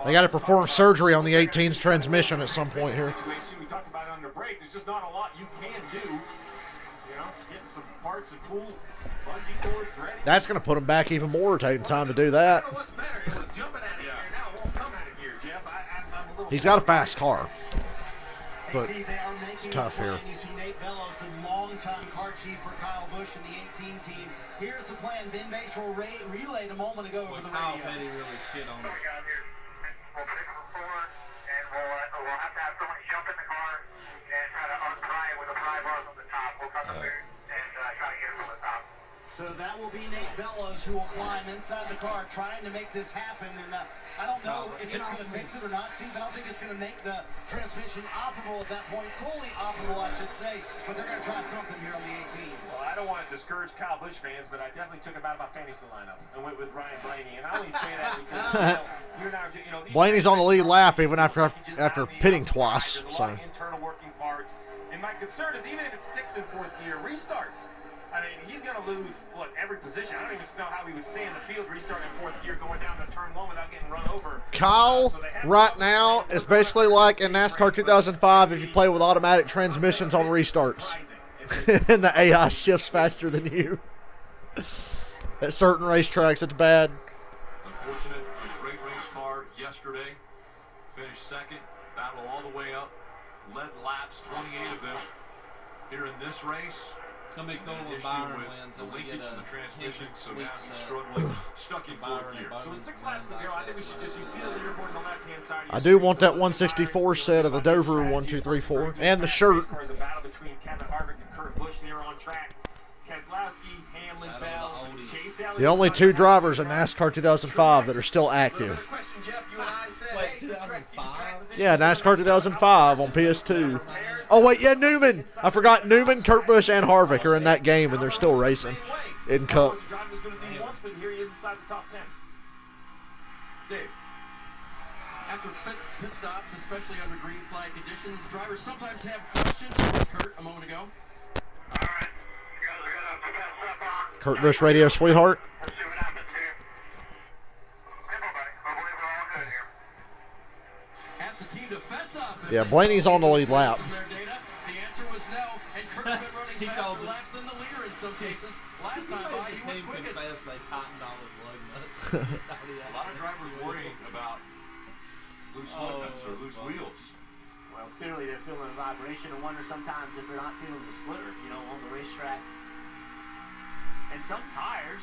Speaker 3: They got to perform surgery on the 18's transmission at some point here.
Speaker 6: We talked about it under break. There's just not a lot you can do. You know, getting some parts and cool bungee cords ready.
Speaker 3: That's going to put him back even more, taking time to do that.
Speaker 6: What's better? It was jumping out of here now. It won't come out of here, Jeff. I'm a little.
Speaker 3: He's got a fast car, but
Speaker 10: See, they are making
Speaker 3: it's tough
Speaker 10: a
Speaker 3: here.
Speaker 10: plan. You see Nate Bellows, the longtime car chief for Kyle Busch and the 18 team. Here's the plan. Ben Bates will relayed a moment ago over the
Speaker 7: Kyle
Speaker 10: radio.
Speaker 7: Petty really shit on it.
Speaker 8: We'll put it for 4, and we'll have to have someone jump in the car and try to unpry it with a pry bar from the top. We'll cut the boot and try to get it from the top.
Speaker 10: So that will be Nate Bellows who will climb inside the car trying to make this happen. And I don't know if it's going to fix it or not, Steve. I don't think it's going to make the transmission operable at that point. Fully operable, I should say. But they're going to try something here on the 18.
Speaker 6: Well, I don't want to discourage Kyle Busch fans, but I definitely took him out of my fantasy lineup and went with Ryan Blaney. And I only say that because you and I are, these
Speaker 3: Blaney's on the lead lap even after pitting
Speaker 6: outside,
Speaker 3: twice.
Speaker 6: There's a
Speaker 3: So
Speaker 6: lot of internal working parts. And my concern is even if it sticks in fourth gear, restarts. I mean, he's going to lose, every position. I don't even know how he would stay in the field, restart in fourth gear, going down to turn 1 without getting run over.
Speaker 3: Kyle, right now, is basically like in NASCAR 2005 if you play with automatic transmissions on restarts. And the AI shifts faster than you. At certain racetracks, it's bad.
Speaker 1: Unfortunate, a great race car yesterday. Finished second, battled all the way up, led laps, 28 of them. Here in this race,
Speaker 7: It's going to be cool when Byron wins
Speaker 1: the
Speaker 7: and we
Speaker 1: leakage
Speaker 7: get
Speaker 1: in the
Speaker 7: a
Speaker 1: transmission,
Speaker 7: hint
Speaker 1: so
Speaker 7: sweep
Speaker 1: now he's
Speaker 7: set.
Speaker 1: struggling, stuck in fourth
Speaker 7: Byron
Speaker 1: gear.
Speaker 7: and
Speaker 6: So
Speaker 7: Bowman
Speaker 6: with 6 laps to go, I think we should just, you see the leaderboard on the left-hand side.
Speaker 3: I do want that 164 set of the Dover 1, 2, 3, 4 and the shirt.
Speaker 6: There's a battle between Kevin Harvick and Kurt Busch there on track. Keselowski, Hamlin, Bell, Chase Elliott.
Speaker 3: The only two drivers in NASCAR 2005 that are still active.
Speaker 6: Question, Jeff, you and I said,
Speaker 7: Wait,
Speaker 6: hey,
Speaker 7: 2005?
Speaker 3: Yeah, NASCAR 2005 on PS2. Oh, wait, yeah, Newman. I forgot Newman, Kurt Busch, and Harvick are in that game, and they're still racing in Cup.
Speaker 6: But here he is inside the top 10.
Speaker 1: Dave.
Speaker 11: After pit stops, especially under green flag conditions, drivers sometimes have questions. So was Kurt a moment ago.
Speaker 3: Kurt Busch, radio sweetheart.
Speaker 8: Let's see what happens here. Simple, buddy. Hopefully we're all good here.
Speaker 11: Asked the team to fess up.
Speaker 3: Yeah, Blaney's on the lead lap.
Speaker 11: From their data, the answer was no, and Kurt's been running faster laps than the leader in some cases. Last time by, he was quickest.
Speaker 7: Confessed they tightened all his lug nuts.
Speaker 1: A lot of drivers worrying about loose lug nuts or loose wheels.
Speaker 12: Well, clearly they're feeling a vibration and wonder sometimes if they're not feeling the splitter, on the racetrack. And some tires.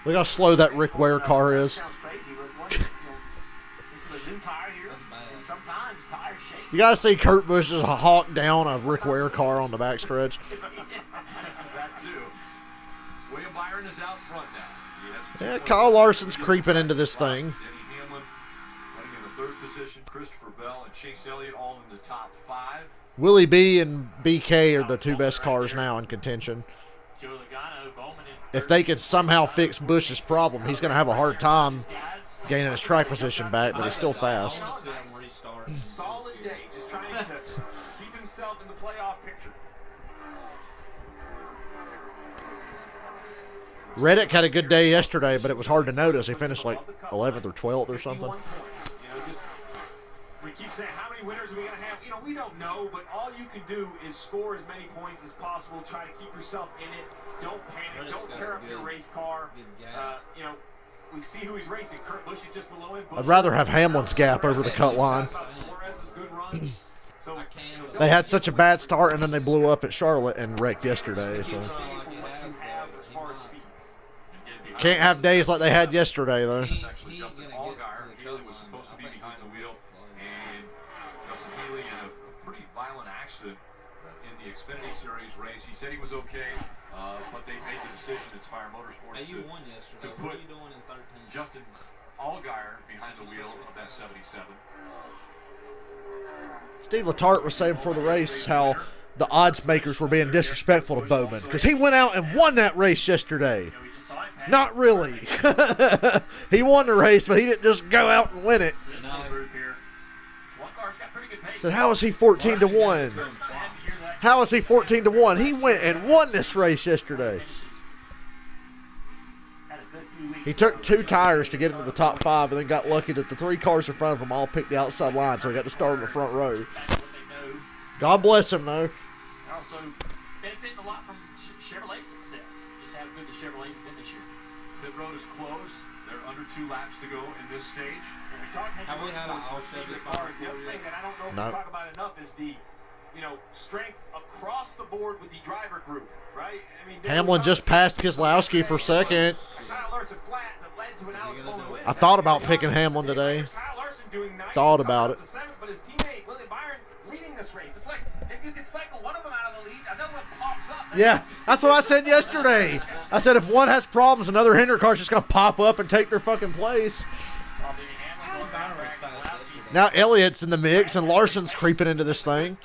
Speaker 3: Look how slow that Rick Ware car is.
Speaker 12: Sounds crazy, but this is a new tire here, and sometimes tires shake.
Speaker 3: You gotta see Kurt Busch just hawk down a Rick Ware car on the backstretch.
Speaker 1: That too. William Byron is out front now.
Speaker 3: Yeah, Kyle Larson's creeping into this thing.
Speaker 1: Denny Hamlin running in the third position. Christopher Bell and Chase Elliott all in the top 5.
Speaker 3: Willie B and BK are the two best cars now in contention.
Speaker 12: Joe Logano, Bowman in
Speaker 3: If they could somehow fix Busch's problem, he's going to have a hard time gaining his track position back, but he's still fast.
Speaker 6: Solid day, just trying to keep himself in the playoff picture.
Speaker 3: Reddick had a good day yesterday, but it was hard to notice. He finished like 11th or 12th or something.
Speaker 6: 51 points. We keep saying, how many winners are we going to have? We don't know, but all you can do is score as many points as possible. Try to keep yourself in it. Don't panic. Don't tear up your race car. We see who he's racing. Kurt Busch is just below him.
Speaker 3: I'd rather have Hamlin's gap over the cut line.
Speaker 6: Suarez's good run. So
Speaker 3: They had such a bad start, and then they blew up at Charlotte and wrecked yesterday. So can't have days like they had yesterday, though.
Speaker 1: Actually, Justin Allgaier, Healy was supposed to be behind the wheel, and Justin Healy in a pretty violent accident in the Xfinity Series race. He said he was okay, but they made the decision at Spire Motorsports
Speaker 7: Hey, you won yesterday.
Speaker 1: to
Speaker 7: What
Speaker 1: put
Speaker 7: are you doing in 13?
Speaker 1: Justin Allgaier behind the wheel of that 77.
Speaker 3: Steve Letarte was saying before the race how the odds makers were being disrespectful to Bowman because he went out and won that race yesterday. Not really. He won the race, but he didn't just go out and win it. Said, how is he 14 to 1? How is he 14 to 1? He went and won this race yesterday. He took 2 tires to get into the top 5 and then got lucky that the 3 cars in front of him all picked the outside line, so he got to start in the front row. God bless him, though.
Speaker 9: They're also benefiting a lot from Chevrolet's success. Just how good the Chevrolet's been this year.
Speaker 1: Pit road is closed. They're under 2 laps to go in this stage.
Speaker 9: When we talk
Speaker 7: Have we had an all
Speaker 9: the
Speaker 7: 75
Speaker 9: cars, the other thing that I don't know if we talk about enough is the strength across the board with the driver group, right? I mean,
Speaker 3: Hamlin just passed Keselowski for second.
Speaker 9: Kyle Larson flat that led to an Alex Bowman win.
Speaker 3: I thought about picking Hamlin today.
Speaker 9: Kyle Larson doing nice.
Speaker 3: Thought about it.
Speaker 9: The 7th, but his teammate Willie Byron leading this race. It's like if you could cycle one of them out of the lead, another one pops up.
Speaker 3: Yeah, that's what I said yesterday. I said if one has problems, another Hendrick car's just going to pop up and take their fucking place. Now Elliott's in the mix and Larson's creeping into this thing.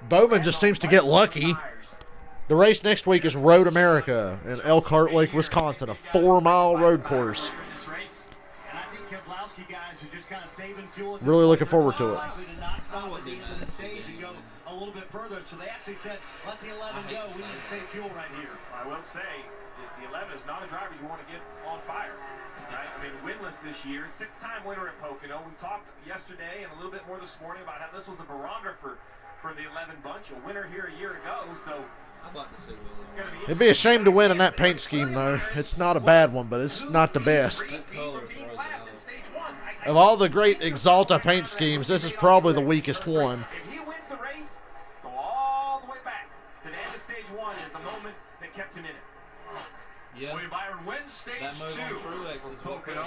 Speaker 3: Bowman just seems to get lucky. The race next week is Road America in Elkhart Lake, Wisconsin, a 4-mile road course.
Speaker 10: And I think Keselowski guys are just kind of saving fuel.
Speaker 3: Really looking forward to it.
Speaker 10: Likely to not stop at the end of the stage and go a little bit further. So they actually said, let the 11 go. We need to save fuel right here.
Speaker 6: I will say, the 11 is not a driver you want to get on fire. Right? I mean, winless this year, 6-time winner at Pocono. We talked yesterday and a little bit more this morning about how this was a barometer for the 11 bunch, a winner here a year ago. So
Speaker 7: I'd like to see Willie.
Speaker 6: it's going to be
Speaker 3: It'd be a shame to win in that paint scheme, though. It's not a bad one, but it's not the best. Of all the great Exalta paint schemes, this is probably the weakest one.
Speaker 6: If he wins the race, go all the way back to the end of stage 1 is the moment that kept him in it.
Speaker 7: Yeah.
Speaker 1: Willie Byron wins stage
Speaker 7: That move
Speaker 1: 2
Speaker 7: on Truex is
Speaker 1: for
Speaker 7: what
Speaker 1: Pocono.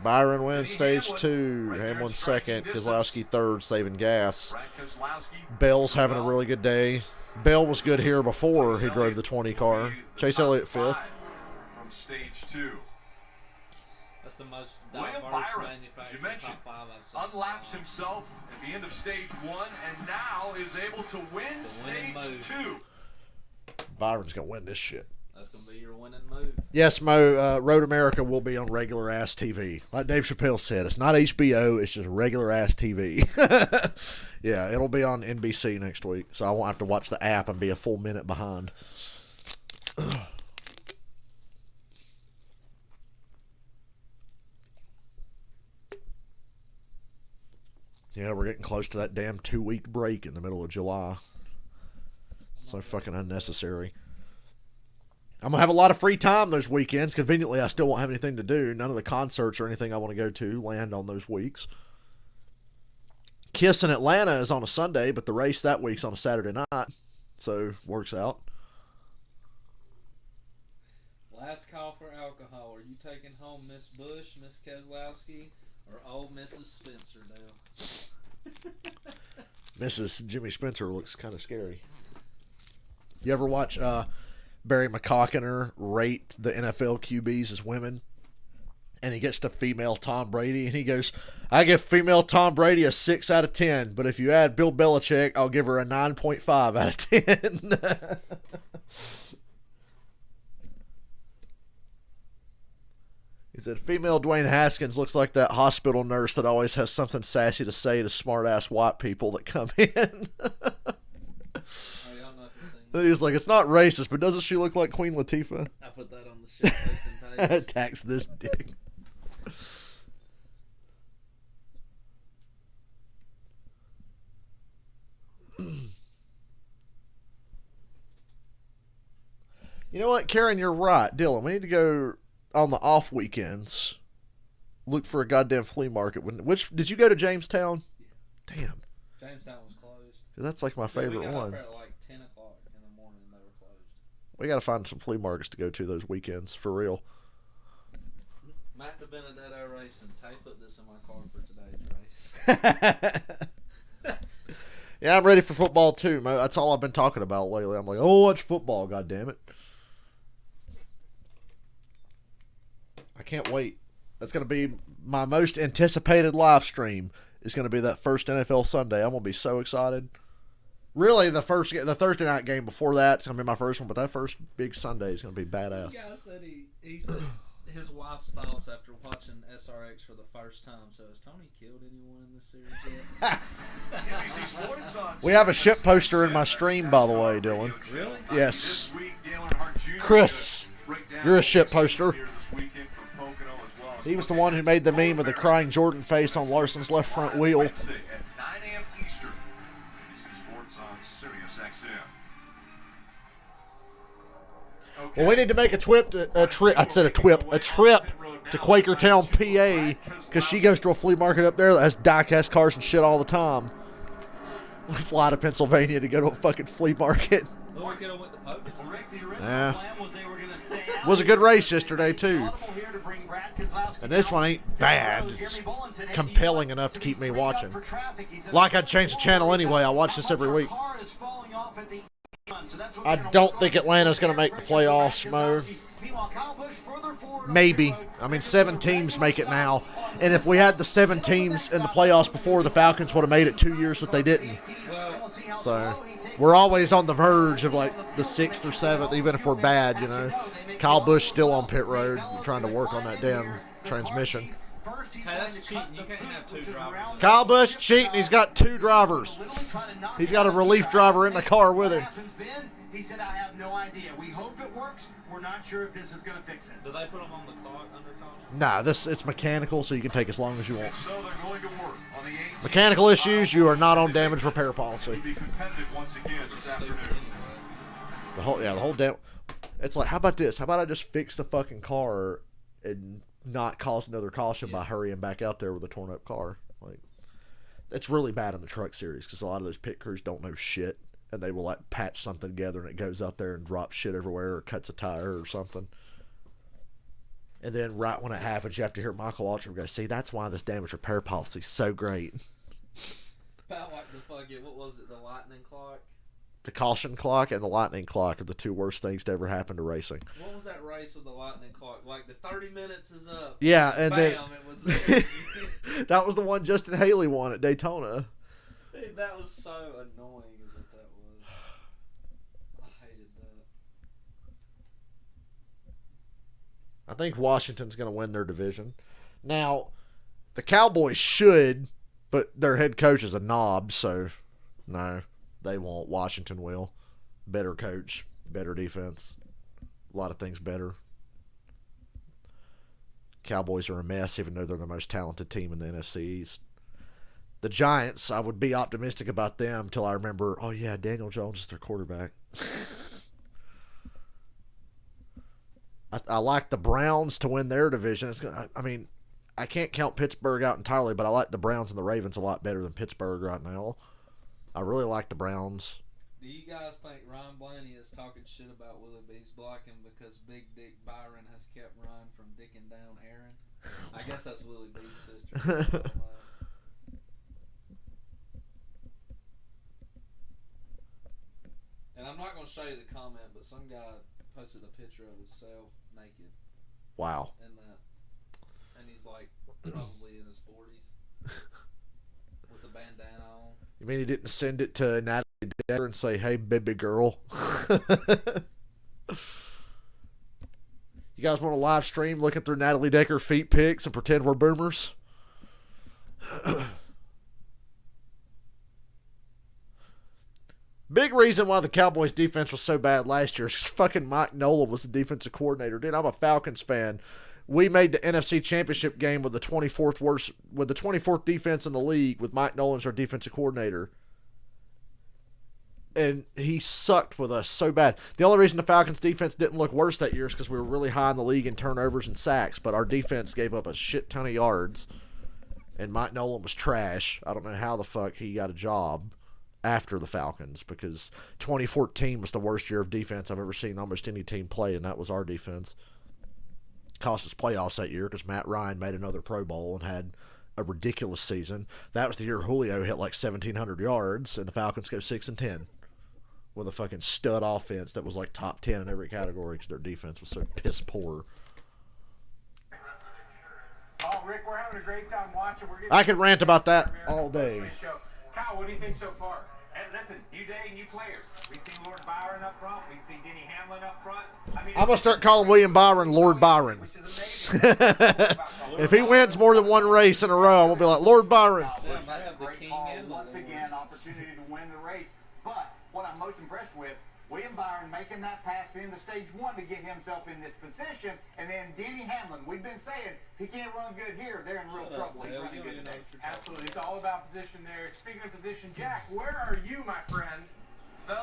Speaker 3: Byron wins stage 2. Hamlin second. Keselowski third, saving gas.
Speaker 1: Brad Keselowski.
Speaker 3: Bell's having a really good day. Bell was good here before he drove the 20 car. Chase Elliott fifth.
Speaker 1: From stage 2.
Speaker 7: That's the most
Speaker 1: William
Speaker 7: diverse
Speaker 1: Byron, as you
Speaker 7: manufactured
Speaker 1: mentioned,
Speaker 7: top 5 I've seen.
Speaker 1: unlaps himself at the end of stage 1 and now is able to win stage 2.
Speaker 3: Byron's going to win this shit.
Speaker 7: That's going to be your winning move.
Speaker 3: Yes, Mo, Road America will be on regular ass TV. Like Dave Chappelle said, it's not HBO, it's just regular ass TV. Yeah, it'll be on NBC next week, so I won't have to watch the app and be a full minute behind. Yeah, we're getting close to that damn 2-week break in the middle of July. So fucking unnecessary. I'm going to have a lot of free time those weekends. Conveniently, I still won't have anything to do. None of the concerts or anything I want to go to land on those weeks. Kiss in Atlanta is on a Sunday, but the race that week's on a Saturday night. So, works out.
Speaker 7: Last call for alcohol. Are you taking home Miss Bush, Miss Keselowski, or old Mrs. Spencer, Dale?
Speaker 3: Mrs. Jimmy Spencer looks kind of scary. You ever watch Barry McCockiner rate the NFL QBs as women? And he gets to female Tom Brady, and he goes, I give female Tom Brady a 6 out of 10, but if you add Bill Belichick, I'll give her a 9.5 out of 10. He said, female Dwayne Haskins looks like that hospital nurse that always has something sassy to say to smart-ass white people that come in. He was like, it's not racist, but doesn't she look like Queen Latifah?
Speaker 7: I put that on the shit posting page.
Speaker 3: Tax this dick. You know what, Karen, you're right. Dylan, we need to go on the off weekends. Look for a goddamn flea market. Which did you go to Jamestown? Damn.
Speaker 7: Jamestown was closed.
Speaker 3: That's like my
Speaker 7: We
Speaker 3: favorite
Speaker 7: got
Speaker 3: one.
Speaker 7: up there at like 10 o'clock in the morning. They were closed.
Speaker 3: We got to find some flea markets to go to those weekends, for real.
Speaker 7: Matt DiBenedetto Racing. Tay put this in my car for today's race.
Speaker 3: Yeah, I'm ready for football too. That's all I've been talking about lately. I'm like, oh, watch football, god damn it. I can't wait. That's going to be my most anticipated live stream. Is going to be that first NFL Sunday. I'm going to be so excited. Really, the Thursday night game before that's going to be my first one, but that first big Sunday is going to be badass.
Speaker 7: This guy said he said his wife's thoughts after watching SRX for the first time. So has Tony killed anyone in this series yet?
Speaker 3: We have a ship poster in my stream, by the way, Dylan.
Speaker 7: Really?
Speaker 3: Yes. Chris, you're a ship poster. He was the one who made the meme of the crying Jordan face on Larson's left front wheel.
Speaker 1: At 9 a.m. Eastern, NBC Sports on Sirius XM.
Speaker 3: Well, we need to make a trip to Quakertown, PA, because she goes to a flea market up there that has diecast cars and shit all the time. We fly to Pennsylvania to go to a fucking flea market.
Speaker 7: Well, we could have went to Pocono.
Speaker 3: Yeah. It was a good race yesterday, too. And this one ain't bad. It's compelling enough to keep me watching. Like I'd change the channel anyway. I watch this every week. I don't think Atlanta's going to make the playoffs, Mo. Maybe. I mean, 7 teams make it now. And if we had the 7 teams in the playoffs before, the Falcons would have made it 2 years that they didn't. So we're always on the verge of like the 6th or 7th, even if we're bad, you know. Kyle Busch still on pit road trying to work on that damn transmission.
Speaker 7: Hey, that's cheating. You can't have 2 drivers.
Speaker 3: Kyle Busch cheating. He's got 2 drivers. He's got a relief driver in the car with him.
Speaker 10: He said, I have no idea. We hope it works. We're not sure if this is going to fix it.
Speaker 7: Do they put them on the clock under caution?
Speaker 3: Nah, it's mechanical, so you can take as long as you want.
Speaker 1: So they're going to work on the 18th.
Speaker 3: Mechanical issues, you are not on damage repair policy.
Speaker 1: Be competitive once again this afternoon.
Speaker 3: The whole damn. It's like, how about this? How about I just fix the fucking car and not cause another caution by hurrying back out there with a torn up car? Like, it's really bad in the truck series because a lot of those pit crews don't know shit, and they will like patch something together and it goes out there and drops shit everywhere or cuts a tire or something. And then right when it happens, you have to hear Michael Altram go, see, that's why this damage repair policy is so great.
Speaker 7: About like the fucking, what was it, the lightning clock?
Speaker 3: The caution clock and the lightning clock are the 2 worst things to ever happen to racing.
Speaker 7: What was that race with the lightning clock? Like the 30 minutes is up.
Speaker 3: Yeah, and
Speaker 7: bam,
Speaker 3: then
Speaker 7: it was there.
Speaker 3: that was the one Justin Haley won at Daytona.
Speaker 7: Dude, that was so annoying is what that was. I hated that.
Speaker 3: I think Washington's going to win their division. Now, the Cowboys should, but their head coach is a knob, so no. They won't. Washington will. Better coach, better defense. A lot of things better. Cowboys are a mess, even though they're the most talented team in the NFC East. The Giants, I would be optimistic about them until I remember, oh yeah, Daniel Jones is their quarterback. I like the Browns to win their division. I mean, I can't count Pittsburgh out entirely, but I like the Browns and the Ravens a lot better than Pittsburgh right now. I really like the Browns.
Speaker 7: Do you guys think Ryan Blaney is talking shit about Willie B's blocking because Big Dick Byron has kept Ryan from dicking down Aaron? I guess that's Willie B's sister. And I'm not going to show you the comment, but some guy posted a picture of himself naked.
Speaker 3: Wow.
Speaker 7: And he's like probably in his 40s with a bandana on.
Speaker 3: You mean he didn't send it to Natalie Decker and say, hey, baby girl? You guys want to live stream looking through Natalie Decker feet pics and pretend we're boomers? Big reason why the Cowboys defense was so bad last year is fucking Mike Nolan was the defensive coordinator. Dude, I'm a Falcons fan. We made the NFC Championship game with the 24th defense in the league with Mike Nolan as our defensive coordinator. And he sucked with us so bad. The only reason the Falcons defense didn't look worse that year is because we were really high in the league in turnovers and sacks, but our defense gave up a shit ton of yards. and Mike Nolan was trash. I don't know how the fuck he got a job after the Falcons, because 2014 was the worst year of defense I've ever seen almost any team play, and that was our defense. Cost us playoffs that year because Matt Ryan made another Pro Bowl and had a ridiculous season. That was the year Julio hit like 1,700 yards, and the Falcons go 6-10 with a fucking stud offense that was like top 10 in every category because their defense was so piss poor.
Speaker 13: Oh, Rick, we're having a great time watching.
Speaker 3: I could rant about that all day.
Speaker 13: Kyle, what do you think so far?
Speaker 14: And listen, new day, new players. We see Lord Byron up front. We see Denny Hamlin up front. I mean,
Speaker 3: I'm going to start calling William Byron Lord Byron. If he wins more than one race in a row, I'm going to be like, Lord Byron.
Speaker 10: Once again, opportunity to win the race. But what I'm most impressed with, William Byron making that pass in the stage one to get himself in this position, and then Denny Hamlin. We've been saying, if he can't run good here, they're in real trouble. He's running good today.
Speaker 13: Absolutely. It's all about position there. Speaking of position, Jack, where are you, my friend?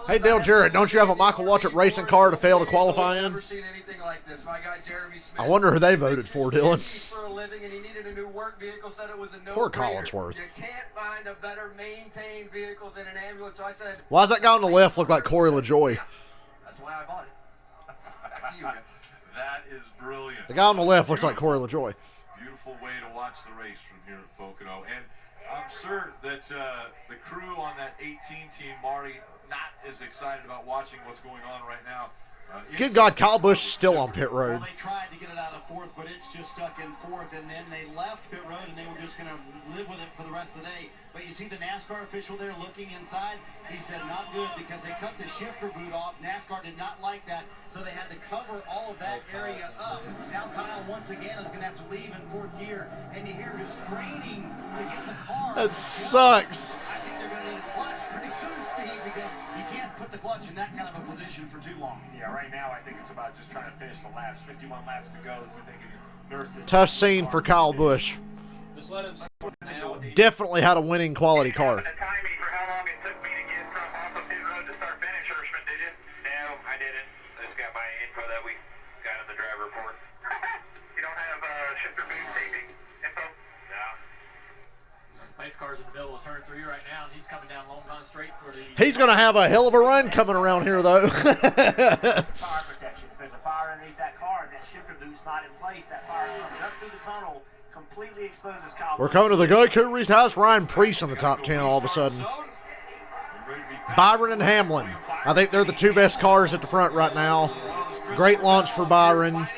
Speaker 3: Hey, Dale Jarrett, don't you have a Michael Waltrip racing car to fail to qualify in?
Speaker 15: Never seen anything like this. My guy Jeremy Smith.
Speaker 3: I wonder who they voted for, Dylan.
Speaker 15: For a living, and he needed a new work vehicle. Said it was a no-brainer.
Speaker 3: Poor Collinsworth.
Speaker 15: You can't find a better maintained vehicle than an ambulance. So I said,
Speaker 3: why does that guy on the left look like Corey LaJoy?
Speaker 15: that's why I bought it. Back to you, man.
Speaker 1: That is brilliant.
Speaker 3: The guy on the left looks like Corey LaJoy.
Speaker 1: Beautiful way to watch the race from here at Pocono. And I'm sure that the crew on that 18 team, Marty, not as excited about watching what's going on right now.
Speaker 3: Good God, Kyle Busch is still on pit road.
Speaker 10: Well, they tried to get it out of fourth, but it's just stuck in fourth, and then they left pit road, and they were just going to live with it for the rest of the day. But you see the NASCAR official there looking inside. He said not good because they cut the shifter boot off. NASCAR did not like that, so they had to cover all of that area up. Now Kyle once again is going to have to leave in fourth gear, and you hear him straining to get the car.
Speaker 3: That sucks.
Speaker 10: I think they're going to need a clutch pretty soon, Steve, because you can't put the clutch in that kind of a position for too long.
Speaker 6: Yeah, right now I think it's about just trying to finish the laps. 51 laps to go, so they can nurse this.
Speaker 3: Tough scene for Kyle Busch.
Speaker 7: Just let him now.
Speaker 3: Definitely had a winning quality car.
Speaker 8: The timing for how long it took me to get from off of pit road to start finish, Hirschman, did you? No, I didn't. I just got my info that we got in the driver report. You don't have shifter boot safety info? No.
Speaker 9: Pace car's in the middle of turn 3 right now, and he's coming down Long Pond Straight for the...
Speaker 3: He's going to have a hell of a run coming around here, though.
Speaker 12: Fire protection. If there's a fire underneath that car and that shifter boot's not in place, that fire comes up through the tunnel, completely exposes Kyle.
Speaker 3: We're coming to the Geico Race House. Ryan Preece in the top 10 all of a sudden. Byron and Hamlin. I think they're the two best cars at the front right now. Great launch for Byron.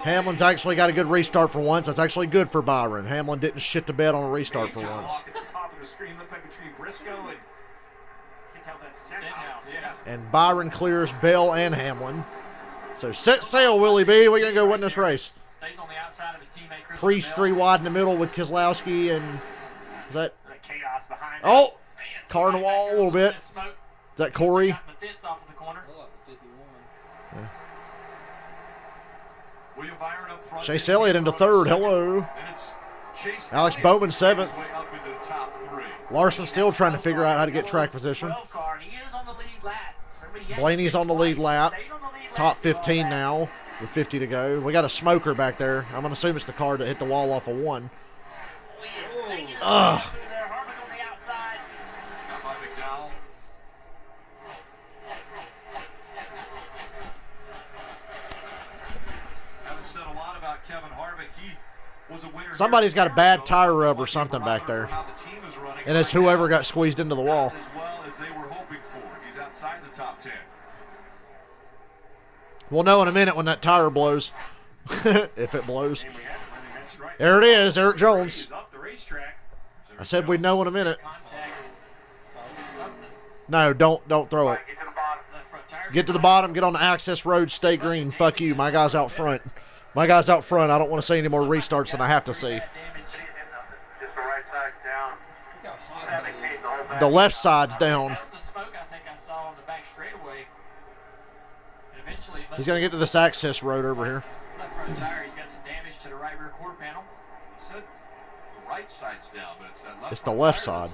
Speaker 3: Hamlin's actually got a good restart for once. That's actually good for Byron. Hamlin didn't shit the bed on a restart for once.
Speaker 6: At the top of the screen looks like between Briscoe and can't tell that Stenhouse. Yeah.
Speaker 3: And Byron clears Bell and Hamlin. So set sail, Willie B. We're going to go win this race.
Speaker 9: Stays on the outside of his teammate Chris
Speaker 3: Priest 3 wide in the middle with Keselowski and is that?
Speaker 12: Chaos behind.
Speaker 3: Oh, car in the wall a little bit. Is that Corey?
Speaker 9: The fits off of the corner.
Speaker 3: Yeah.
Speaker 1: William Byron up front.
Speaker 3: Chase Elliott into third. Hello. Alex Bowman 7th. Larson still trying to figure out how to get track position. Blaney's on the lead lap. Top 15 now with 50 to go. We got a smoker back there. I'm going to assume it's the car that hit the wall off of 1. Ugh. Somebody's got a bad tire rub or something back there. And it's whoever got squeezed into the wall. We'll know in a minute when that tire blows. If it blows. There it is, Eric Jones. I said we'd know in a minute. No, don't throw it. Get to the bottom, get on the access road, stay green. Fuck you, my guy's out front. My guy's out front. I don't want to see any more restarts than I have to see. The left side's down. He's going to get to this access road over here.
Speaker 9: Left front tire, he's got some damage to the right rear quarter panel.
Speaker 1: Said the right side's down, but it's that left.
Speaker 3: It's the left side.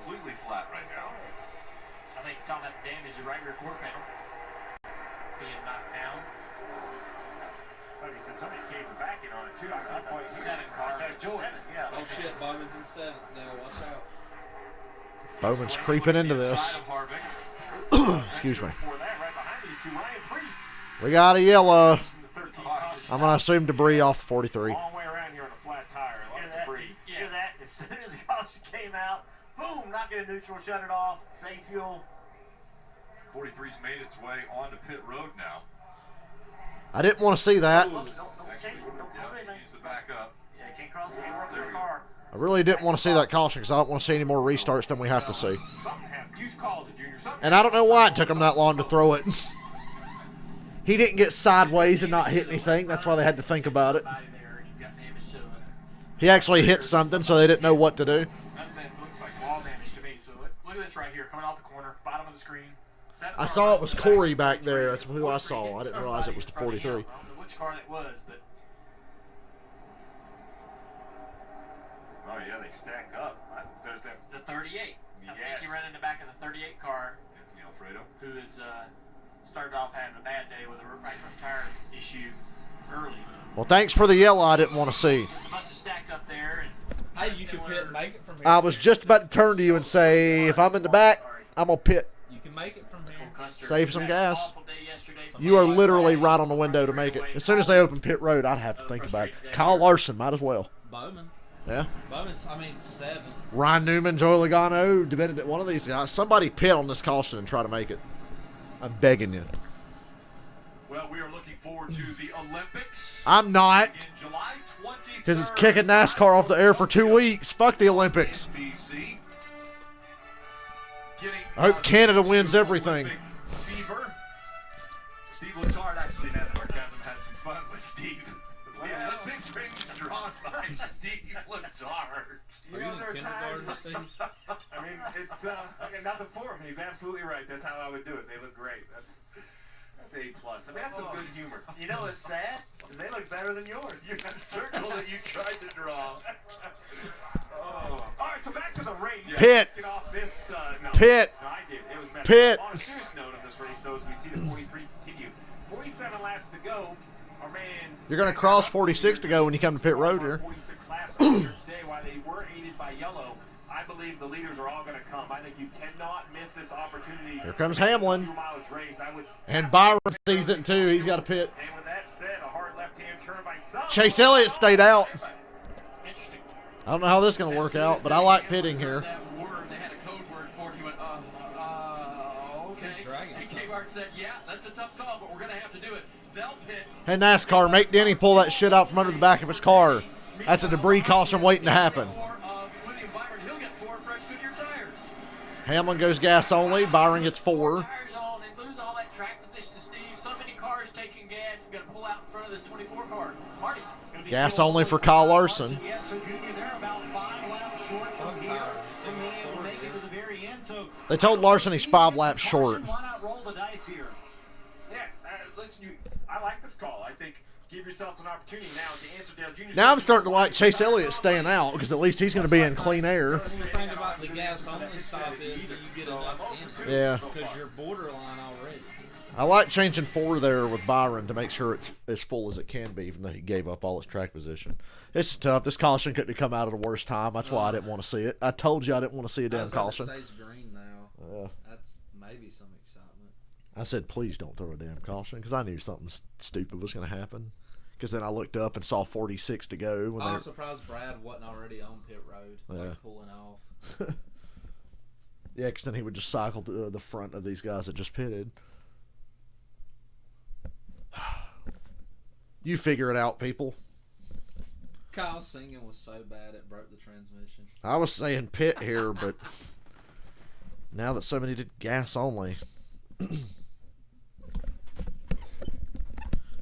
Speaker 1: Completely flat right now.
Speaker 9: I think he's talking about the damage to the right rear quarter panel being knocked down.
Speaker 6: Like I said, somebody came back in on it too. Not quite
Speaker 9: 7 car.
Speaker 6: Yeah.
Speaker 7: Oh shit, Bowman's in 7th now. Watch out.
Speaker 3: Bowman's creeping into this. Excuse me.
Speaker 6: Before that, right behind these two, Ryan Priest.
Speaker 3: We got a yellow. I'm going to assume debris off 43.
Speaker 6: Long way around here on a flat tire. A lot of debris.
Speaker 12: Hear that? As soon as the caution came out, boom, knock it in neutral, shut it off, save fuel.
Speaker 1: 43's made its way onto pit road now.
Speaker 3: I didn't want to see that.
Speaker 12: Don't change it. Don't do anything.
Speaker 1: Needs to back up.
Speaker 12: Yeah, can't cross, can't work with the car.
Speaker 3: I really didn't want to see that caution because I don't want to see any more restarts than we have to see.
Speaker 6: Something happened. You called it, Junior. Something
Speaker 3: And I don't know why it took him that long to throw it. He didn't get sideways and not hit anything. That's why they had to think about it. He actually hit something, so they didn't know what to do.
Speaker 9: That looks like wall damage to me. So look at this right here, coming off the corner, bottom of the screen.
Speaker 3: I saw it was Corey back there. That's who I saw. I didn't realize it was the 43.
Speaker 9: I don't know which car that was, but
Speaker 6: Oh yeah, they stack up. There's that.
Speaker 9: the 38. I think
Speaker 6: Yes.
Speaker 9: he ran in the back of the 38 car,
Speaker 1: Anthony Alfredo.
Speaker 9: who is started off having a bad day with a right front tire issue early.
Speaker 3: Well, thanks for the yellow I didn't want to see.
Speaker 9: Just a bunch of stacked up there. And
Speaker 7: Hey, you can pit and make it from here.
Speaker 3: I was just about to turn to you and say, if I'm in the back, I'm going to pit.
Speaker 7: You can make it from here.
Speaker 3: Save some gas.
Speaker 9: awful day yesterday.
Speaker 3: You are literally right on the window to make it. As soon as they open pit road, I'd have to think about it. Kyle Larson, might as well.
Speaker 7: Bowman.
Speaker 3: Yeah.
Speaker 7: Bowman's, 7th.
Speaker 3: Ryan Newman, Joey Logano, Benedict, one of these guys. Somebody pit on this caution and try to make it. I'm begging you.
Speaker 1: Well, we are looking forward to the Olympics.
Speaker 3: I'm not.
Speaker 1: In July 23rd.
Speaker 3: Because it's kicking NASCAR off the air for 2 weeks. Fuck the Olympics.
Speaker 1: NBC.
Speaker 3: I hope Canada wins everything.
Speaker 1: Fever. Steve Letard, actually, NASCAR Chasm had some fun with Steve. The Olympics ring drawn by Steve Letard.
Speaker 6: You know, there are times. I mean, it's nothing for him. He's absolutely right. That's how I would do it. They look great. That's A+. I mean, that's some good humor.
Speaker 12: You know what's sad? Is they look better than yours.
Speaker 1: You have a circle that you tried to draw.
Speaker 6: All right, so back to the race.
Speaker 3: Pit.
Speaker 6: Let's get off this. No,
Speaker 3: Pit.
Speaker 6: No, I did. It was messed
Speaker 3: Pit.
Speaker 6: up. On a serious note of this race, though, as we see the 43 continue. 47 laps to go. Our man.
Speaker 3: You're going to cross 46 to go when you come to pit road here.
Speaker 6: 46 laps earlier today, while they were aided by yellow. I believe the leaders are all going to come. I think you cannot miss this opportunity.
Speaker 3: Here comes Hamlin.
Speaker 6: 2 mileage race. I would.
Speaker 3: And Byron sees it too. He's got a pit.
Speaker 6: And with that said, a hard left-hand turn by some.
Speaker 3: Chase Elliott stayed out.
Speaker 9: Interesting.
Speaker 3: I don't know how this is going to work out, but I like pitting here.
Speaker 11: That word, they had a code word for it. He went, okay. And K-Bart said, yeah, that's a tough call, but we're going to have to do it. They'll pit.
Speaker 3: Hey, NASCAR, make Denny pull that shit out from under the back of his car. That's a debris caution waiting to happen.
Speaker 11: William Byron, he'll get 4 fresh Goodyear tires.
Speaker 3: Hamlin goes gas only. Byron gets 4.
Speaker 9: Tires on, they lose all that track position, Steve. So many cars taking gas. He's going to pull out in front of this 24 car. Marty.
Speaker 3: Gas only for Kyle Larson.
Speaker 10: Yeah, so Junior, they're about 5 laps short from here from being able to make it to the very end. So
Speaker 3: They told Larson he's 5 laps short.
Speaker 10: why not roll the dice here?
Speaker 6: Yeah, listen, I like this call. I think give yourselves an opportunity now to answer Dale Jr.
Speaker 3: Now I'm starting to like Chase Elliott staying out because at least he's going to be in clean air.
Speaker 7: The thing about the gas only stop is that you get enough in it.
Speaker 3: Yeah.
Speaker 7: Because you're borderline already.
Speaker 3: I like changing 4 there with Byron to make sure it's as full as it can be, even though he gave up all his track position. This is tough. This caution couldn't have come out at the worst time. That's why I didn't want to see it. I told you I didn't want to see a damn caution.
Speaker 7: It stays green now. That's maybe some excitement.
Speaker 3: I said, please don't throw a damn caution because I knew something stupid was going to happen. Because then I looked up and saw 46 to go. When
Speaker 7: I'm surprised Brad wasn't already on pit road, like pulling off.
Speaker 3: Yeah, because then he would just cycle to the front of these guys that just pitted. You figure it out, people.
Speaker 7: Kyle's singing was so bad it broke the transmission.
Speaker 3: I was saying pit here, but now that somebody did gas only.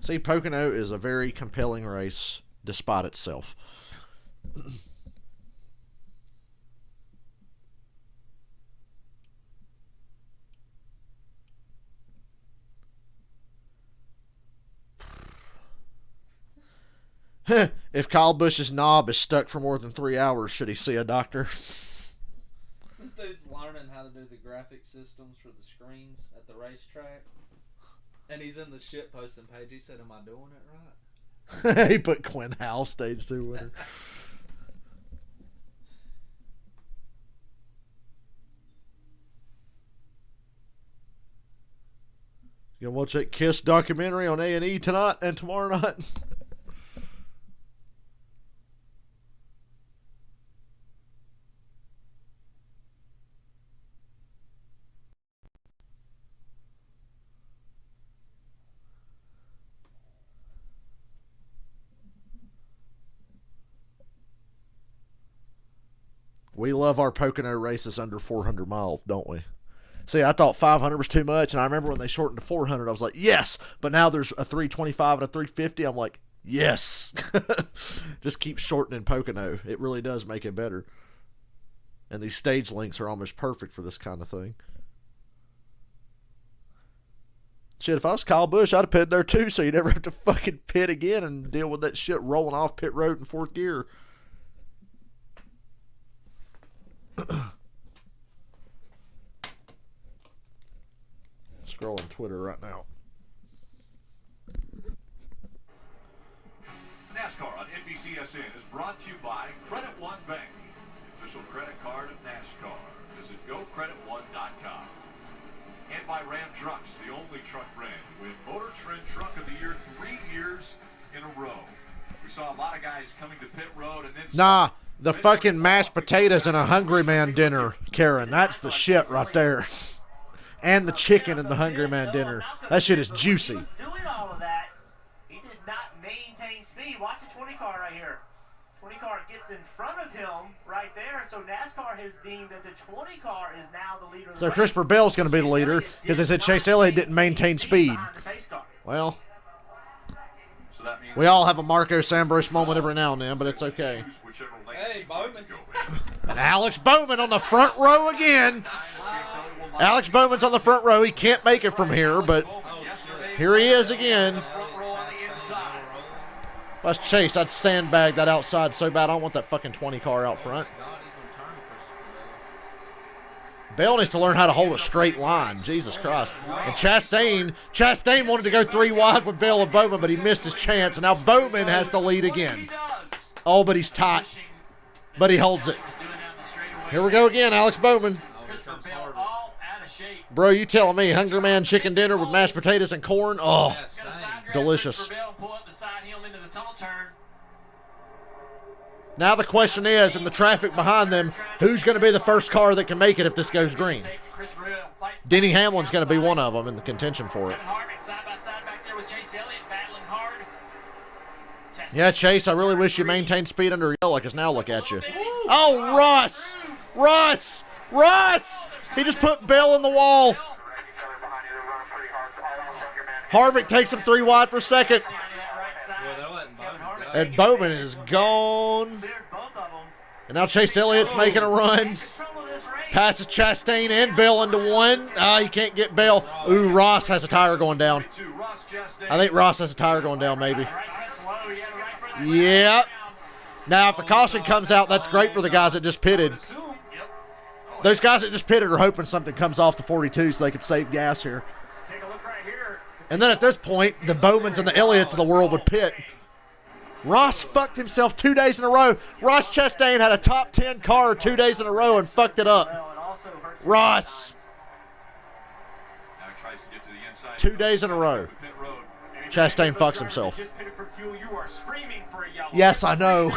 Speaker 3: See, Pocono is a very compelling race despite itself. If Kyle Busch's knob is stuck for more than 3 hours, should he see a doctor?
Speaker 7: This dude's learning how to do the graphic systems for the screens at the racetrack. And he's in the shit posting page. He said, am I doing it right?
Speaker 3: He put Quinn Howell stage 2 winner. You gonna watch that Kiss documentary on A&E tonight and tomorrow night? We love our Pocono races under 400 miles, don't we? See, I thought 500 was too much, and I remember when they shortened to 400, I was like, yes! But now there's a 325 and a 350, I'm like, yes! Just keep shortening Pocono. It really does make it better. And these stage lengths are almost perfect for this kind of thing. Shit, if I was Kyle Busch, I'd have pitted there too, so you never have to fucking pit again and deal with that shit rolling off pit road in fourth gear. Scrolling Twitter right now.
Speaker 1: NASCAR on NBCSN is brought to you by Credit One Bank, the official credit card of NASCAR. Visit GoCreditOne.com. And by Ram Trucks, the only truck brand with Motor Trend Truck of the Year 3 years in a row. We saw a lot of guys coming to pit road and then...
Speaker 3: Nah, the fucking mashed potatoes and a Hungry Man dinner, Karen. That's the shit right there. And the chicken in the Hungry Man dinner. That shit is juicy.
Speaker 12: Doing all of that, he did not maintain speed. Watch the 20 car right here. 20 car gets in front of him right there. So NASCAR has deemed that the 20 car is now the leader of the
Speaker 3: So
Speaker 12: race.
Speaker 3: Christopher Bell's going to be the leader because they said Chase Elliott didn't maintain speed. Well, we all have a Marcos Ambrose moment every now and then, but it's okay.
Speaker 7: Hey, Bowman.
Speaker 3: And Alex Bowman on the front row again. Alex Bowman's on the front row. He can't make it from here, but here he is again. If I was Chase, I'd sandbag that outside so bad. I don't want that fucking 20 car out front. Bell needs to learn how to hold a straight line. Jesus Christ. And Chastain wanted to go 3 wide with Bell and Bowman, but he missed his chance. And now Bowman has the lead again. Oh, but he's tight. But he holds it. Here we go again, Alex Bowman. Bro, you telling me Hungry Man chicken dinner with mashed potatoes and corn? Oh, delicious. Now the question is, in the traffic behind them, who's going to be the first car that can make it if this goes green? Denny Hamlin's going to be one of them in the contention for it. Yeah, Chase, I really wish you maintained speed under yellow, because now look at you. Oh, Ross! Ross! Ross! He just put Bell in the wall. Harvick takes him 3 wide for second. And Bowman is gone. And now Chase Elliott's making a run. Passes Chastain and Bell into one. He can't get Bell. Ooh, Ross has a tire going down. I think Ross has a tire going down, maybe. Yep. Now, if the caution comes out, that's great for the guys that just pitted. Those guys that just pitted are hoping something comes off the 42 so they could save gas here. And then at this point, the Bowmans and the Elliots of the world would pit. Ross fucked himself 2 days in a row. Ross Chastain had a top 10 car 2 days in a row and fucked it up. Ross. 2 days in a row. Chastain fucks himself. Yes, I know.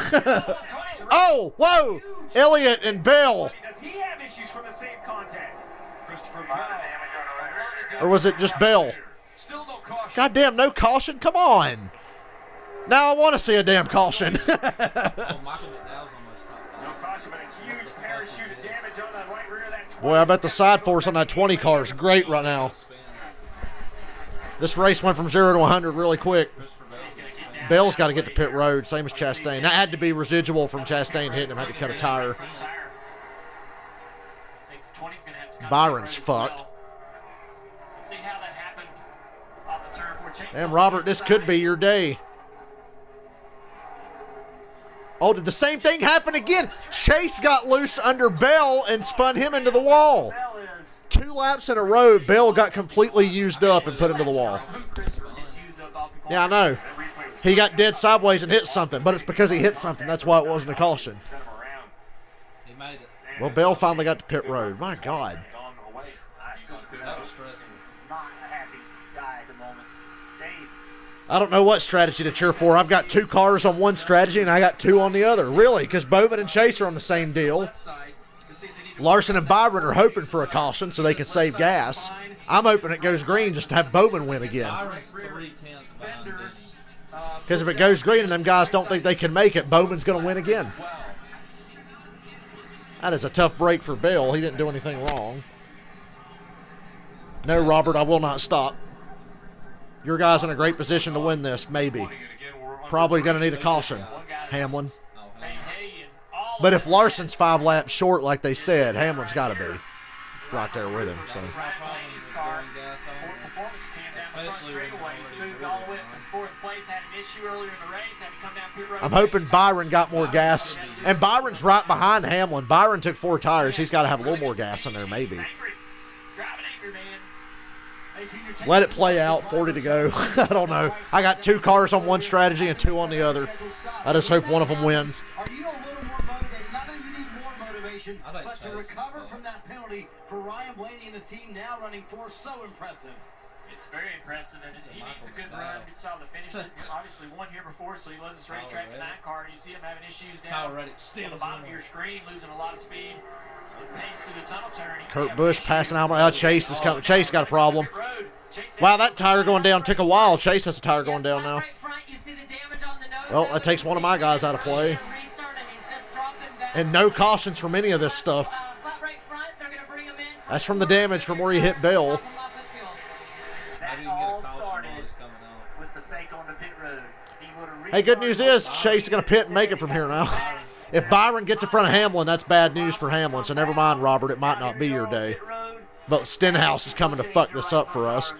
Speaker 3: Oh, whoa. Elliott and Bell. Or was it just Bell? Goddamn, no caution? Come on. Now I want to see a damn caution. Boy, I bet the side force on that 20 car is great right now. This race went from 0 to 100 really quick. Bell's got to get to pit road, same as Chastain. That had to be residual from Chastain hitting him. Had to cut a tire. Byron's fucked. Damn, Robert, this could be your day. Oh, did the same thing happen again? Chase got loose under Bell and spun him into the wall. 2 laps in a row, Bell got completely used up and put into the wall. Yeah, I know. He got dead sideways and hit something, but it's because he hit something. That's why it wasn't a caution.
Speaker 7: He made it.
Speaker 3: Well, Bell finally got to pit road. My God.
Speaker 7: That was stressful.
Speaker 12: Not a happy guy at the moment. Dave.
Speaker 3: I don't know what strategy to cheer for. I've got 2 cars on one strategy, and I got 2 on the other. Really, because Bowman and Chase are on the same deal. Larson and Byron are hoping for a caution so they can save gas. I'm hoping it goes green just to have Bowman win again.
Speaker 7: Byron's 3/10 behind Denny.
Speaker 3: Because if it goes green and them guys don't think they can make it, Bowman's going to win again. That is a tough break for Bell. He didn't do anything wrong. No, Robert, I will not stop. Your guy's in a great position to win this, maybe. Probably going to need a caution, Hamlin. But if Larson's 5 laps short, like they said, Hamlin's got to be right there with him. So. I'm hoping Byron got more gas. And Byron's right behind Hamlin. Byron took 4 tires. He's got to have a little more gas in there, maybe. Let it play out. 40 to go. I don't know. I got 2 cars on one strategy and 2 on the other. I just hope one of them wins.
Speaker 10: Are you a little more motivated? Not that you need more motivation, but to recover from that penalty for Ryan Blaney and his team now running 4, so impressive.
Speaker 9: It's very impressive, and he needs a good run. You saw the finish. Obviously won here before, so he loves his racetrack in that car. You see him having issues down on the bottom of your screen, losing a lot of speed. Pace through the tunnel turn.
Speaker 3: Kurt Busch passing out. Chase is coming. Chase got a problem. Wow, that tire going down took a while. Chase has a tire going down now. Well, that takes one of my guys out of play. And no cautions from any of this stuff. That's from the damage from where he hit Bell. Hey, good news is Chase is going to pit and make it from here now. If Byron gets in front of Hamlin, that's bad news for Hamlin. So never mind, Robert. It might not be your day. But Stenhouse is coming to fuck this up for us.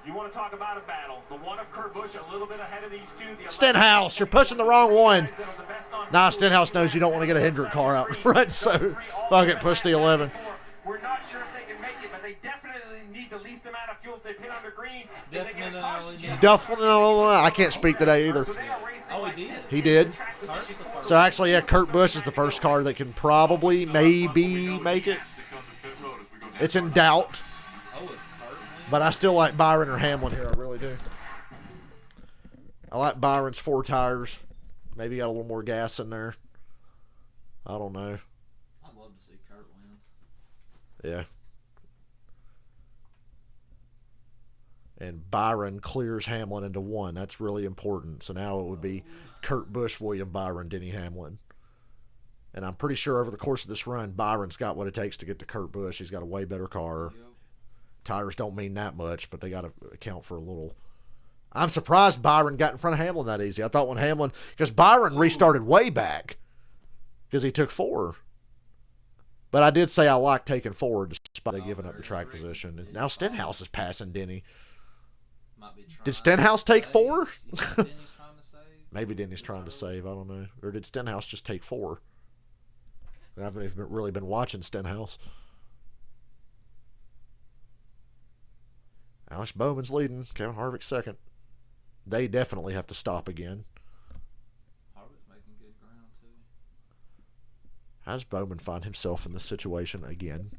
Speaker 6: You want to talk about a battle. The one of Kurt Busch a little bit ahead of these 2.
Speaker 3: Stenhouse, you're pushing the wrong one. Nah, Stenhouse knows you don't want to get a Hendrick car out in front, so fuck it, push the 11.
Speaker 6: We're not sure if they can make it, but they definitely need the least amount of fuel if they pit under green.
Speaker 3: Definitely, I can't speak today either.
Speaker 7: Oh, he did?
Speaker 3: He did. So actually, yeah, Kurt Busch is the first car that can probably, maybe make it. It's in doubt. But I still like Byron or Hamlin here. I really do. I like Byron's 4 tires. Maybe got a little more gas in there. I don't know.
Speaker 7: I'd love to see Kurt win.
Speaker 3: Yeah. And Byron clears Hamlin into 1. That's really important. So now it would be Kurt Busch, William Byron, Denny Hamlin. And I'm pretty sure over the course of this run, Byron's got what it takes to get to Kurt Busch. He's got a way better car. Yep. Tires don't mean that much, but they got to account for a little. I'm surprised Byron got in front of Hamlin that easy. I thought when Hamlin, because Byron restarted way back because he took 4. But I did say I like taking 4 despite they giving up the track position. And now Stenhouse is passing Denny. Did Stenhouse take 4? Maybe Denny's trying to save. I don't know. Or did Stenhouse just take 4? I haven't even really been watching Stenhouse. Alex Bowman's leading. Kevin Harvick's second. They definitely have to stop again.
Speaker 7: Harvick's making good ground, too.
Speaker 3: How does Bowman find himself in this situation again?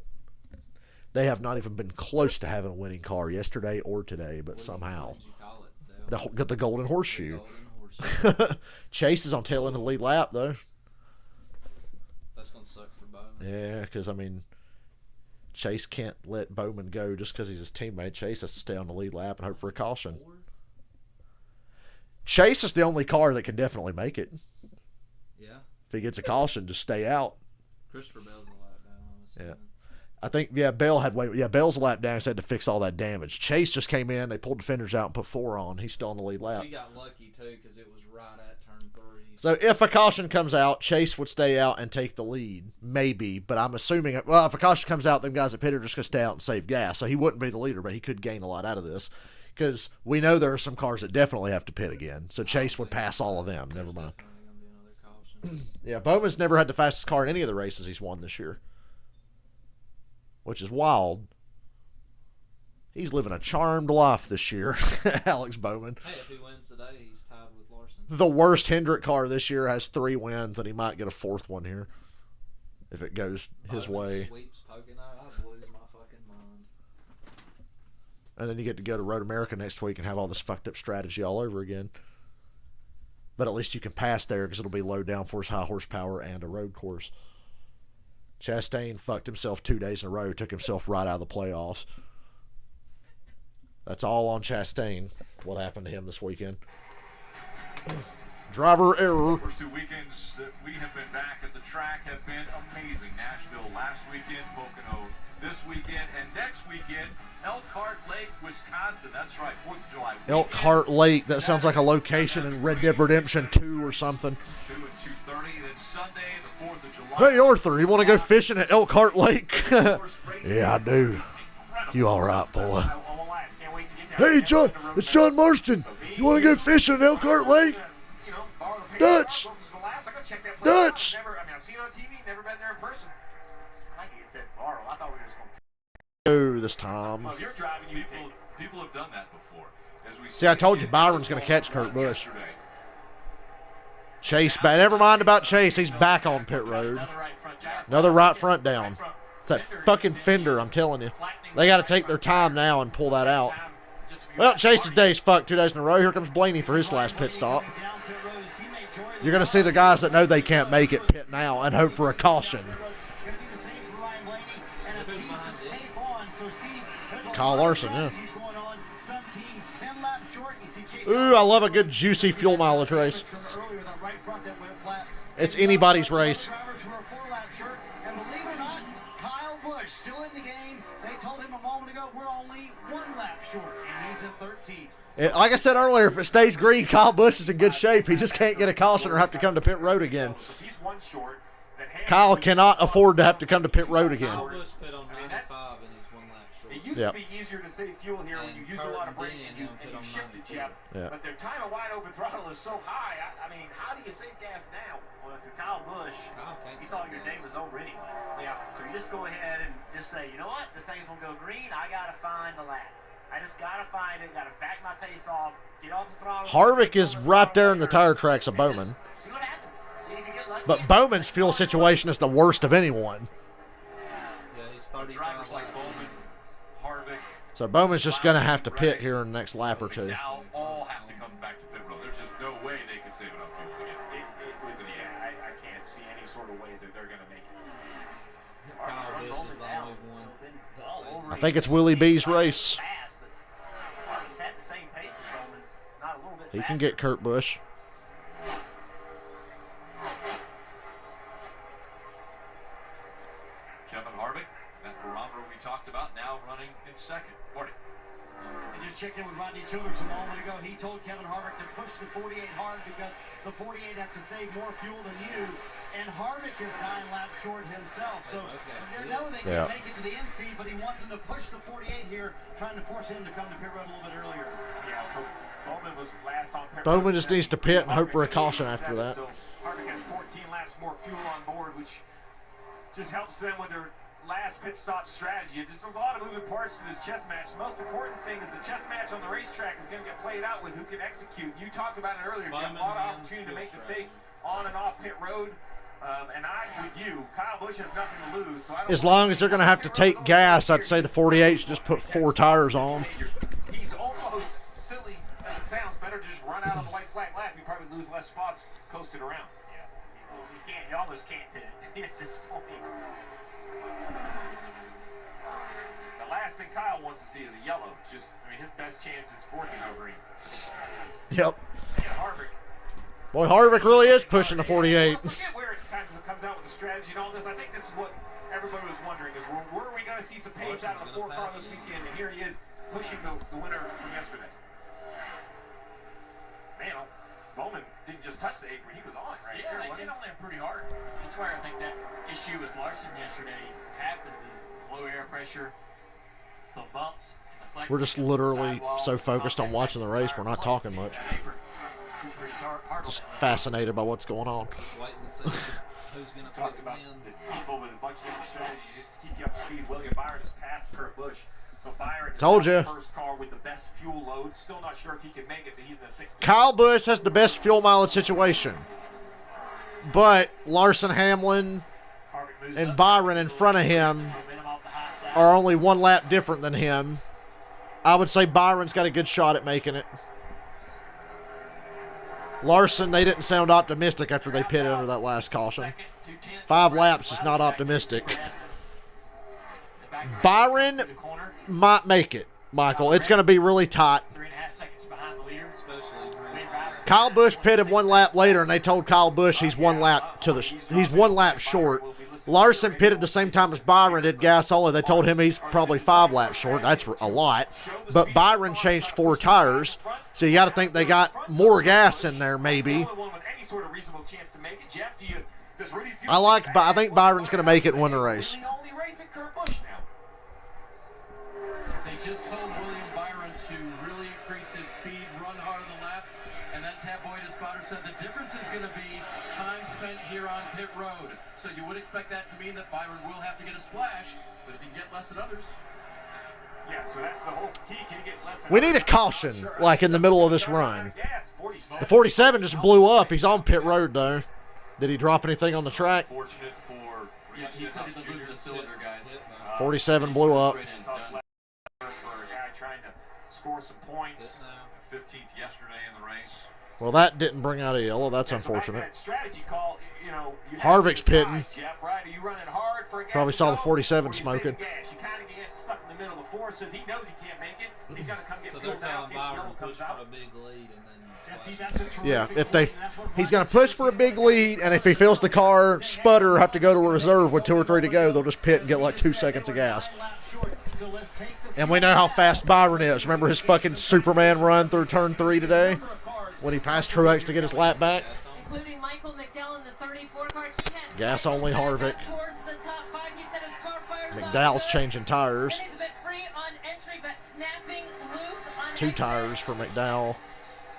Speaker 3: They have not even been close to having a winning car yesterday or today, but somehow. The golden horseshoe. Chase is on tail end of the lead lap, though.
Speaker 7: That's going to suck for Bowman.
Speaker 3: Yeah, because, I mean, Chase can't let Bowman go just because he's his teammate. Chase has to stay on the lead lap and hope for a caution. Chase is the only car that can definitely make it.
Speaker 7: Yeah.
Speaker 3: If he gets a caution, just stay out.
Speaker 7: Christopher Bell's a lap down, I'm assuming.
Speaker 3: Yeah. I think, Bell's a lap down. He had to fix all that damage. Chase just came in. They pulled the fenders out and put 4 on. He's still on the lead lap.
Speaker 7: He got lucky, too, because it was right at turn 3.
Speaker 3: So if a caution comes out, Chase would stay out and take the lead. Maybe. But I'm assuming, well, if a caution comes out, them guys at pit are just going to stay out and save gas. So he wouldn't be the leader, but he could gain a lot out of this. Because we know there are some cars that definitely have to pit again. So Chase would pass all of them. Never mind. Yeah, Bowman's never had the fastest car in any of the races he's won this year. Which is wild. He's living a charmed life this year, Alex Bowman.
Speaker 7: Hey, if he wins today, he's tied with Larson.
Speaker 3: The worst Hendrick car this year has 3 wins, and he might get a 4th one here if it goes his way.
Speaker 7: Sweeps Pocono, I'd lose my fucking mind.
Speaker 3: And then you get to go to Road America next week and have all this fucked up strategy all over again. But at least you can pass there because it'll be low downforce, high horsepower, and a road course. Chastain fucked himself 2 days in a row, took himself right out of the playoffs. That's all on Chastain, what happened to him this weekend. Driver error.
Speaker 1: The first 2 weekends that we have been back at the track have been amazing. Nashville last weekend, Pocono this weekend, and next weekend, Elkhart Lake, Wisconsin. That's right, 4th of July weekend.
Speaker 3: Elkhart Lake, that sounds like a location in Red Dead Redemption 2 or something.
Speaker 1: 2 and 2:30, then Sunday, the 4th of July.
Speaker 3: Hey, Arthur, you want to go fishing at Elkhart Lake? Yeah, I do. You all right, boy? Hey, John, it's John Marston. You want to go fishing at Elkhart Lake? Dutch! Dutch!
Speaker 6: I've seen it on TV, never been there in person. I think it said borrow. I thought we were just going
Speaker 3: Oh, this time.
Speaker 1: Well, if you're driving, people have done that before. As we
Speaker 3: See, I told you Byron's going to catch Kurt Busch. Chase, never mind about Chase. He's back on pit road. Another right front down. It's that fucking fender, I'm telling you. They got to take their time now and pull that out. Well, Chase's day's fucked 2 days in a row. Here comes Blaney for his last pit stop. You're going to see the guys that know they can't make it pit now and hope for a caution. Kyle Larson, yeah. Ooh, I love a good juicy fuel mileage race. It's anybody's race.
Speaker 10: And believe it or not, Kyle Busch still in the game. They told him a moment ago we're only 1 lap short, and he's in 13th.
Speaker 3: Like I said earlier, if it stays green, Kyle Busch is in good shape. He just can't get a caution or have to come to pit road again. Kyle cannot afford to have to come to pit road again.
Speaker 6: It used to be easier to save fuel here when you used a lot of braking and you shifted, Jeff.
Speaker 3: Yeah.
Speaker 6: But their time of wide open throttle is so high. I mean, how do you save gas now?
Speaker 12: Well, if you're Kyle Busch, you thought your day was over anyway. Yeah. So you just go ahead and just say, you know what? This thing's gonna go green. I gotta find the lap. I just gotta find it. Gotta back my pace off. Get off the throttle.
Speaker 3: Harvick is right there in the tire tracks of Bowman.
Speaker 12: See what happens. See if you get lucky.
Speaker 3: But Bowman's fuel situation is the worst of anyone.
Speaker 7: Yeah, he's 35.
Speaker 1: Drivers like Bowman, Harvick.
Speaker 3: So Bowman's just going to have to pit here in the next lap or 2.
Speaker 1: Now all have to come back to pit road. There's just no way they could save enough fuel again.
Speaker 6: I can't see any sort of way that they're going to make it.
Speaker 7: Kyle Busch is the only one.
Speaker 3: I think it's Willie B's race. He can get Kurt Busch.
Speaker 1: Kevin Harvick, that barometer we talked about, now running in 2nd. Morning.
Speaker 10: I just checked in with Rodney Childers a moment ago. He told Kevin Harvick to push the 48 hard because the 48 has to save more fuel than you. And Harvick is 9 laps short himself. So they know they can make it to the end seed, but he wants him to push the 48 here, trying to force him to come to pit road a little bit earlier.
Speaker 6: Yeah, so Bowman was last on pit road.
Speaker 3: Bowman just needs to pit and hope for a caution after that.
Speaker 6: So Harvick has 14 laps more fuel on board, which just helps them with their last pit stop strategy. There's a lot of moving parts to this chess match. The most important thing is the chess match on the racetrack is going to get played out with who can execute. You talked about it earlier, Jeff. A lot of opportunity to make mistakes on and off pit road. And with you, Kyle Busch has nothing to lose. So
Speaker 3: as long as they're going to have to take gas, I'd say the 48 should just put 4 tires on.
Speaker 6: He's almost silly as it sounds. Better to just run out on the white flag lap. You probably lose less spots coasted around.
Speaker 12: Yeah, you almost can't pit at this point.
Speaker 6: The last thing Kyle wants to see is a yellow. His best chance is 4th to go green.
Speaker 3: Yep.
Speaker 6: Yeah, Harvick.
Speaker 3: Boy, Harvick really is pushing the 48.
Speaker 6: Forget where it kind of comes out with the strategy and all this. I think this is what everybody was wondering: is where are we going to see some pace out of the 4 car this weekend? And here he is pushing the winner from yesterday. Man, Bowman didn't just touch the apron; he was on it right
Speaker 9: there.
Speaker 6: Yeah,
Speaker 9: they get on there pretty hard. That's where I think that issue with Larson yesterday happens: is low air pressure, the bumps, the flex.
Speaker 3: We're just literally so focused on watching the race, we're not talking much. Just fascinated by what's going on.
Speaker 7: Who's going to
Speaker 6: talk about the people with a bunch of different strategies just to keep you up to speed. William Byron has passed Kurt Busch So Byron is
Speaker 3: Told
Speaker 6: the
Speaker 3: you.
Speaker 6: first car with the best fuel load. Still not sure if he can make it, but he's in the 60.
Speaker 3: Kyle Busch has the best fuel mileage situation. But Larson, Hamlin, and Byron in front of him are only one lap different than him. I would say Byron's got a good shot at making it. Larson, they didn't sound optimistic after they pitted under that last caution. 5 laps is not optimistic. Byron might make it, Michael. It's going to be really tight. Kyle Busch pitted 1 lap later, and they told Kyle Busch he's 1 lap short. Larson pitted the same time as Byron did gas only. They told him he's probably 5 laps short. That's a lot. But Byron changed 4 tires, so you got to think they got more gas in there maybe. I think Byron's going to make it and win the race.
Speaker 11: They just told William Byron to really increase his speed, run hard on the laps, and then Tabloid Spotter said the difference is going to be time spent here on pit road. So you would expect that to mean that Byron will have to get a splash, but if he can get less than others.
Speaker 6: Yeah, so that's the whole key. Can you get less than
Speaker 3: We need a caution, like in the middle of this run. The 47 just blew up. He's on pit road, though. Did he drop anything on the track?
Speaker 11: Yeah, he said he was losing a cylinder, guys.
Speaker 3: 47 blew up.
Speaker 6: For a guy trying to score some points.
Speaker 1: 15th yesterday in the race.
Speaker 3: Well, that didn't bring out a yellow. That's unfortunate.
Speaker 6: That strategy call, you know,
Speaker 3: Harvick's pitting.
Speaker 6: Jeff, right? Are you running hard for a gas
Speaker 3: Probably saw the
Speaker 6: go,
Speaker 3: 47
Speaker 6: or you
Speaker 3: smoking.
Speaker 6: saving gas? You kind of get stuck in the middle of the four. Says he knows he can't make it. He's got to come get
Speaker 7: So
Speaker 6: fuel
Speaker 7: they're
Speaker 6: now.
Speaker 7: telling Byron to push for a big lead and then
Speaker 3: Yeah, he's going to push for a big lead, and if he feels the car sputter or have to go to a reserve with 2 or 3 to go, they'll just pit and get like 2 seconds of gas. And we know how fast Byron is. Remember his fucking Superman run through turn 3 today when he passed Truex to get his lap back?
Speaker 5: Including Michael McDowell in the 34 car.
Speaker 3: Gas only Harvick.
Speaker 5: Towards the top 5, he said his car fires
Speaker 3: McDowell's changing tires.
Speaker 5: And he's a bit free on entry, but snapping loose on
Speaker 3: 2 tires for McDowell.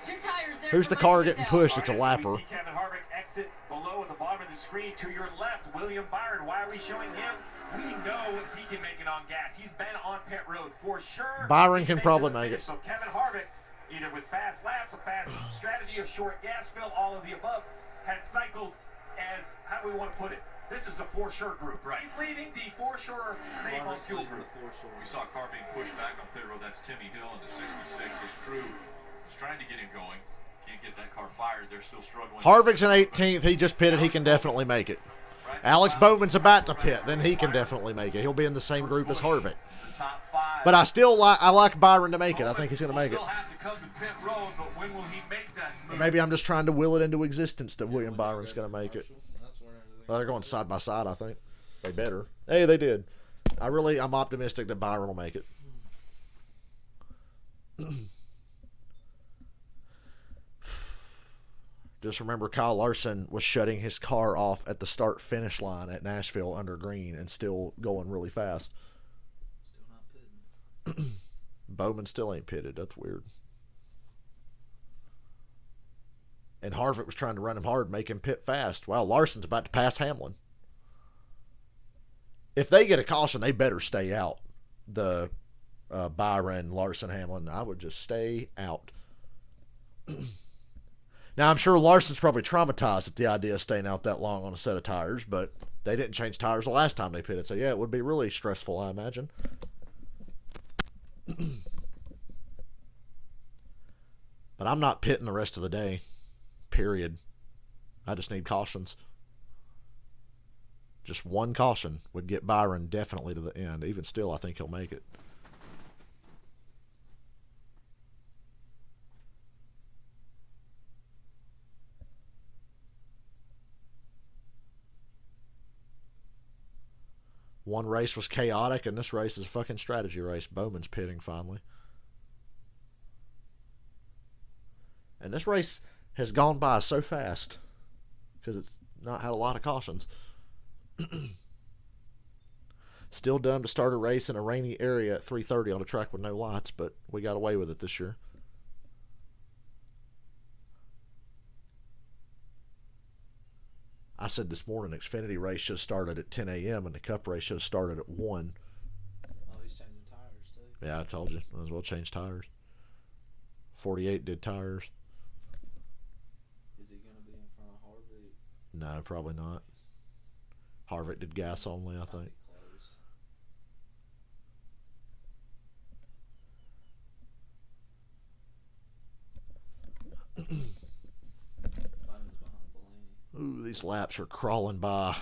Speaker 5: 2 tires there.
Speaker 3: Who's the car getting pushed? It's a lapper.
Speaker 6: We see Kevin Harvick exit below at the bottom of the screen to your left. William Byron. Why are we showing him? We know he can make it on gas. He's been on pit road for sure.
Speaker 3: Byron can probably make it.
Speaker 6: So Kevin Harvick, either with fast laps, a fast strategy, a short gas fill, all of the above, has cycled as, how do we want to put it? This is the For Sure group. Right. He's leading the For Sure Safe on Fuel group.
Speaker 1: We saw a car being pushed back on pit road. That's Timmy Hill in the 66. His crew is trying to get him going. Can't get that car fired. They're still struggling.
Speaker 3: Harvick's in 18th. He just pitted. He can definitely make it. Alex Bowman's about to pit. Then he can definitely make it. He'll be in the same group as Harvick. But I like Byron to make it. I think he's going to make it. Maybe I'm just trying to will it into existence that William Byron's going to make it. Well, they're going side by side, I think. They better. Hey, they did. I'm optimistic that Byron will make it. Just remember Kyle Larson was shutting his car off at the start-finish line at Nashville under green and still going really fast.
Speaker 7: still not pitting.
Speaker 3: Bowman still ain't pitted. That's weird. And Harvick was trying to run him hard, make him pit fast. Wow, Larson's about to pass Hamlin. If they get a caution, they better stay out. The Byron, Larson, Hamlin, I would just stay out. Now, I'm sure Larson's probably traumatized at the idea of staying out that long on a set of tires, but they didn't change tires the last time they pitted. So, yeah, it would be really stressful, I imagine. But I'm not pitting the rest of the day, period. I just need cautions. Just one caution would get Byron definitely to the end. Even still, I think he'll make it. One race was chaotic, and this race is a fucking strategy race. Bowman's pitting finally. And this race has gone by so fast because it's not had a lot of cautions. Still dumb to start a race in a rainy area at 3:30 on a track with no lights, but we got away with it this year. I said this morning Xfinity race should have started at 10 a.m. and the Cup race should have started at 1.
Speaker 7: Oh, he's changing tires too.
Speaker 3: Yeah, I told you. Might as well change tires. 48 did tires.
Speaker 7: Is he going to be in front of Harvick?
Speaker 3: No, probably not. Harvick did gas only, I think. Ooh, these laps are crawling by.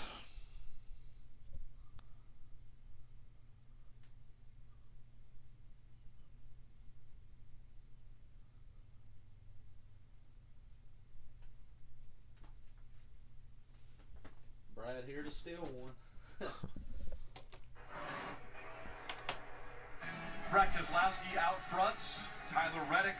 Speaker 7: Brad here to steal one.
Speaker 1: Brad Keselowski out front. Tyler Reddick,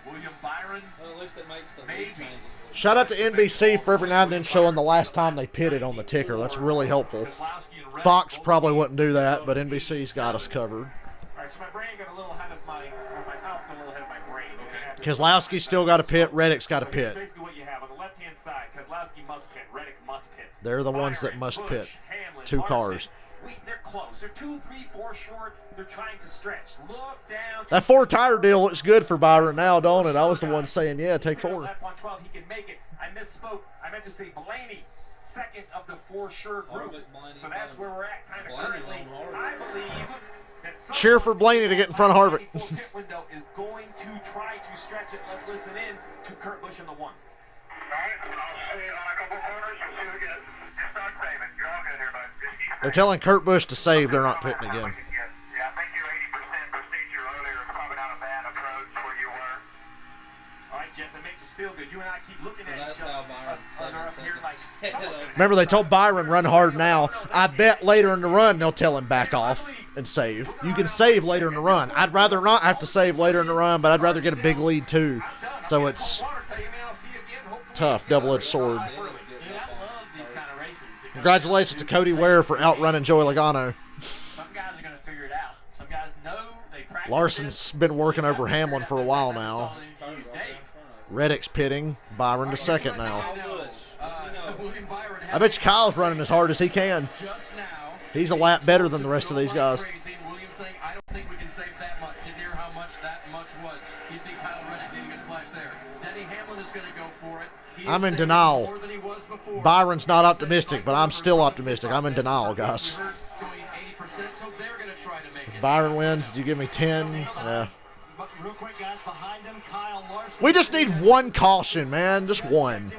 Speaker 1: William Byron.
Speaker 7: Well, at least it makes the lead changes.
Speaker 3: Shout out to NBC for every now and then showing the last time they pitted on the ticker. That's really helpful. Fox probably wouldn't do that, but NBC's got us covered.
Speaker 14: All right, so my brain got a little ahead of my mouth got a little ahead of my brain. Okay.
Speaker 3: Keselowski's still got to pit. Reddick's got to
Speaker 14: So
Speaker 3: pit.
Speaker 14: basically what you have on the left-hand side, Keselowski must pit, Reddick must pit.
Speaker 3: They're the ones that must pit. Two cars.
Speaker 14: They're close. They're 2, 3, 4 short. They're trying to stretch. Look down.
Speaker 3: That 4-tire deal looks good for Byron now, don't it? I was the one saying, yeah, take 4.
Speaker 14: Lap on 12, he can make it. I misspoke. I meant to say Blaney, second of the 4 sure group. So that's where we're at kind of currently. I believe that
Speaker 3: cheer for Blaney to get in front of Harvick.
Speaker 14: pit window is going to try to stretch it. Let's listen in to Kurt Busch in the 1.
Speaker 8: All right, I'll see you on a couple corners. We'll see you again. Just start saving. You're all good here, bud.
Speaker 3: They're telling Kurt Busch to save. They're not pitting again.
Speaker 8: Yeah, I think your 80% procedure earlier is probably not a bad approach where you were.
Speaker 14: All right, Jeff, that makes us feel good. You and I keep looking at each
Speaker 7: how
Speaker 14: other.
Speaker 7: Byron's 7
Speaker 14: Here like,
Speaker 3: Remember, they told Byron run hard now. I bet later in the run they'll tell him back off and save. You can save later in the run. I'd rather not have to save later in the run, but I'd rather get a big lead too. So it's tough, double-edged sword. Congratulations to Cody Ware for outrunning Joey Logano.
Speaker 9: Some guys are going to figure it out. Some guys know they practice.
Speaker 3: Larson's been working over Hamlin for a while now. Reddick's pitting. Byron to second now. I bet you Kyle's running as hard as he can. He's a lap better than the rest of these guys.
Speaker 11: Williams saying, I don't think we can save that much. Didn't hear how much that much was. You see Tyler Reddick getting a splash there. Denny Hamlin is going to go for it.
Speaker 3: I'm in denial. Byron's not optimistic, but I'm still optimistic. I'm in denial, guys. If Byron wins, do you give me 10? Yeah.
Speaker 10: Real quick, guys, behind him, Kyle Larson.
Speaker 3: We just need one caution, man. Just one.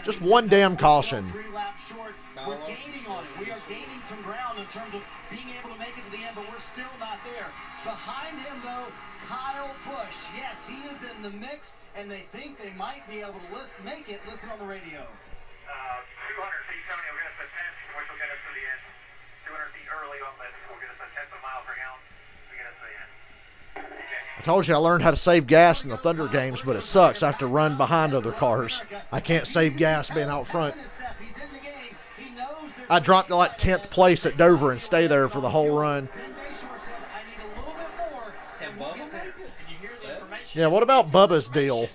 Speaker 3: Just one damn caution.
Speaker 10: 3 laps short. We're gaining on it. We are gaining some ground in terms of being able to make it to the end, but we're still not there. Behind him, though, Kyle Busch. Yes, he is in the mix, and they think they might be able to make it. Listen on the radio.
Speaker 8: 200 feet, Tony will get us a 10, which will get us to the end. 200 feet early on this will get us a 10th of a mile per gallon to get us to the end.
Speaker 3: I told you I learned how to save gas in the Thunder games, but it sucks. I have to run behind other cars. I can't save gas being out front. I dropped to like 10th place at Dover and stay there for the whole run. Yeah, what about Bubba's deal?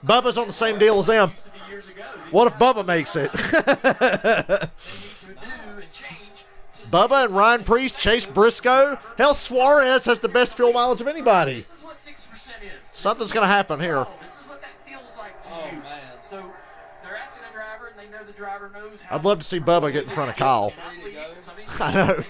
Speaker 3: Bubba's on the same deal as them. What if Bubba makes it? Bubba and Ryan Preece, Chase Briscoe. Hell, Suarez has the best fuel mileage of anybody.
Speaker 9: This is what 6% is.
Speaker 3: Something's going to happen here.
Speaker 9: This is what that feels like to you. Man. So they're asking the driver, and they know the driver knows how.
Speaker 3: I'd love to see Bubba get in front of Kyle. I know.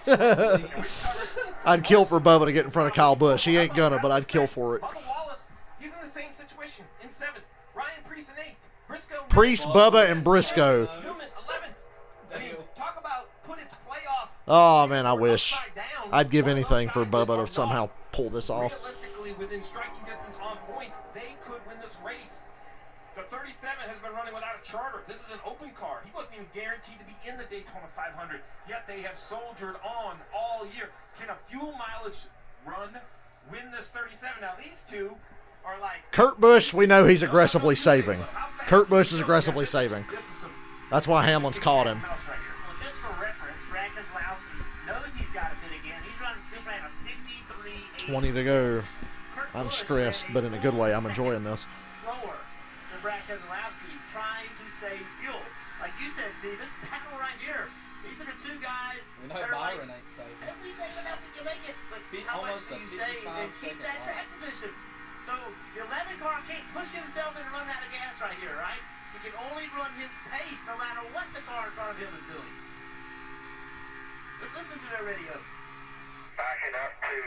Speaker 3: I'd kill for Bubba to get in front of Kyle Busch. He ain't gonna, but I'd kill for it.
Speaker 14: Bubba Wallace, he's in the same situation in 7th. Ryan Preece in 8th. Briscoe.
Speaker 3: Preece, Bubba, and Briscoe.
Speaker 14: Newman 11th. I mean, talk about put its playoff.
Speaker 3: Oh, man, I wish. I'd give anything for Bubba to somehow pull this off.
Speaker 14: Realistically, within striking distance on points, they could win this race. The 37 has been running without a charter. This is an open car. He wasn't even guaranteed to be in the Daytona 500, yet they have soldiered on all year. Can a fuel mileage run win this 37? Now, these two are like...
Speaker 3: Kurt Busch, we know he's aggressively saving. Kurt Busch is aggressively saving. That's why Hamlin's caught him.
Speaker 8: Well, just for reference, Brad Keselowski knows he's got a bit again. He's just ran a 53.8.
Speaker 3: 20 to go. I'm stressed, but in a good way. I'm enjoying this.
Speaker 8: Slower than Brad Keselowski trying to save fuel. Like you said, Steve, this battle right here
Speaker 12: These are the two guys
Speaker 7: We know
Speaker 12: that are
Speaker 7: Byron
Speaker 12: like,
Speaker 7: ain't safe.
Speaker 12: every second up you make it, but how much
Speaker 7: Almost
Speaker 12: do
Speaker 7: a
Speaker 12: you save and keep
Speaker 7: 55-second
Speaker 12: that track position? So the 11 car can't push himself and run out of gas right here, right? He can only run his pace no matter what the car in front of him is doing. Let's listen to their radio.
Speaker 8: Back it up to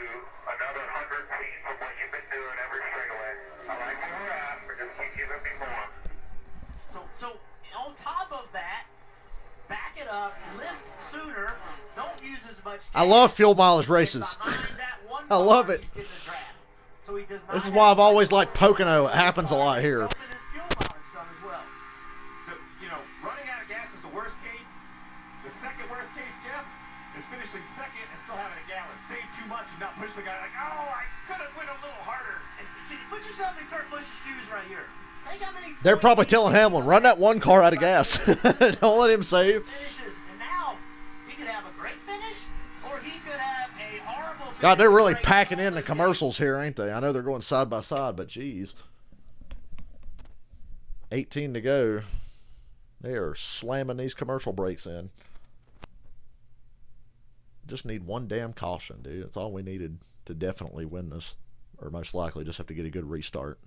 Speaker 8: another 100 feet from what you've been doing every straightaway. I like where we're at, but just keep giving me more.
Speaker 12: So on top of that, back it up, lift sooner, don't use as much gas.
Speaker 3: I love fuel mileage races. I love it.
Speaker 12: So he does not
Speaker 3: This is why I've always liked Pocono. It happens a lot here.
Speaker 14: So, you know, running out of gas is the worst case. The second worst case, Jeff, is finishing second and still having a gallon. Save too much and not push the guy like, oh, I could have went a little harder.
Speaker 12: And can you put yourself in Kurt Busch's shoes right here? Think how many
Speaker 3: They're probably telling Hamlin, run that one car out of gas. Don't let him save.
Speaker 12: finishes, and now he could have a great finish, or he could have a horrible finish.
Speaker 3: God, they're really packing in the commercials here, ain't they? I know they're going side by side, but geez. 18 to go. They are slamming these commercial breaks in. Just need one damn caution, dude. That's all we needed to definitely win this. Or most likely just have to get a good restart.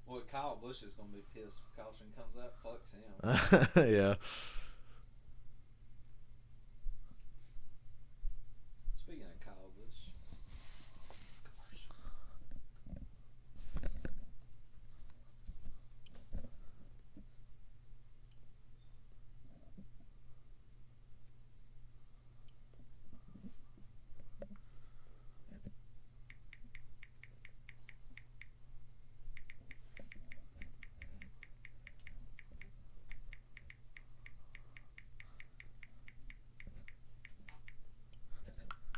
Speaker 7: Well, Kyle Busch is going to be pissed if caution comes out. Fucks him.
Speaker 3: Yeah.
Speaker 7: Speaking of Kyle Busch.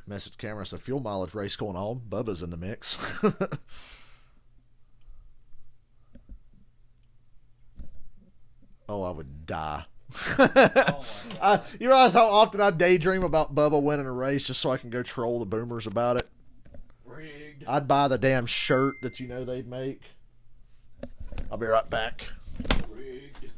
Speaker 3: Message camera, so fuel mileage race going on. Bubba's in the mix. Oh, I would die. You realize how often I daydream about Bubba winning a race just so I can go troll the boomers about it?
Speaker 7: Rigged.
Speaker 3: I'd buy the damn shirt that you know they'd make. I'll be right back.
Speaker 7: Rigged.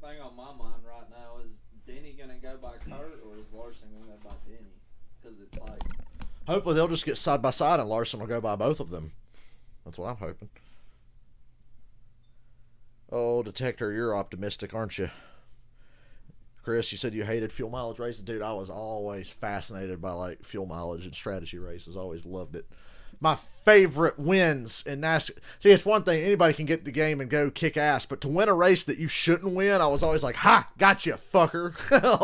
Speaker 7: Thing on my mind right now is Denny gonna go by Kurt or is Larson gonna go by Denny? Because it's like,
Speaker 3: Hopefully they'll just get side by side and Larson will go by both of them. That's what I'm hoping. Oh, Detector, you're optimistic, aren't you? Chris, you said you hated fuel mileage races. Dude, I was always fascinated by like fuel mileage and strategy races. Always loved it. My favorite wins in NASCAR. See, it's one thing. Anybody can get the game and go kick ass. But to win a race that you shouldn't win, I was always like, ha, gotcha, fucker.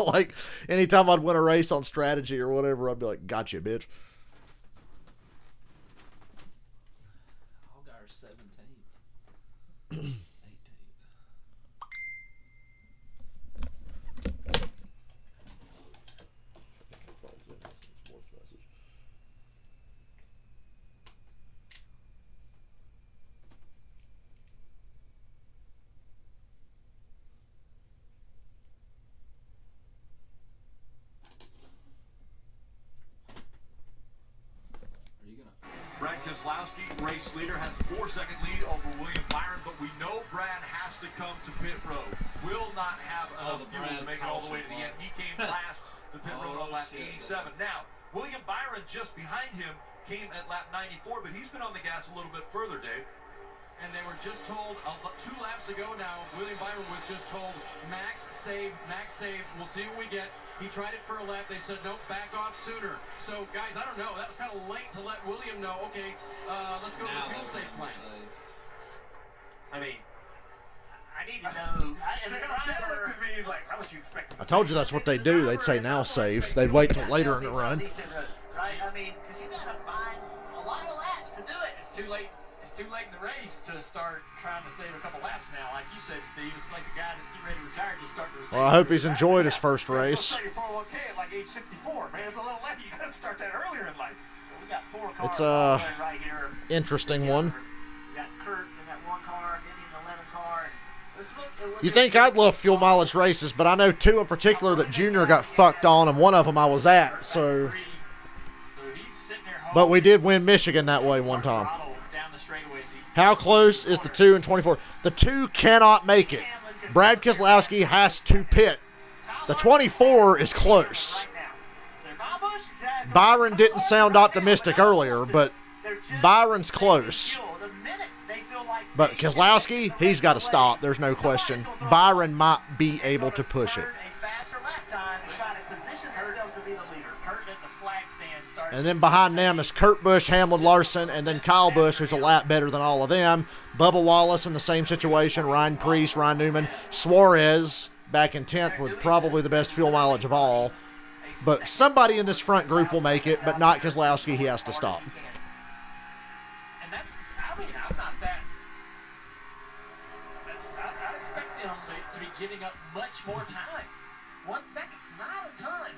Speaker 3: Like, anytime I'd win a race on strategy or whatever, I'd be like, gotcha, bitch.
Speaker 7: Allgaier 17th. 18th.
Speaker 1: Brad Keselowski, race leader, has a 4-second lead over William Byron, but we know Brad has to come to pit road. Will not have enough fuel to make it all the way to the end. He came last to pit road on lap 87. Now, William Byron just behind him came at lap 94, but he's been on the gas a little bit further, Dave.
Speaker 11: And they were just told 2 laps ago now, William Byron was just told, max save, we'll see what we get. He tried it for a lap. They said, nope, back off sooner. So, guys, I don't know. That was kind of late to let William know, okay, let's go to the fuel safe plan.
Speaker 12: I mean, I need to know. As a
Speaker 14: Dad
Speaker 12: driver,
Speaker 14: looked at me, he's like, how would you expect him to
Speaker 3: I told you that's what they do. They'd say now save. They'd wait till later in the run.
Speaker 12: right? I mean, because you got to find a lot of laps to do it.
Speaker 9: It's too late. It's too late in the race to start trying to save a couple laps now. Like you said, Steve, it's like the guy that's getting ready to retire just starting to save.
Speaker 3: Well, I hope he's enjoyed his first race.
Speaker 14: Your 401k at like age 64, man. It's a little late. You got to start that earlier in life.
Speaker 12: So we got 4 cars.
Speaker 3: It's a
Speaker 12: right here.
Speaker 3: interesting one.
Speaker 12: We got Kurt in that 1 car, Denny in the 11 car. Let's look at what
Speaker 3: You think I'd love fuel mileage races, but I know 2 in particular that Junior got fucked on, and one of them I was at, so. But we did win Michigan that way one time. How close is the 2 and 24? The 2 cannot make it. Brad Keselowski has to pit. The 24 is close. Byron didn't sound optimistic earlier, but Byron's close. But Keselowski, he's got to stop. There's no question. Byron might be able to push it. And then behind them is Kurt Busch, Hamlin, Larson, and then Kyle Busch, who's a lap better than all of them. Bubba Wallace in the same situation. Ryan Preece, Ryan Newman. Suarez back in 10th with probably the best fuel mileage of all. But somebody in this front group will make it, but not Keselowski. He has to stop.
Speaker 9: And that's, I mean, I'm not that. I expect them to be giving up much more time. 1 second's not a ton.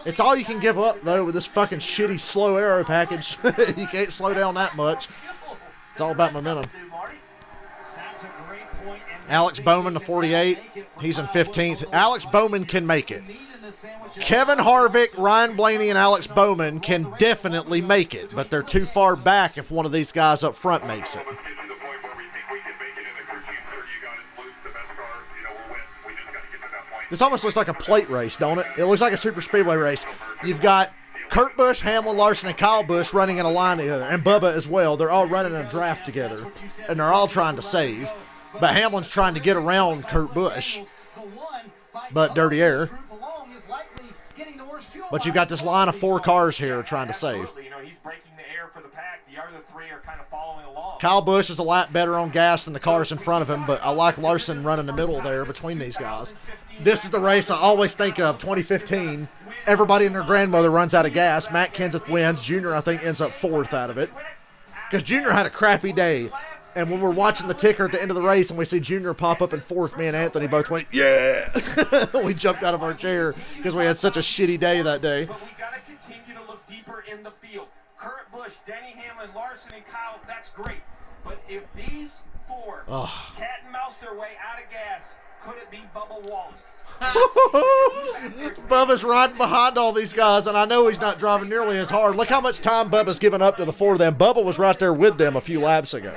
Speaker 3: It's all you can give up, though, with this fucking shitty slow aero package. You can't slow down that much. It's all about momentum. Alex Bowman, the 48. He's in 15th. Alex Bowman can make it. Kevin Harvick, Ryan Blaney, and Alex Bowman can definitely make it, but they're too far back if one of these guys up front makes it. This almost looks like a plate race, don't it? It looks like a super speedway race. You've got Kurt Busch, Hamlin, Larson, and Kyle Busch running in a line together, and Bubba as well. They're all running a draft together, and they're all trying to save. But Hamlin's trying to get around Kurt Busch, but dirty air. But you've got this line of 4 cars here trying to save.
Speaker 14: You know, he's breaking the air for the pack. The other 3 are kind of following along.
Speaker 3: Kyle Busch is a lot better on gas than the cars in front of him, but I like Larson running the middle there between these guys. This is the race I always think of, 2015. Everybody and their grandmother runs out of gas. Matt Kenseth wins. Junior, I think, ends up 4th out of it. Because Junior had a crappy day. And when we're watching the ticker at the end of the race and we see Junior pop up in 4th, me and Anthony both went, yeah! We jumped out of our chair because we had such a shitty day that day.
Speaker 14: But we got to continue to look deeper in the field. Kurt Busch, Denny Hamlin, Larson, and Kyle, that's great. But if these 4 cat and mouse their way out of gas, could it be Bubba Wallace?
Speaker 3: Bubba's riding behind all these guys, and I know he's not driving nearly as hard. Look how much time Bubba's given up to the 4 of them. Bubba was right there with them a few laps ago.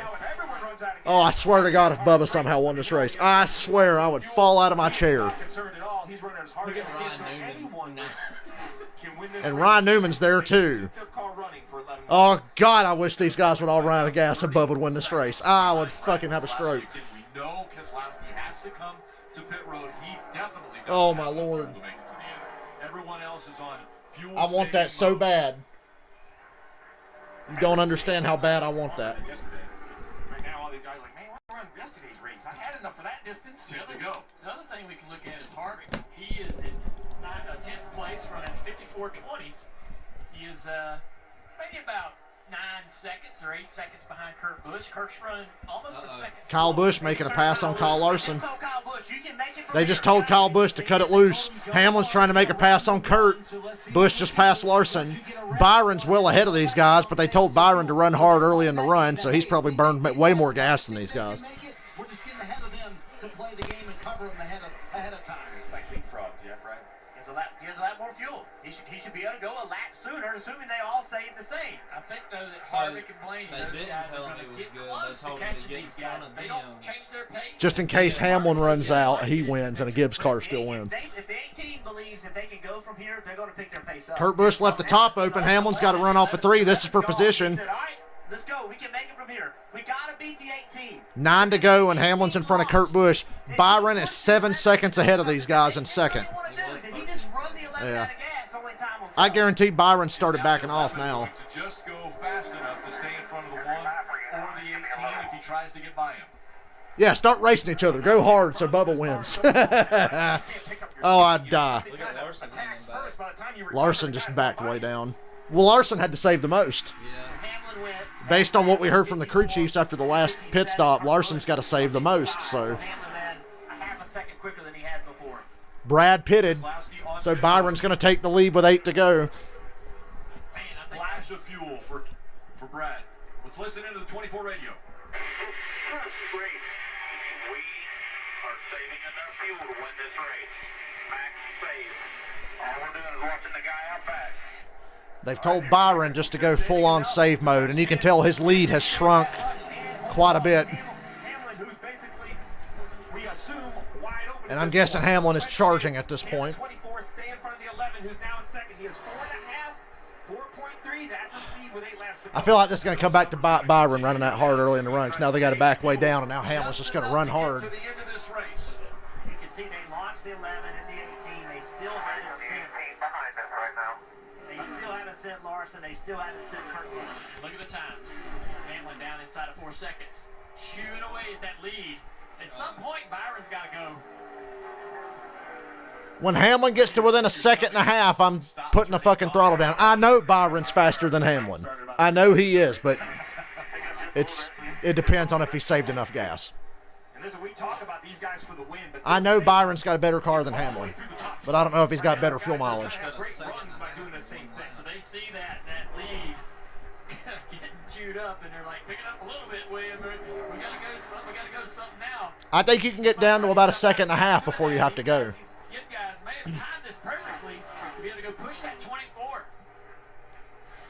Speaker 3: Oh, I swear to God, if Bubba somehow won this race, I swear I would fall out of my chair. And Ryan Newman's there, too. Oh, God, I wish these guys would all run out of gas and Bubba would win this race. I would fucking have a stroke.
Speaker 1: We know Keselowski has to come to pit road. He definitely does.
Speaker 3: Oh, my Lord.
Speaker 1: Everyone else is on fuel.
Speaker 3: I want that so bad. You don't understand how bad I want that.
Speaker 14: Right now, all these guys are like, man, why run yesterday's race? I had enough of that distance.
Speaker 9: The other thing we can look at is Harvick. He is in 10th place running 54.20s. He is maybe about 9 seconds or 8 seconds behind Kurt Busch. Kurt's running almost a second.
Speaker 3: Kyle Busch making a pass on Kyle Larson. They just told Kyle Busch to cut it loose. Hamlin's trying to make a pass on Kurt. Busch just passed Larson. Byron's well ahead of these guys, but they told Byron to run hard early in the run, so he's probably burned way more gas than these guys.
Speaker 10: We're just getting ahead of them to play the game and cover them ahead of time.
Speaker 12: Like leapfrog, Jeff, right? He has a lot more fuel. He should be able to go a lap sooner, assuming they all save the same.
Speaker 9: I think, though, that Harvick and Blaney, those guys are going to get
Speaker 7: good.
Speaker 9: close to catching these guys. They don't change their pace.
Speaker 3: Just in case Hamlin runs out, he wins, and a Gibbs car still wins.
Speaker 12: If the 18 believes that they can go from here, they're going to pick their pace up.
Speaker 3: Kurt Busch left the top open. Hamlin's got to run off a 3. This is for position.
Speaker 12: He said, all right, let's go. We can make it from here. We got to beat the 18.
Speaker 3: 9 to go, and Hamlin's in front of Kurt Busch. Byron is 7 seconds ahead of these guys in second. Yeah. I guarantee Byron started backing off now.
Speaker 1: To just go fast enough to stay in front of the 1 or the 18 if he tries to get by him.
Speaker 3: Yeah, start racing each other. Go hard so Bubba wins. Oh, I'd die. Larson just backed way down. Well, Larson had to save the most. Based on what we heard from the crew chiefs after the last pit stop, Larson's got to save the most. So.
Speaker 12: A half a second quicker than he had before.
Speaker 3: Brad pitted, so Byron's going to take the lead with 8 to go.
Speaker 1: Splash of fuel for Brad. Let's listen into the 24 radio.
Speaker 8: Great. We are saving enough fuel to win this race. Max save. All we're doing is watching the guy out back.
Speaker 3: They've told Byron just to go full-on save mode, and you can tell his lead has shrunk quite a bit. And I'm guessing Hamlin is charging at this point. I feel like this is going to come back to Byron running that hard early in the run. Now they got to back way down, and now Hamlin's just going to run hard.
Speaker 12: You can see they launched the 11 and the 18. They still haven't sent behind us right now. They still haven't sent Larson. They still haven't sent Kirkland.
Speaker 9: Look at the time. Hamlin down inside of 4 seconds. Chewing away at that lead. At some point, Byron's got to go.
Speaker 3: When Hamlin gets to within a second and a half, I'm putting the fucking throttle down. I know Byron's faster than Hamlin. I know he is, but it depends on if he saved enough gas. I know Byron's got a better car than Hamlin, but I don't know if he's got better fuel mileage.
Speaker 9: So they see that lead getting chewed up, and they're like, pick it up a little bit, William. We gotta go something now.
Speaker 3: I think you can get down to about a second and a half before you have to go.
Speaker 9: Guys, man, timed this perfectly to be able to go push that 24.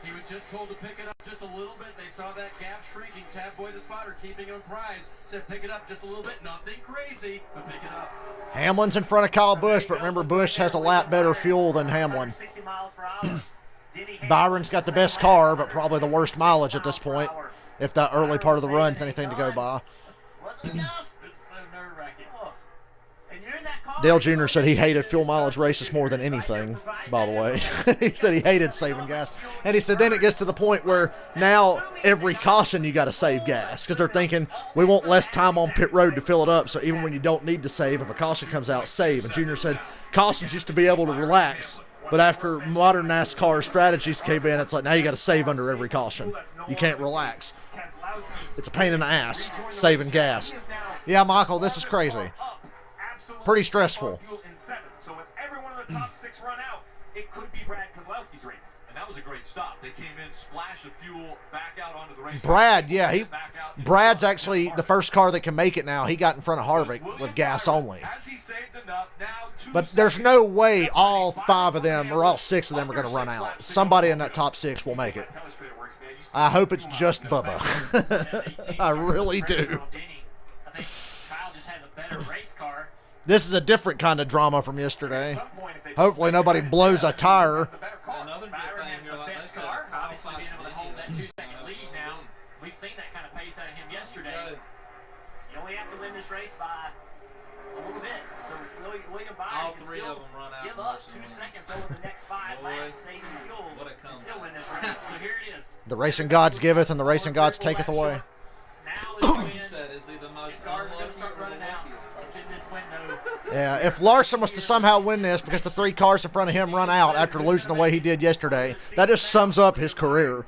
Speaker 11: He was just told to pick it up just a little bit. They saw that gap shrinking. Tabboy the spotter keeping him apprised. Said pick it up just a little bit. Nothing crazy, but pick it up.
Speaker 3: Hamlin's in front of Kyle Busch, but remember Busch has a lap better fuel than Hamlin. Byron's got the best car, but probably the worst mileage at this point, if that early part of the run's anything to go by. Dale Jr. said he hated fuel mileage races more than anything, by the way. He said he hated saving gas. And he said then it gets to the point where now every caution you got to save gas because they're thinking we want less time on pit road to fill it up. So even when you don't need to save, if a caution comes out, save. And Jr. said cautions used to be able to relax. But after modern NASCAR strategies came in, it's like now you got to save under every caution. You can't relax. It's a pain in the ass, saving gas. Yeah, Michael, this is crazy. Pretty stressful.
Speaker 14: So with every one of the top 6 run out, it could be Brad Keselowski's race.
Speaker 1: And that was a great stop. They came in, splash of fuel, back out onto the race.
Speaker 3: Brad, yeah, Brad's actually the first car that can make it now. He got in front of Harvick with gas only. But there's no way all 5 of them or all 6 of them are going to run out. Somebody in that top 6 will make it. I hope it's just Bubba. I really do.
Speaker 9: I think Kyle just has a better race car.
Speaker 3: This is a different kind of drama from yesterday. Hopefully nobody blows a tire.
Speaker 11: Another good thing here, like they said, Kyle
Speaker 9: obviously being able to hold that 2-second lead now. We've seen that kind of pace out of him yesterday.
Speaker 12: You only have to win this race by a little bit. So William Byron
Speaker 7: all 3 of them run out.
Speaker 12: Give up 2 seconds over the next 5 laps, saving fuel, and still win this race.
Speaker 9: So here it is.
Speaker 3: The racing gods giveth and the racing gods taketh away.
Speaker 7: You said, is he the most unlucky or the luckiest?
Speaker 3: Yeah, if Larson was to somehow win this because the 3 cars in front of him run out after losing the way he did yesterday, that just sums up his career.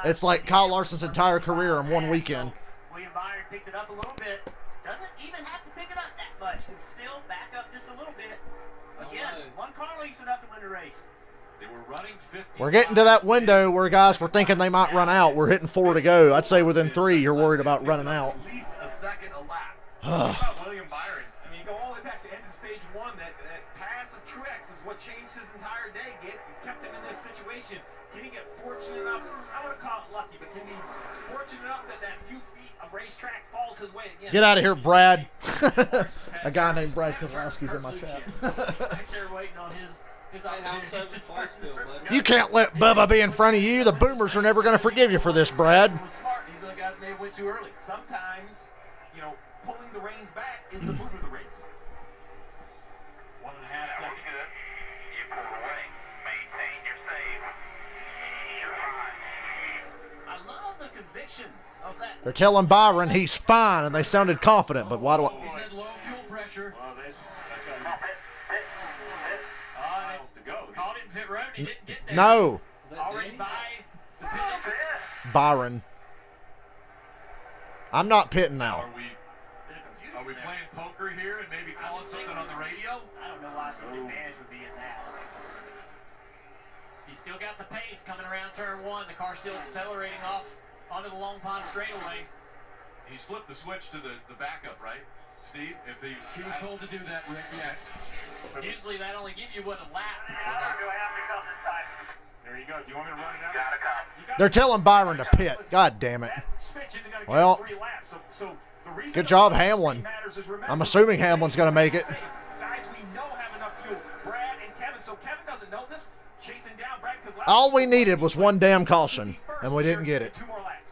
Speaker 3: It's like Kyle Larson's entire career in one weekend.
Speaker 12: William Byron picked it up a little bit. Doesn't even have to pick it up that much. Can still back up just a little bit. Again, 1 car leads enough to win the race.
Speaker 1: They were running 50.
Speaker 3: We're getting to that window where guys were thinking they might run out. We're hitting 4 to go. I'd say within 3, you're worried about running out.
Speaker 14: At least a second a lap. What about William Byron? I mean, go all the way back to end of stage 1. That pass of Truex is what changed his entire day. Kept him in this situation. Can he get fortunate enough? I don't want to call it lucky, but can he be fortunate enough that few feet of racetrack falls his way again?
Speaker 3: Get out of here, Brad. A guy named Brad Keselowski's in my chat.
Speaker 9: Back there waiting on his
Speaker 3: You can't let Bubba be in front of you. The boomers are never going to forgive you for this, Brad.
Speaker 14: Smart. These other guys may have went too early. Sometimes, pulling the reins back is the move of the race. 1.5 seconds.
Speaker 8: You pull away. Maintain your save. You're fine.
Speaker 12: I love the conviction of that.
Speaker 3: They're telling Byron he's fine, and they sounded confident, but why do I...
Speaker 11: He said low fuel pressure.
Speaker 14: Well,
Speaker 9: Called him pit road. He didn't get there.
Speaker 3: No.
Speaker 9: Already by the pit entrance.
Speaker 3: Byron. I'm not pitting now.
Speaker 1: Are we playing poker here and maybe calling something on the radio?
Speaker 9: I one. The car still accelerating off onto the Long Pond straightaway.
Speaker 1: He's flipped the switch to the backup, right, Steve? If he
Speaker 11: was told to do that, Rick, yes.
Speaker 9: Usually that only gives you, what, a lap?
Speaker 6: There you go. Do you want me to run it out?
Speaker 3: They're telling Byron to pit. God damn it. Well, good job, Hamlin. I'm assuming Hamlin's going to make it.
Speaker 14: Guys, we know have enough fuel. Brad and Kevin. So Kevin doesn't know this. Chasing down Brad because
Speaker 3: All we needed was one damn caution, and we didn't get it.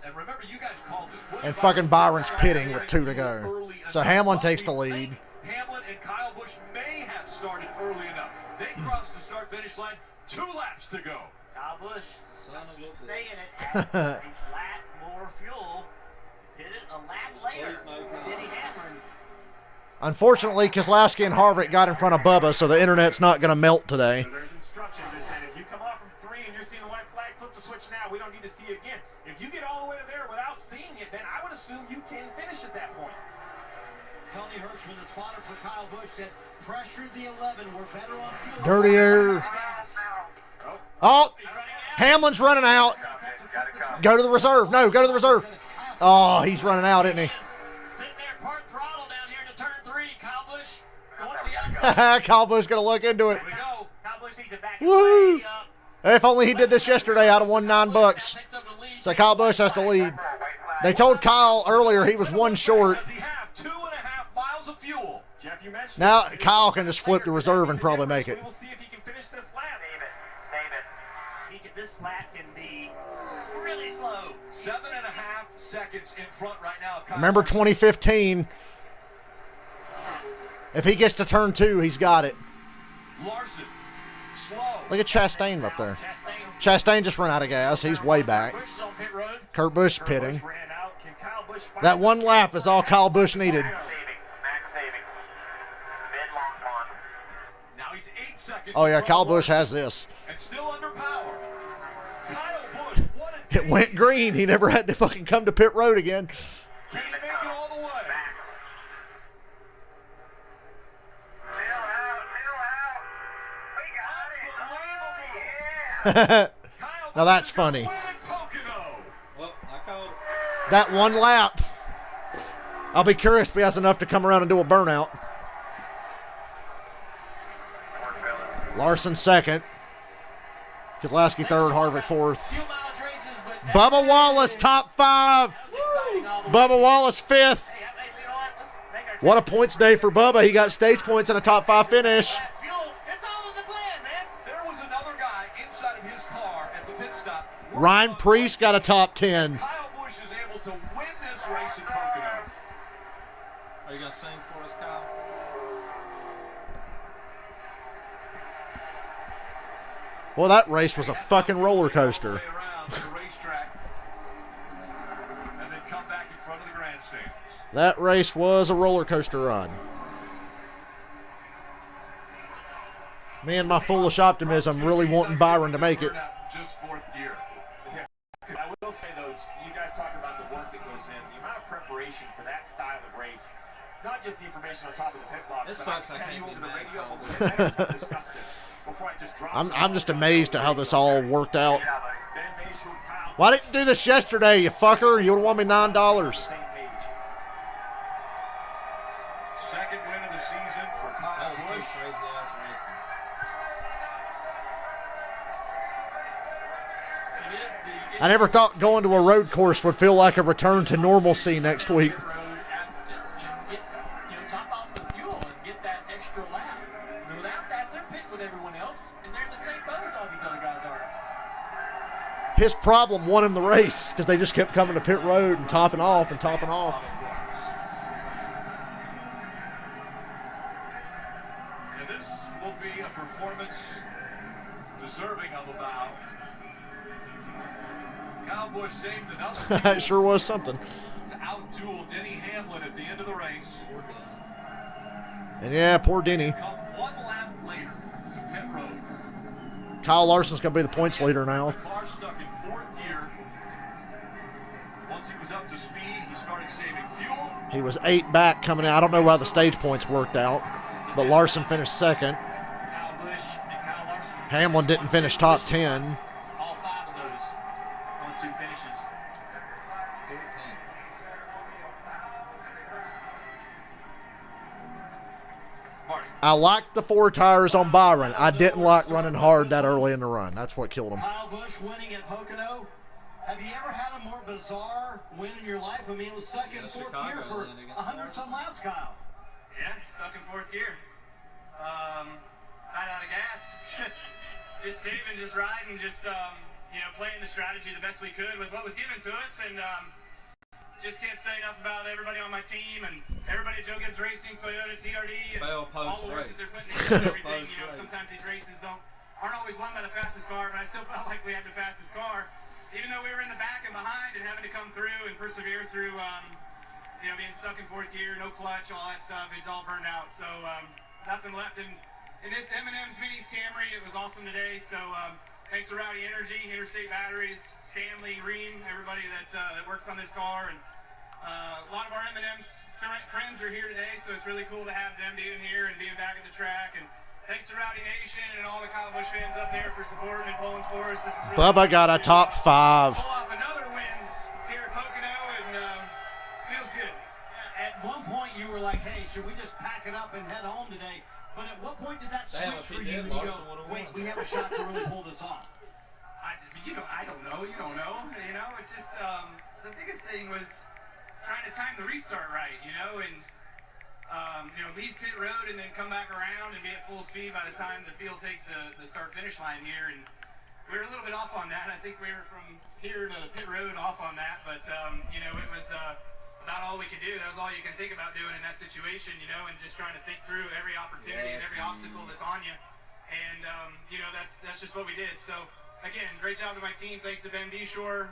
Speaker 1: And remember, you guys called this.
Speaker 3: And fucking Byron's pitting with 2 to go. So Hamlin takes the lead.
Speaker 1: Hamlin and Kyle Busch may have started early enough. They crossed the start-finish line. 2 laps to go.
Speaker 12: Kyle Busch,
Speaker 7: Keep
Speaker 12: saying it. A lap more fuel. Hit it a lap later. Denny Hamlin.
Speaker 3: Unfortunately, Keselowski and Harvick got in front of Bubba, so the internet's not going to melt today.
Speaker 14: So there's instructions that said if you come off from 3 and you're seeing the white flag, flip the switch now. We don't need to see it again. If you get all the way to there without seeing it, then I would assume you can finish at that point.
Speaker 10: Tony Hirschman, the spotter for Kyle Busch, said pressured the 11. We're better on fuel.
Speaker 3: Dirtier. Oh, Hamlin's running out. Go to the reserve. No, go to the reserve. Oh, he's running out, isn't he?
Speaker 9: Sitting there part throttle down here into turn 3. Kyle Busch going to the outside.
Speaker 3: Kyle Busch going to look into it.
Speaker 12: Kyle Busch needs it back.
Speaker 3: Woo! If only he did this yesterday, I'd have won $9. So Kyle Busch has the lead. They told Kyle earlier he was 1 short.
Speaker 1: Does he have 2.5 miles of fuel?
Speaker 14: Jeff, you mentioned
Speaker 3: Now Kyle can just flip the reserve and probably make it.
Speaker 14: We will see if he can finish this lap.
Speaker 12: This lap can be really slow.
Speaker 1: 7.5 seconds in front right now of Kyle.
Speaker 3: Remember 2015. If he gets to turn 2, he's got it.
Speaker 1: Larson, slow.
Speaker 3: Look at Chastain up there. Chastain just ran out of gas. He's way back. Kurt Busch pitting. That 1 lap is all Kyle Busch needed.
Speaker 1: Now he's 8 seconds.
Speaker 3: Oh yeah, Kyle Busch has this.
Speaker 1: And still under power. Kyle Busch, what a
Speaker 3: It went green. He never had to fucking come to pit road again.
Speaker 1: Can he make it all the way?
Speaker 3: Now that's funny.
Speaker 7: Well, I called it.
Speaker 3: That 1 lap. I'll be curious if he has enough to come around and do a burnout. Larson 2nd. Keselowski 3rd, Harvick 4th. Bubba Wallace top 5. Bubba Wallace 5th. What a points day for Bubba. He got stage points in a top 5 finish.
Speaker 1: There was another guy inside of his car at the pit stop.
Speaker 3: Ryan Preece got a top 10.
Speaker 1: Kyle Busch is able to win this race in Pocono.
Speaker 7: Are you going to sing for us, Kyle?
Speaker 3: Well, that race was a fucking roller coaster.
Speaker 1: Around the racetrack and then come back in front of the grandstands.
Speaker 3: That race was a roller coaster ride. Me and my foolish optimism really wanting Byron to make it.
Speaker 1: Just 4th gear.
Speaker 14: I will say, though, you guys talk about the work that goes in, the amount of preparation for that style of race, not just the information on top of the pit box,
Speaker 7: It
Speaker 14: but
Speaker 7: sucks
Speaker 14: I
Speaker 7: I
Speaker 14: can tell you
Speaker 7: can't
Speaker 14: over
Speaker 7: be
Speaker 14: the
Speaker 7: mad,
Speaker 14: radio,
Speaker 7: Colin.
Speaker 14: we'll discuss this before I just drop
Speaker 3: I'm just amazed at how this all worked out.
Speaker 14: Ben Bayshore, Kyle
Speaker 3: Why didn't you do this yesterday, you fucker? You would have won me $9.
Speaker 14: same page.
Speaker 1: Second win of the season for Kyle
Speaker 7: That was 2
Speaker 1: Busch.
Speaker 7: crazy-ass races.
Speaker 3: I never thought going to a road course would feel like a return to normalcy next week.
Speaker 9: Top off the fuel and get that extra lap. And without that, they're pitting with everyone else, and they're in the same boat as all these other guys are.
Speaker 3: His problem won him the race because they just kept coming to pit road and topping off and topping off.
Speaker 1: And this will be a performance deserving of a bow. Kyle Busch saved another
Speaker 3: That sure was something.
Speaker 1: to outduel Denny Hamlin at the end of the race.
Speaker 3: And yeah, poor Denny.
Speaker 1: Come 1 lap later to pit road.
Speaker 3: Kyle Larson's going to be the points leader now.
Speaker 1: The car stuck in 4th gear. Once he was up to speed, he started saving fuel.
Speaker 3: He was 8 back coming out. I don't know how the stage points worked out, but Larson finished 2nd.
Speaker 9: Kyle Busch and Kyle Larson.
Speaker 3: Hamlin didn't finish top 10.
Speaker 9: All 5 of those.
Speaker 3: I liked the 4 tires on Byron. I didn't like running hard that early in the run. That's what killed him.
Speaker 10: Kyle Busch winning at Pocono. Have you ever had a more bizarre win in your life? I mean, it was stuck in fourth gear for 100-some laps, Kyle.
Speaker 16: Yeah, stuck in fourth gear. Right out of gas. Just saving, just riding, just playing the strategy the best we could with what was given to us, and just can't say enough about everybody on my team and everybody at Joe Gibbs Racing, Toyota, TRD, and all the work that they're putting into everything. Sometimes these races aren't always won by the fastest car, but I still felt like we had the fastest car, even though we were in the back and behind and having to come through and persevere through, being stuck in fourth gear, no clutch, all that stuff. It's all burned out, so nothing left in this M&M's Minis Camry. It was awesome today, so thanks to Rowdy Energy, Interstate Batteries, Stanley, Ream, everybody that works on this car, and a lot of our M&M's friends are here today, so it's really cool to have them being here and being back at the track. And thanks to Rowdy Nation and all the Kyle Busch fans up there for supporting and pulling for us. This is really
Speaker 3: Bubba got a top 5.
Speaker 16: Pull off another win here at Pocono, and feels good.
Speaker 10: At one point, you were like, "Hey, should we just pack it up and head home today?" But at what point did that switch for you? And you go, "Wait, we have a shot to really pull this off."
Speaker 16: I don't know. You don't know. It's just the biggest thing was trying to time the restart right. And leave pit road and then come back around and be at full speed by the time the field takes the start-finish line here. And we were a little bit off on that. I think we were from here to pit road off on that. But, it was about all we could do. That was all you can think about doing in that situation, and just trying to think through every opportunity and every obstacle that's on you. And, that's just what we did. So, again, great job to my team. Thanks to Ben Beshore.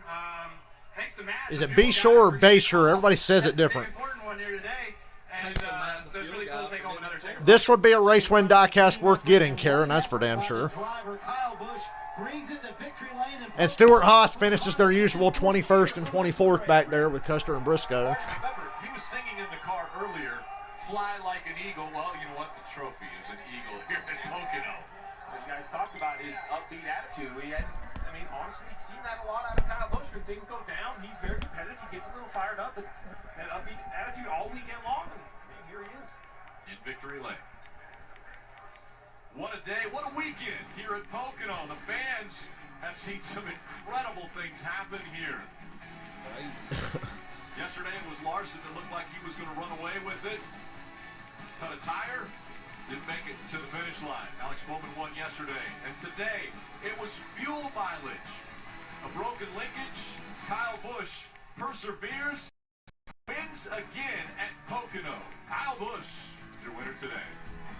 Speaker 16: Thanks to Matt.
Speaker 3: Is it Beshore or Bayshore? Everybody says it different.
Speaker 16: Important one here today. And so it's really cool to take home another ticket.
Speaker 3: This would be a race win diecast worth getting, Karen. That's for damn sure. And Stuart Haas finishes their usual 21st and 24th back there with Custer and Briscoe.
Speaker 1: Remember, he was singing in the car earlier, "Fly like an eagle." Well, you know what? The trophy is an eagle here at Pocono.
Speaker 6: You guys talked about his upbeat attitude. Honestly, seen that a lot out of Kyle Busch. When things go down, he's very competitive. He gets a little fired up, but that upbeat attitude all weekend long. And here he is
Speaker 1: in victory lane. What a day! What a weekend here at Pocono. The fans have seen some incredible things happen here. Yesterday it was Larson that looked like he was going to run away with it. Cut a tire. Didn't make it to the finish line. Alex Bowman won yesterday. And today, it was fuel mileage. A broken linkage. Kyle Busch perseveres. Wins again at Pocono. Kyle Busch, your winner today.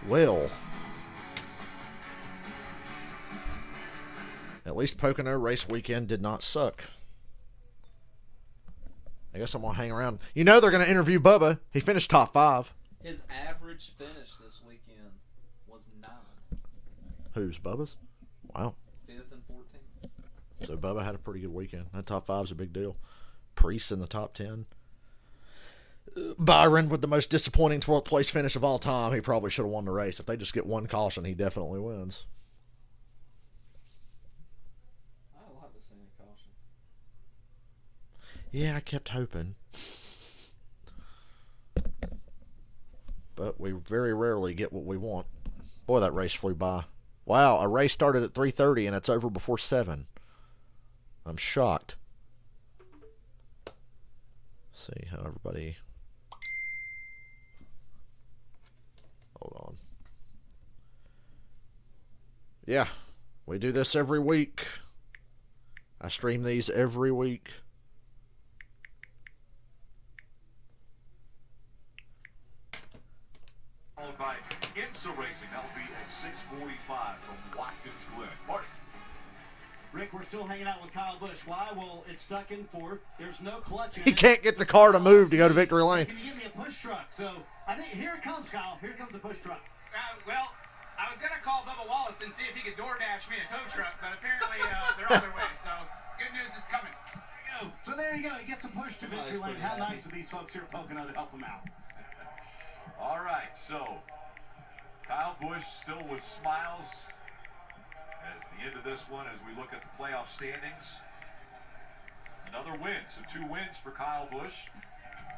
Speaker 3: Well, at least Pocono race weekend did not suck. I guess I'm going to hang around. They're going to interview Bubba. He finished top 5.
Speaker 7: His average finish this weekend was 9.
Speaker 3: Who's Bubba's? Wow.
Speaker 7: 5th and 14th.
Speaker 3: So Bubba had a pretty good weekend. That top 5 is a big deal. Priest in the top 10. Byron with the most disappointing 12th place finish of all time. He probably should have won the race. If they just get one caution, he definitely wins.
Speaker 7: I love to see a caution.
Speaker 3: Yeah, I kept hoping. But we very rarely get what we want. Boy, that race flew by. Wow, a race started at 3:30 and it's over before 7. I'm shocked. Let's see how everybody... Hold on. Yeah, we do this every week. I stream these every week.
Speaker 1: Followed by IMSA Racing. That will be at 6:45 from Watkins Glen. Marty.
Speaker 10: Rick, we're still hanging out with Kyle Busch. Why? Well, it's stuck in 4th. There's no clutch in it.
Speaker 3: He can't get the car to move to go to victory lane.
Speaker 10: Can you give me a push truck? So I think here it comes, Kyle. Here comes the push truck.
Speaker 16: Well, I was going to call Bubba Wallace and see if he could DoorDash me a tow truck, but apparently they're on their way. So good news, it's coming.
Speaker 10: There you go. So there you go. He gets a push to victory lane. How nice of these folks here at Pocono to help him out.
Speaker 1: All right, so Kyle Busch still with smiles as the end of this one as we look at the playoff standings. Another win, so 2 wins for Kyle Busch.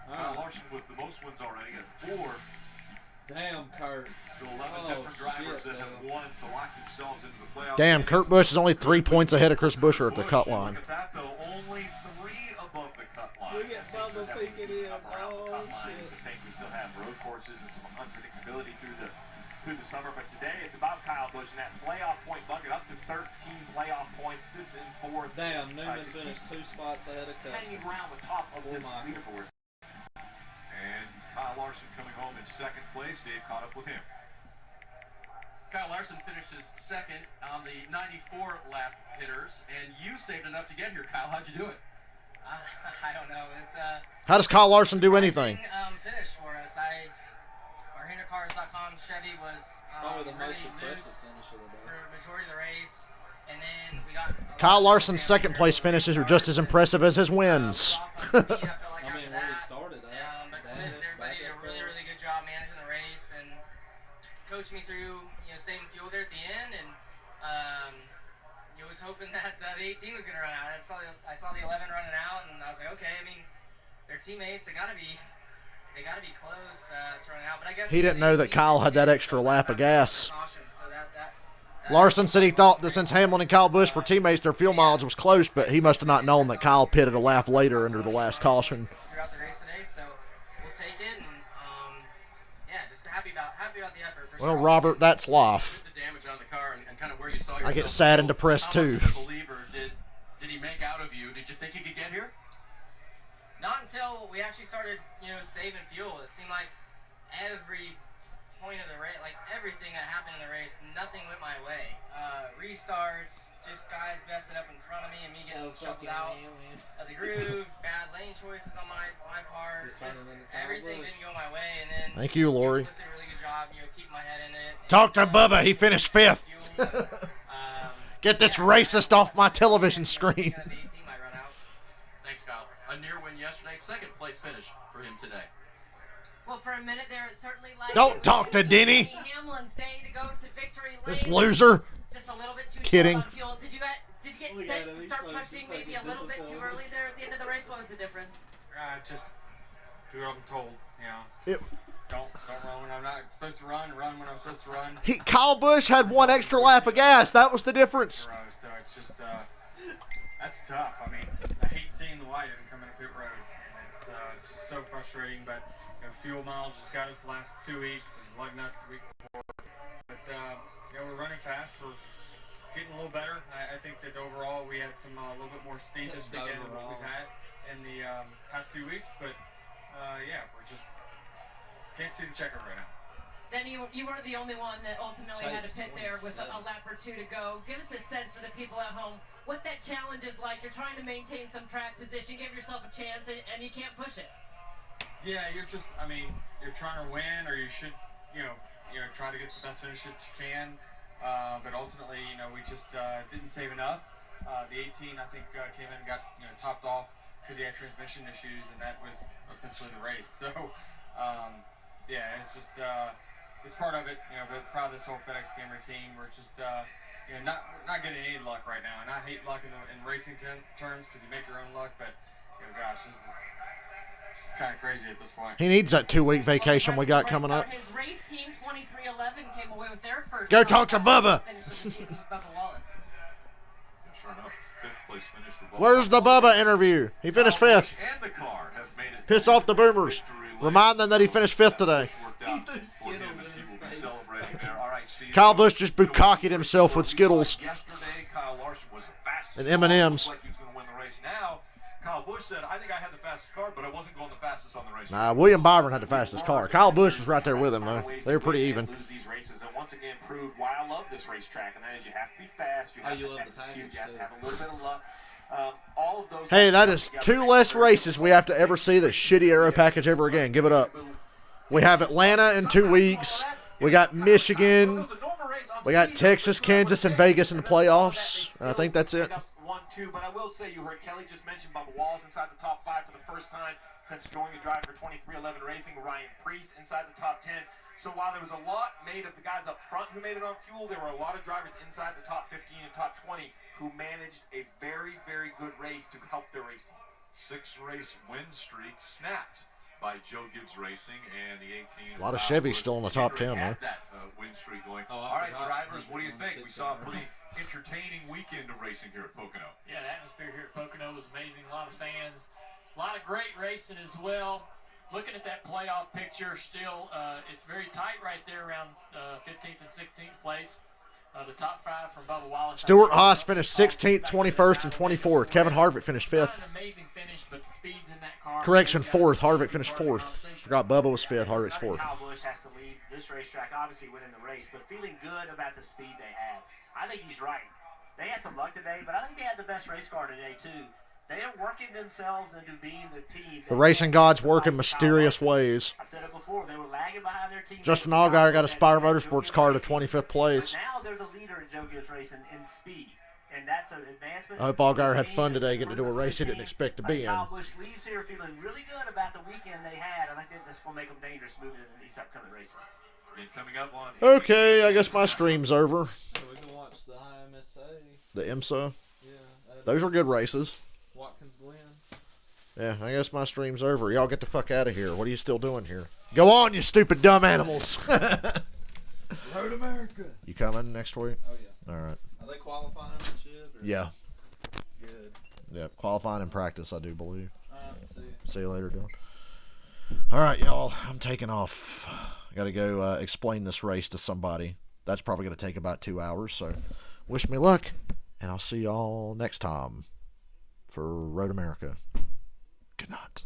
Speaker 1: Kyle Larson with the most wins already at 4.
Speaker 7: Damn, Kurt.
Speaker 1: To 11 different drivers that have won to lock themselves into the playoffs.
Speaker 3: Damn, Kurt Busch is only 3 points ahead of Chris Buescher at the cut line.
Speaker 1: Look at that, though. Only 3 above the cut line.
Speaker 7: Look at Bubba peeking in. Oh,
Speaker 1: I think we still have road courses and some unpredictability through the summer. But today it's about Kyle Busch and that playoff point bucket up to 13 playoff points, sits in 4th.
Speaker 7: Damn, Newman finished 2 spots ahead of Custer.
Speaker 1: Hanging around the top of this leaderboard. And Kyle Larson coming home in 2nd place. Dave caught up with him.
Speaker 11: Kyle Larson finishes 2nd on the 94 lap hitters, and you saved enough to get here, Kyle. How'd you do it?
Speaker 17: I don't know. It's
Speaker 3: How does Kyle Larson do anything?
Speaker 17: Finish for us. Our HinderCars.com Chevy was
Speaker 7: probably the
Speaker 17: really
Speaker 7: most impressive
Speaker 17: loose
Speaker 7: finish of the day
Speaker 17: for the majority of the race, and then we got
Speaker 3: Kyle Larson's 2nd place finishes are just as impressive as his wins.
Speaker 7: I mean, where he started at.
Speaker 17: But Cliff and everybody did a really, really good job managing the race and coached me through, saving fuel there at the end, and you was hoping that the 18 was going to run out. I saw the 11 running out, and I was like, okay. I mean, they're teammates. They gotta be close to running out. But I guess
Speaker 3: He didn't know that Kyle had that extra lap of gas. Larson said he thought that since Hamlin and Kyle Busch were teammates, their fuel mileage was close, but he must have not known that Kyle pitted a lap later under the last caution.
Speaker 17: Throughout the race today, so we'll take it, and yeah, just happy about the effort. For
Speaker 3: Well,
Speaker 17: sure.
Speaker 3: Robert, that's life.
Speaker 11: The damage on the car and kind of where you saw
Speaker 3: I
Speaker 11: yourself.
Speaker 3: get sad and depressed
Speaker 11: How much
Speaker 3: too.
Speaker 11: of a believer did he make out of you? Did you think he could get here?
Speaker 17: Not until we actually started, saving fuel. It seemed like every point of the race, like everything that happened in the race, nothing went my way. Restarts, just guys messing up in front of me and me getting shuffled out of the groove, bad lane choices on my part. Just everything didn't go my way, and then
Speaker 3: Thank you, Lori.
Speaker 17: Cliff did a really good job, keeping my head in it.
Speaker 3: Talk to Bubba. He finished 5th. Get this racist off my television screen.
Speaker 11: Thanks, Kyle. A near win yesterday, 2nd place finish for him today.
Speaker 5: Well, for a minute there, it certainly like
Speaker 3: Don't talk to Denny.
Speaker 5: Hamlin's day to go to victory lane.
Speaker 3: This loser.
Speaker 5: Just a little bit too
Speaker 3: Kidding.
Speaker 5: short on fuel. Did you get set to start pushing maybe a little bit too early there at the end of the race? What was the difference?
Speaker 18: Just do what I'm told.
Speaker 3: It,
Speaker 18: Don't run when I'm not supposed to run. Run when I'm supposed to run.
Speaker 3: Kyle Busch had 1 extra lap of gas. That was the difference.
Speaker 18: So it's just that's tough. I mean, I hate seeing the light and coming to pit road. It's just so frustrating. But fuel mileage just got us the last 2 weeks, and lug nuts the week before. But we're running fast. We're getting a little better. I think that overall we had some a little bit more speed this weekend than what we've had in the past few weeks. But we're just can't see the checkered right now.
Speaker 5: Then you weren't the only one that ultimately had to pit there with a lap or 2 to go. Give us a sense for the people at home what that challenge is like. You're trying to maintain some track position, give yourself a chance, and you can't push it.
Speaker 18: Yeah, you're trying to win, or you should, try to get the best finish that you can. But ultimately, we just didn't save enough. The 18, I think, came in and got, topped off because he had transmission issues, and that was essentially the race. So, it's just, it's part of it, but proud of this whole FedEx Gamer team. We're just, not getting any luck right now. And I hate luck in racing terms because you make your own luck, but, gosh, this is kind of crazy at this point.
Speaker 3: He needs that 2-week vacation we got coming up.
Speaker 5: His race team 2311 came away with their first.
Speaker 3: Go talk to Bubba.
Speaker 5: Finish of the season with Bubba Wallace.
Speaker 1: Sure enough, 5th place finish for Bubba.
Speaker 3: Where's the Bubba interview? He finished 5th.
Speaker 1: And the car have made it.
Speaker 3: Piss off the boomers. Remind them that he finished 5th today. Kyle Busch just bukkakied himself with Skittles
Speaker 1: Yesterday, Kyle Larson was the fastest.
Speaker 3: and M&Ms.
Speaker 1: Like he was going to win the race. Now, Kyle Busch said, I think I had the fastest car, but I wasn't going the fastest on the race.
Speaker 3: Nah, William Byron had the fastest car. Kyle Busch was right there with him, though. They were pretty even.
Speaker 6: Lose these races, and once again proved why I love this racetrack, and that is you have to be fast, you have to execute, you have to have a little bit of luck. All of those.
Speaker 3: Hey, that is 2 less races we have to ever see this shitty aero package ever again. Give it up. We have Atlanta in 2 weeks. We got Michigan. We got Texas, Kansas, and Vegas in the playoffs. I think that's it.
Speaker 6: 1-2, but I will say you heard Kelly just mention Bubba Wallace inside the top 5 for the first time since joining the drive for 2311 Racing. Ryan Preece inside the top 10. So while there was a lot made of the guys up front who made it on fuel, there were a lot of drivers inside the top 15 and top 20 who managed a very, very good race to help their race team.
Speaker 1: 6-race win streak snapped by Joe Gibbs Racing and the 18.
Speaker 3: A lot of Chevys still in the top 10,
Speaker 1: had
Speaker 3: man.
Speaker 1: that win streak going.
Speaker 7: Oh,
Speaker 1: All right,
Speaker 7: forgot.
Speaker 1: drivers, what do you think? We saw a pretty entertaining weekend of racing here at Pocono.
Speaker 9: Yeah, the atmosphere here at Pocono was amazing. A lot of fans, a lot of great racing as well. Looking at that playoff picture, still, it's very tight right there around 15th and 16th place. The top 5 from Bubba Wallace.
Speaker 3: Stuart Haas finished 16th, 21st, and 24th. Kevin Harvick finished 5th.
Speaker 9: Not an amazing finish, but the speed's in that car.
Speaker 3: Correction, 4th. Harvick finished 4th. Forgot Bubba was 5th. Harvick's 4th.
Speaker 12: Kyle Busch has to leave this racetrack, obviously winning the race, but feeling good about the speed they had. I think he's right. They had some luck today, but I think they had the best race car today, too. They are working themselves into being the team.
Speaker 3: The racing gods work in mysterious ways.
Speaker 12: I've said it before. They were lagging behind their team.
Speaker 3: Justin Allgaier got a Spire Motorsports car to 25th place.
Speaker 12: But now they're the leader at Joe Gibbs Racing in speed, and that's an advancement.
Speaker 3: I hope Allgaier had fun today getting to do a race he didn't expect to be in.
Speaker 12: Kyle Busch leaves here feeling really good about the weekend they had, and I think that's going to make them dangerous moving into these upcoming races.
Speaker 1: And coming up on
Speaker 3: Okay, I guess my stream's over.
Speaker 7: So we can watch the IMSA.
Speaker 3: The IMSA.
Speaker 7: Yeah.
Speaker 3: Those are good races.
Speaker 7: Watkins Glen.
Speaker 3: Yeah, I guess my stream's over. Y'all get the fuck out of here. What are you still doing here? Go on, you stupid dumb animals.
Speaker 7: Road America.
Speaker 3: You coming next week?
Speaker 7: Oh, yeah.
Speaker 3: All right.
Speaker 7: Are they qualifying and shit? Or?
Speaker 3: Yeah.
Speaker 7: Good.
Speaker 3: Yeah, qualifying and practice, I do believe.
Speaker 7: See you.
Speaker 3: See you later, Dylan. All right, y'all. I'm taking off. I got to go explain this race to somebody. That's probably going to take about 2 hours, so wish me luck, and I'll see y'all next time for Road America. Good night.